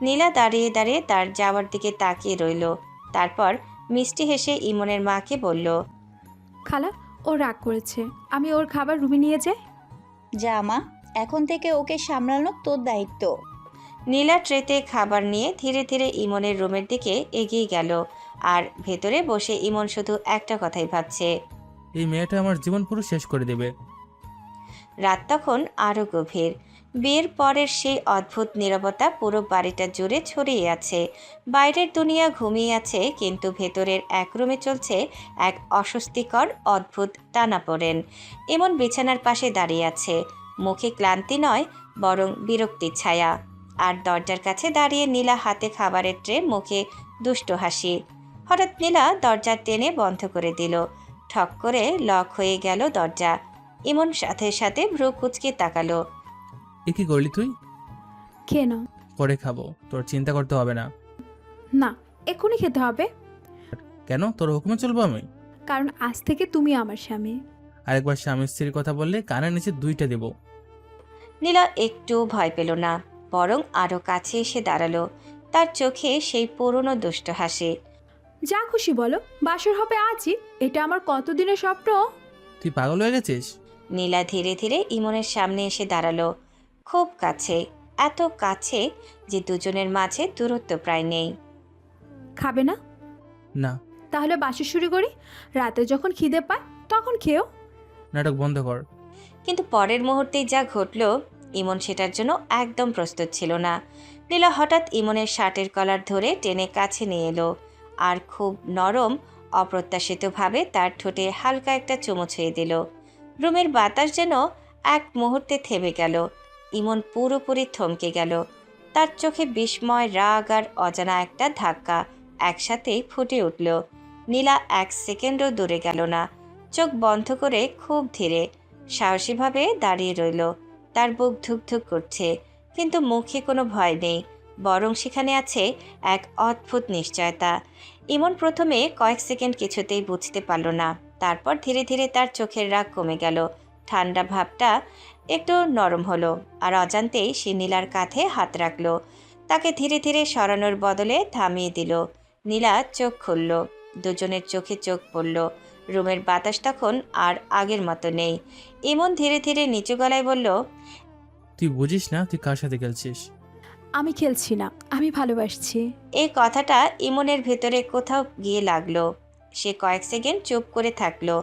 নীলা দাঁড়িয়ে দাঁড়িয়ে তার যাওয়ার দিকে তাকিয়ে রইল। তারপর মিষ্টি হেসে ইমনের মাকে বলল, খালা, ও রাগ করেছে, আমি ওর খাবার রুমে নিয়ে যাই। যা মা, এখন থেকে ওকে সামলানো তোর দায়িত্ব। নীলা ট্রেতে খাবার নিয়ে ধীরে ধীরে ইমনের রুমের দিকে এগিয়ে গেল। আর ভেতরে বসে ইমন শুধু একটা কথাই ভাবছে, এই মেয়েটা আমার জীবন পুরো শেষ করে দেবে। রাত তখন আরও গভীর। বিয়ের পরের সেই অদ্ভুত নীরবতা পুরো বাড়িটা জুড়ে ছড়িয়ে আছে। বাইরের দুনিয়া ঘুমিয়ে আছে, কিন্তু ভেতরের এক রুমে চলছে এক অস্বস্তিকর অদ্ভুত টানাপোড়েন। ইমন বিছানার পাশে দাঁড়িয়ে আছে, মুখে ক্লান্তি নয় বরং বিরক্তির ছায়া। আর দরজার কাছে দাঁড়িয়ে নীলা হাতে খাবারের ট্রে, মুখে দুষ্ট হাসি। হঠাৎ নীলা দরজা টেনে বন্ধ করে দিল। ঠক করে লক হয়ে গেল দরজা। ইমন সাথে সাথে ভ্রু কুঁচকে তাকালো। এ কি করলি তুই? খেয়ে নাও। পরে খাবো, তোর চিন্তা করতে হবে না। না, এক্ষুনি খেতে হবে। কেন? তোর হুকুমে চলবো আমি? কারণ আজ থেকে তুমি আমার স্বামী। আরেকবার স্বামী স্ত্রীর কথা বললে কানের নিচে 2টা দেব। নীলা একটু ভয় পেল না, বরং আরো কাছে এসে দাঁড়ালো। তার চোখে সেই পুরনো দুষ্ট হাসি। যা খুশি বলো, বাসর হবে আজই। এটা আমার কতদিনের স্বপ্ন। তুই পাগল হয়ে গেছিস? নীলা ধীরে ধীরে ইমনের সামনে এসে দাঁড়ালো, খুব কাছে, এত কাছে যে দুজনের মাঝে দূরত্ব প্রায় নেই। খাবে না? না। তাহলে বাসর শুরু করি। রাতে যখন খিদে পায় তখন খেও। নাটক বন্ধ কর। কিন্তু পরের মুহূর্তেই যা ঘটল, ইমন সেটার জন্য একদম প্রস্তুত ছিল না। নীলা হঠাৎ ইমনের শার্টের কলার ধরে টেনে কাছে নিয়ে এলো, আর খুব নরম অপ্রত্যাশিতভাবে তার ঠোঁটে হালকা একটা চুমু ছুঁয়ে দিল। রুমের বাতাস যেন এক মুহূর্তে থেমে গেল। ইমন পুরোপুরি থমকে গেল। তার চোখে বিস্ময়, রাগ আর অজানা একটা ধাক্কা একসাথেই ফুটে উঠল। নীলা 1 সেকেন্ডও দূরে গেল না। চোখ বন্ধ করে খুব ধীরে সাহসীভাবে দাঁড়িয়ে রইল। তার বুক ধুকধুক করছে, কিন্তু মুখে কোনো ভয় নেই, বরং সেখানে আছে এক অদ্ভুত নিশ্চয়তা। ইমন প্রথমে কয়েক সেকেন্ড কিছুতেই বুঝতে পারল না। তারপর ধীরে ধীরে তার চোখের রাগ কমে গেল, ঠান্ডা ভাবটা একটু নরম হলো, আর অজান্তেই সে নীলার কাঁধে হাত রাখল। তাকে ধীরে ধীরে সরানোর বদলে থামিয়ে দিল। নীলা চোখ খুলল। দুজনের চোখে চোখ পড়ল। রুমের বাতাস তখন আর আগের মতো নেই। ইমন ধীরে ধীরে নিচু গলায় বলল, তুই বুঝিস না তুই কার সাথে খেলছিস? আমি খেলছি না, আমি ভালোবাসছি। এই কথাটা ইমনের ভেতরে কোথাও গিয়ে লাগলো। সে কয়েক সেকেন্ড চুপ করে থাকলো।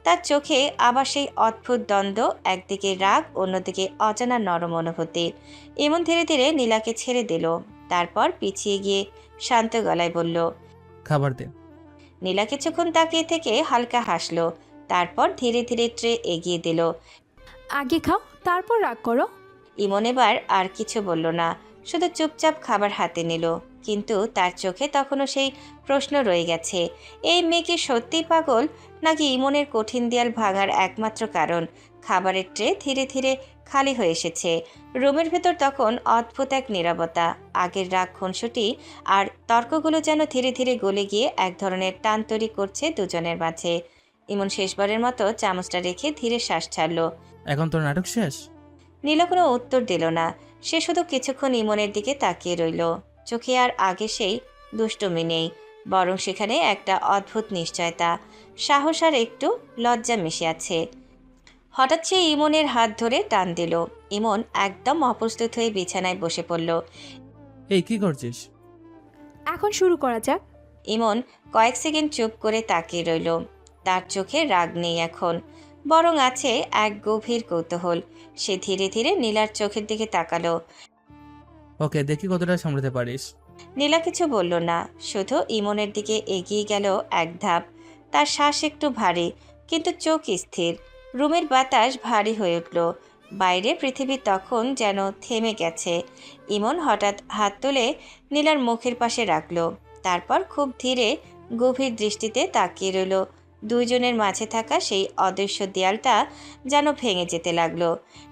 তার চোখে আবার সেই অদ্ভুত দ্বন্দ্ব, একদিকে রাগ, অন্যদিকে অজানা নরম অনুভূতি। ইমন ধীরে ধীরে নীলাকে ছেড়ে দিল, তারপর পিছিয়ে গিয়ে শান্ত গলায় বলল, খাবার দে। নীলা কিছুক্ষণ তাকিয়ে থেকে হালকা হাসলো, তারপর ধীরে ধীরে ট্রে এগিয়ে দিল। আগে খাও, তারপর রাগ করো। ইমন এবার আর কিছু বলল না, শুধু চুপচাপ খাবার হাতে নিল। কিন্তু তার চোখে তখনও সেই প্রশ্ন রয়ে গেছে, এই মেয়ে কি সত্যিই পাগল, নাকি ইমনের কঠিন দেয়াল ভাঙার একমাত্র কারণ? খাবারের ট্রে ধীরে ধীরে খালি হয়ে এসেছে। রুমের ভেতর তখন অদ্ভুত এক নীরবতা। আগের রাগ, খুনসুটি আর তর্কগুলো যেন ধীরে ধীরে গলে গিয়ে এক ধরনের টান তৈরি করছে দুজনের মাঝে। ইমন শেষবারের মতো চামচটা রেখে ধীরে শ্বাস ছাড়ল। এখন তোর নাটক শেষ? নীলা কোনো উত্তর দিল না। সে শুধু কিছুক্ষণ ইমনের দিকে তাকিয়ে রইল। চোখে আর আগে সেই দুষ্টুমি নেই, বরং সেখানে একটা অদ্ভুত নিশ্চয়তা, সাহস আর একটু লজ্জা মিশে আছে। হঠাৎ সে ইমনের হাত ধরে টান দিল। ইমন একদম অপ্রস্তুত হয়ে বিছানায় বসে পড়ল। এই কি করছিস? এখন শুরু করা যাক। ইমন কয়েক সেকেন্ড চুপ করে তাকিয়ে রইল। তার চোখে রাগ নেই এখন, বরং আছে এক গভীর কৌতূহল। সে ধীরে ধীরে নীলার চোখের দিকে তাকালো। ওকে, দেখি কতটা সামলাতে পারিস। নীলা কিছু বলল না, শুধু ইমনের দিকে এগিয়ে গেল এক ধাপ। তার শ্বাস একটু ভারী, কিন্তু চোখ স্থির। রুমের বাতাস ভারী হয়ে উঠল। বাইরে পৃথিবী তখন যেন থেমে গেছে। ইমন হঠাৎ হাত তুলে নীলার মুখের পাশে রাখল, তারপর খুব ধীরে গভীর দৃষ্টিতে তাকিয়ে রইল। দুইজনের মাঝে থাকা সেই অদৃশ্য দেয়ালটা যেন ভেঙে যেতে লাগলো।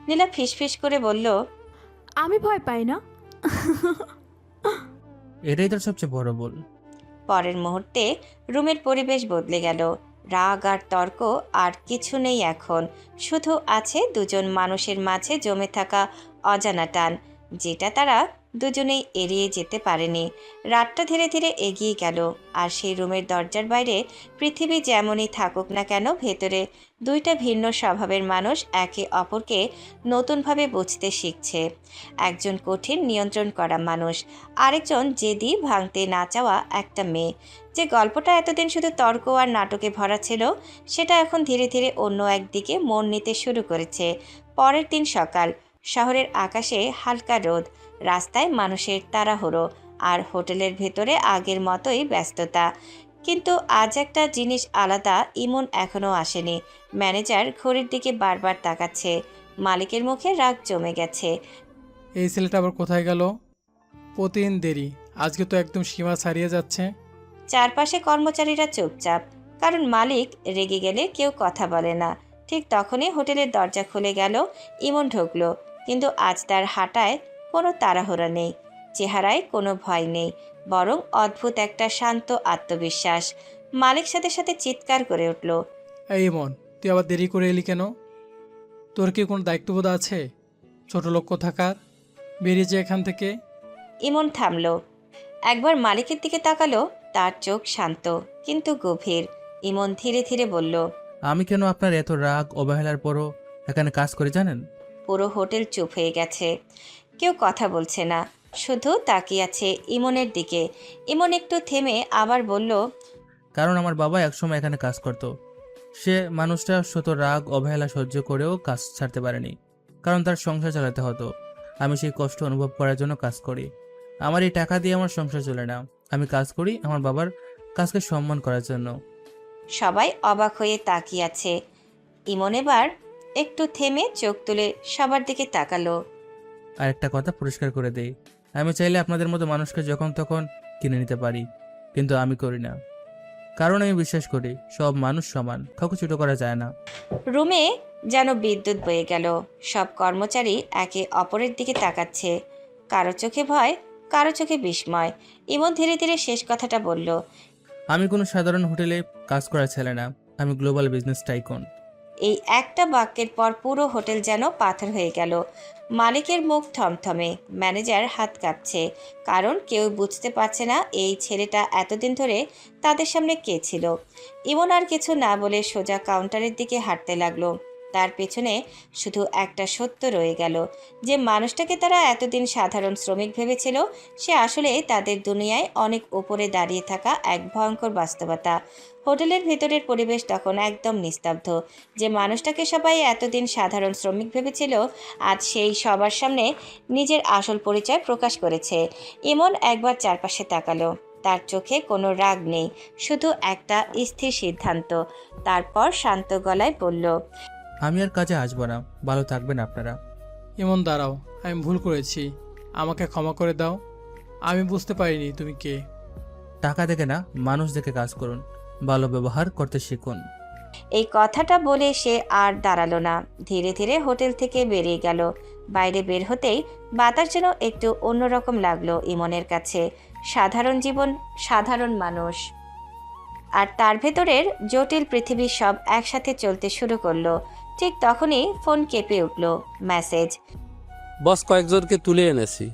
নীলা ফিসফিস করে বলল, আমি ভয় পাই না। এটাই তোর সবচেয়ে বড় ভুল। পরের মুহূর্তে রুমের পরিবেশ বদলে গেল। রাগ আর তর্ক আর কিছু নেই এখন, শুধু আছে দুজন মানুষের মাঝে জমে থাকা অজানা টান, যেটা তারা দুজনেই এড়িয়ে যেতে পারেনি। রাতটা ধীরে ধীরে এগিয়ে গেল, আর সেই রুমের দরজার বাইরে পৃথিবী যেমনই থাকুক না কেন, ভেতরে দুইটা ভিন্ন স্বভাবের মানুষ একে অপরকে নতুনভাবে বুঝতে শিখছে। একজন কঠিন নিয়ন্ত্রণ করা মানুষ, আরেকজন জেদি ভাঙতে না চাওয়া একটা মেয়ে। যে গল্পটা এতদিন শুধু তর্ক আর নাটকে ভরা ছিল, সেটা এখন ধীরে ধীরে অন্য একদিকে মন নিতে শুরু করেছে। পরের দিন সকাল, শহরের আকাশে হালকা রোদ, রাস্তায় মানুষের তাড়াহুড়ো, আর হোটেলের ভেতরে আগের মতোই ব্যস্ততা। কিন্তু আজ একটা জিনিস আলাদা, ইমন এখনও আসেনি। ম্যানেজার ঘড়ির দিকে বারবার তাকাচ্ছে। মালিকের মুখে রাগ জমে গেছে। এই ছেলেটা আবার কোথায় গেল? প্রতিদিন দেরি, আজকে তো একদম সীমা ছাড়িয়ে যাচ্ছে। চারপাশে কর্মচারীরা চুপচাপ, কারণ মালিক রেগে গেলে কেউ কথা বলে না। ঠিক তখনই হোটেলের দরজা খুলে গেল। ইমন ঢুকলো, কিন্তু আজ তার হাঁটায় কোনো তাড়াহুড়া নেই, চেহারায় কোনো ভয় নেই, বরং অদ্ভুত একটা শান্ত আত্মবিশ্বাস। মালিক সাথে সাথে চিৎকার করে উঠল, এই ইমন, তুই আবার দেরি করে এলি কেন? তোর কি কোনো দায়িত্ববোধ আছে? ছোট লোক থাকার, বেরিয়ে যা এখান থেকে। ইমন থামল, একবার মালিকের দিকে তাকালো। তার চোখ শান্ত কিন্তু গভীর। ইমন ধীরে ধীরে বলল, আমি কেন আপনার এত রাগ অবহেলার পরও এখানে কাজ করে জানেন? পুরো হোটেল চুপ হয়ে গেছে, কেউ কথা বলছে না, শুধু তাকিয়ে আছে ইমনের দিকে। ইমন একটু থেমে আবার বলল, কারণ আমার বাবা একসময় এখানে কাজ করত। সে মানুষটা শত রাগ অবহেলা সহ্য করেও কাজ ছাড়তে পারেনি, কারণ তার সংসার চালাতে হতো। আমি সেই কষ্ট অনুভব করার জন্য কাজ করি। আমার এই টাকা দিয়ে আমার সংসার চলে না। আমি কাজ করি আমার বাবার কাজকে সম্মান করার জন্য। সবাই অবাক হয়ে তাকিয়ে আছে। ইমন এবার একটু থেমে চোখ তুলে সবার দিকে তাকালো। আর একটা কথা পরিষ্কার করে দেই, আমি চাইলে আপনাদের মতো মানুষকে যখন তখন কিনে নিতে পারি, কিন্তু আমি করি না। কারণ আমি বিশ্বাস করি সব মানুষ সমান, কাউকে ছোট করা যায় না। রুমে যেন বিদ্যুৎ বয়ে গেল। সব কর্মচারী একে অপরের দিকে তাকাচ্ছে, কারো চোখে ভয়, কারো চোখে বিস্ময়। ইমন ধীরে ধীরে শেষ কথাটা বলল, আমি কোনো সাধারণ হোটেলে কাজ করা ছেলে না, আমি গ্লোবাল বিজনেস টাইকন। এই একটা বাক্যের পর পুরো হোটেল যেন পাথর হয়ে গেল। মালিকের মুখ থমথমে, ম্যানেজার হাত কাঁপছে, কারণ কেউ বুঝতে পারছে না এই ছেলেটা এতদিন ধরে তাদের সামনে কে ছিল। ইমন আর কিছু না বলে সোজা কাউন্টারের দিকে হাঁটতে লাগলো। তার পেছনে শুধু একটা সত্য রয়ে গেল, যে মানুষটাকে তারা এতদিন সাধারণ শ্রমিক ভেবেছিল, সে আসলে তাদের দুনিয়ায় অনেক ওপরে দাঁড়িয়ে থাকা এক ভয়ঙ্কর বাস্তবতা। হোটেলের ভেতরের পরিবেশ তখন একদম নিস্তব্ধ। যে মানুষটাকে সবাই এতদিন সাধারণ শ্রমিক ভেবেছিল, আজ সেই সবার সামনে নিজের আসল পরিচয় প্রকাশ করেছে। ইমন একবার চারপাশে তাকালো। তার চোখে কোনো রাগ নেই, শুধু একটা স্থির সিদ্ধান্ত। তারপর শান্ত গলায় বলল, আমি আর কাজে আসবো না, ভালো থাকবেন আপনারা। ইমন দাঁড়াও, আমি ভুল করেছি, আমাকে ক্ষমা করে দাও। আমি বুঝতে পারিনি তুমি কে। টাকা দেখে না, মানুষ দেখে কাজ করুন, ভালো ব্যবহার করতে শিখুন। এই কথাটা বলে সে আর দাঁড়ালো না, ধীরে ধীরে হোটেল থেকে বেরিয়ে গেল। বাইরে বের হতেই বাতাস যেন একটু অন্যরকম লাগলো ইমনের কাছে। সাধারণ জীবন, সাধারণ মানুষ, আর তার ভেতরের জটিল পৃথিবী সব একসাথে চলতে শুরু করলো। ঠিক তখনই ফোন কেঁপে উঠল। মেসেজ। বস কয়েকজনকে তুলে এনেছি।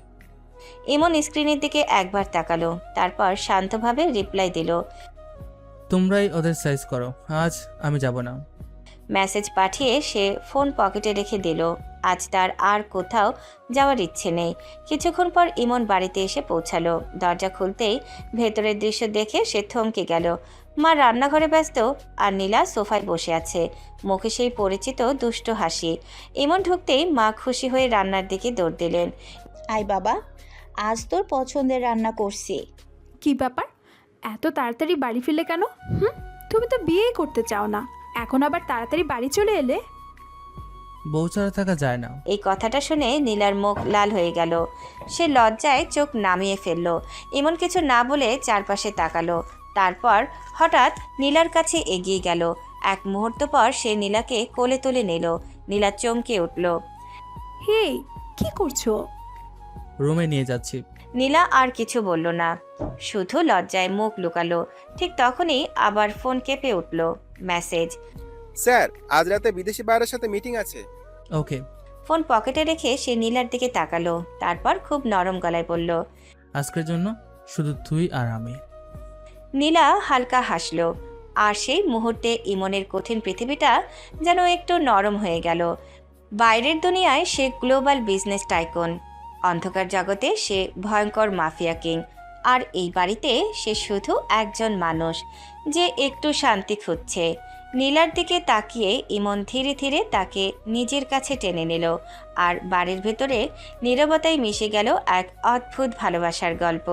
ইমন স্ক্রিনের দিকে একবার তাকালো, তারপর শান্তভাবে রিপ্লাই দিল, তোমরাই ওদের সাইজ করো, আজ আমি যাব না। মেসেজ পাঠিয়ে সে ফোন পকেটে রেখে দিল। আজ তার আর কোথাও যাওয়ার ইচ্ছে নেই। কিছুক্ষণ পর ইমন বাড়িতে এসে পৌঁছালো। দরজা খুলতেই ভেতরের দৃশ্য দেখে সে থমকে গেল। মা রান্নাঘরে ব্যস্ত, আর নীলা সোফায় বসে আছে, মুখে সেই পরিচিত দুষ্ট হাসি। ইমন ঢুকতেই মা খুশি হয়ে রান্নার দিকে দৌড় দিলেন। আয় বাবা, আজ তোর পছন্দের রান্না করছি। কি ব্যাপার, এত তাড়াতাড়ি বাড়ি ফিরলে কেন? তুমি তো বিয়েই করতে চাও না, এখন আবার তাড়াতাড়ি বাড়ি চলে এলে? বউ ছাড়া থাকা যায় না। এই কথাটা শুনে নীলার মুখ লাল হয়ে গেল। সে লজ্জায় চোখ নামিয়ে ফেলল। ইমন কিছু না বলে চারপাশে তাকালো, তারপর হঠাৎ নীলার কাছে এগিয়ে গেল। এক মুহূর্ত পর সে নীলাকে কোলে তুলে নিল। নীলা চমকে উঠল। হে, কি করছো? রুমে নিয়ে যাচ্ছি। নীলা আর কিছু বলল না, শুধু লজ্জায় মুখ লুকালো। ঠিক তখনই আবার ফোন কেঁপে উঠল। মেসেজ। স্যার, আজ রাতে বিদেশি বাইরের সাথে মিটিং আছে। ওকে। ফোন পকেটে রেখে সে নীলার দিকে তাকালো, তারপর খুব নরম গলায় বলল, আজকের জন্য শুধু তুই আর আমি। নীলা হালকা হাসলো, আর সেই মুহূর্তে ইমনের কঠিন পৃথিবীটা যেন একটু নরম হয়ে গেল। বাইরের দুনিয়ায় সে গ্লোবাল বিজনেস টাইকুন, অন্ধকার জগতে সে ভয়ঙ্কর মাফিয়া কিং, আর এই বাড়িতে সে শুধু একজন মানুষ যে একটু শান্তি খুঁজছে। নীলার দিকে তাকিয়ে ইমন ধীরে ধীরে তাকে নিজের কাছে টেনে নিল, আর বাড়ির ভেতরে নীরবতায় মিশে গেল এক অদ্ভুত ভালোবাসার গল্প।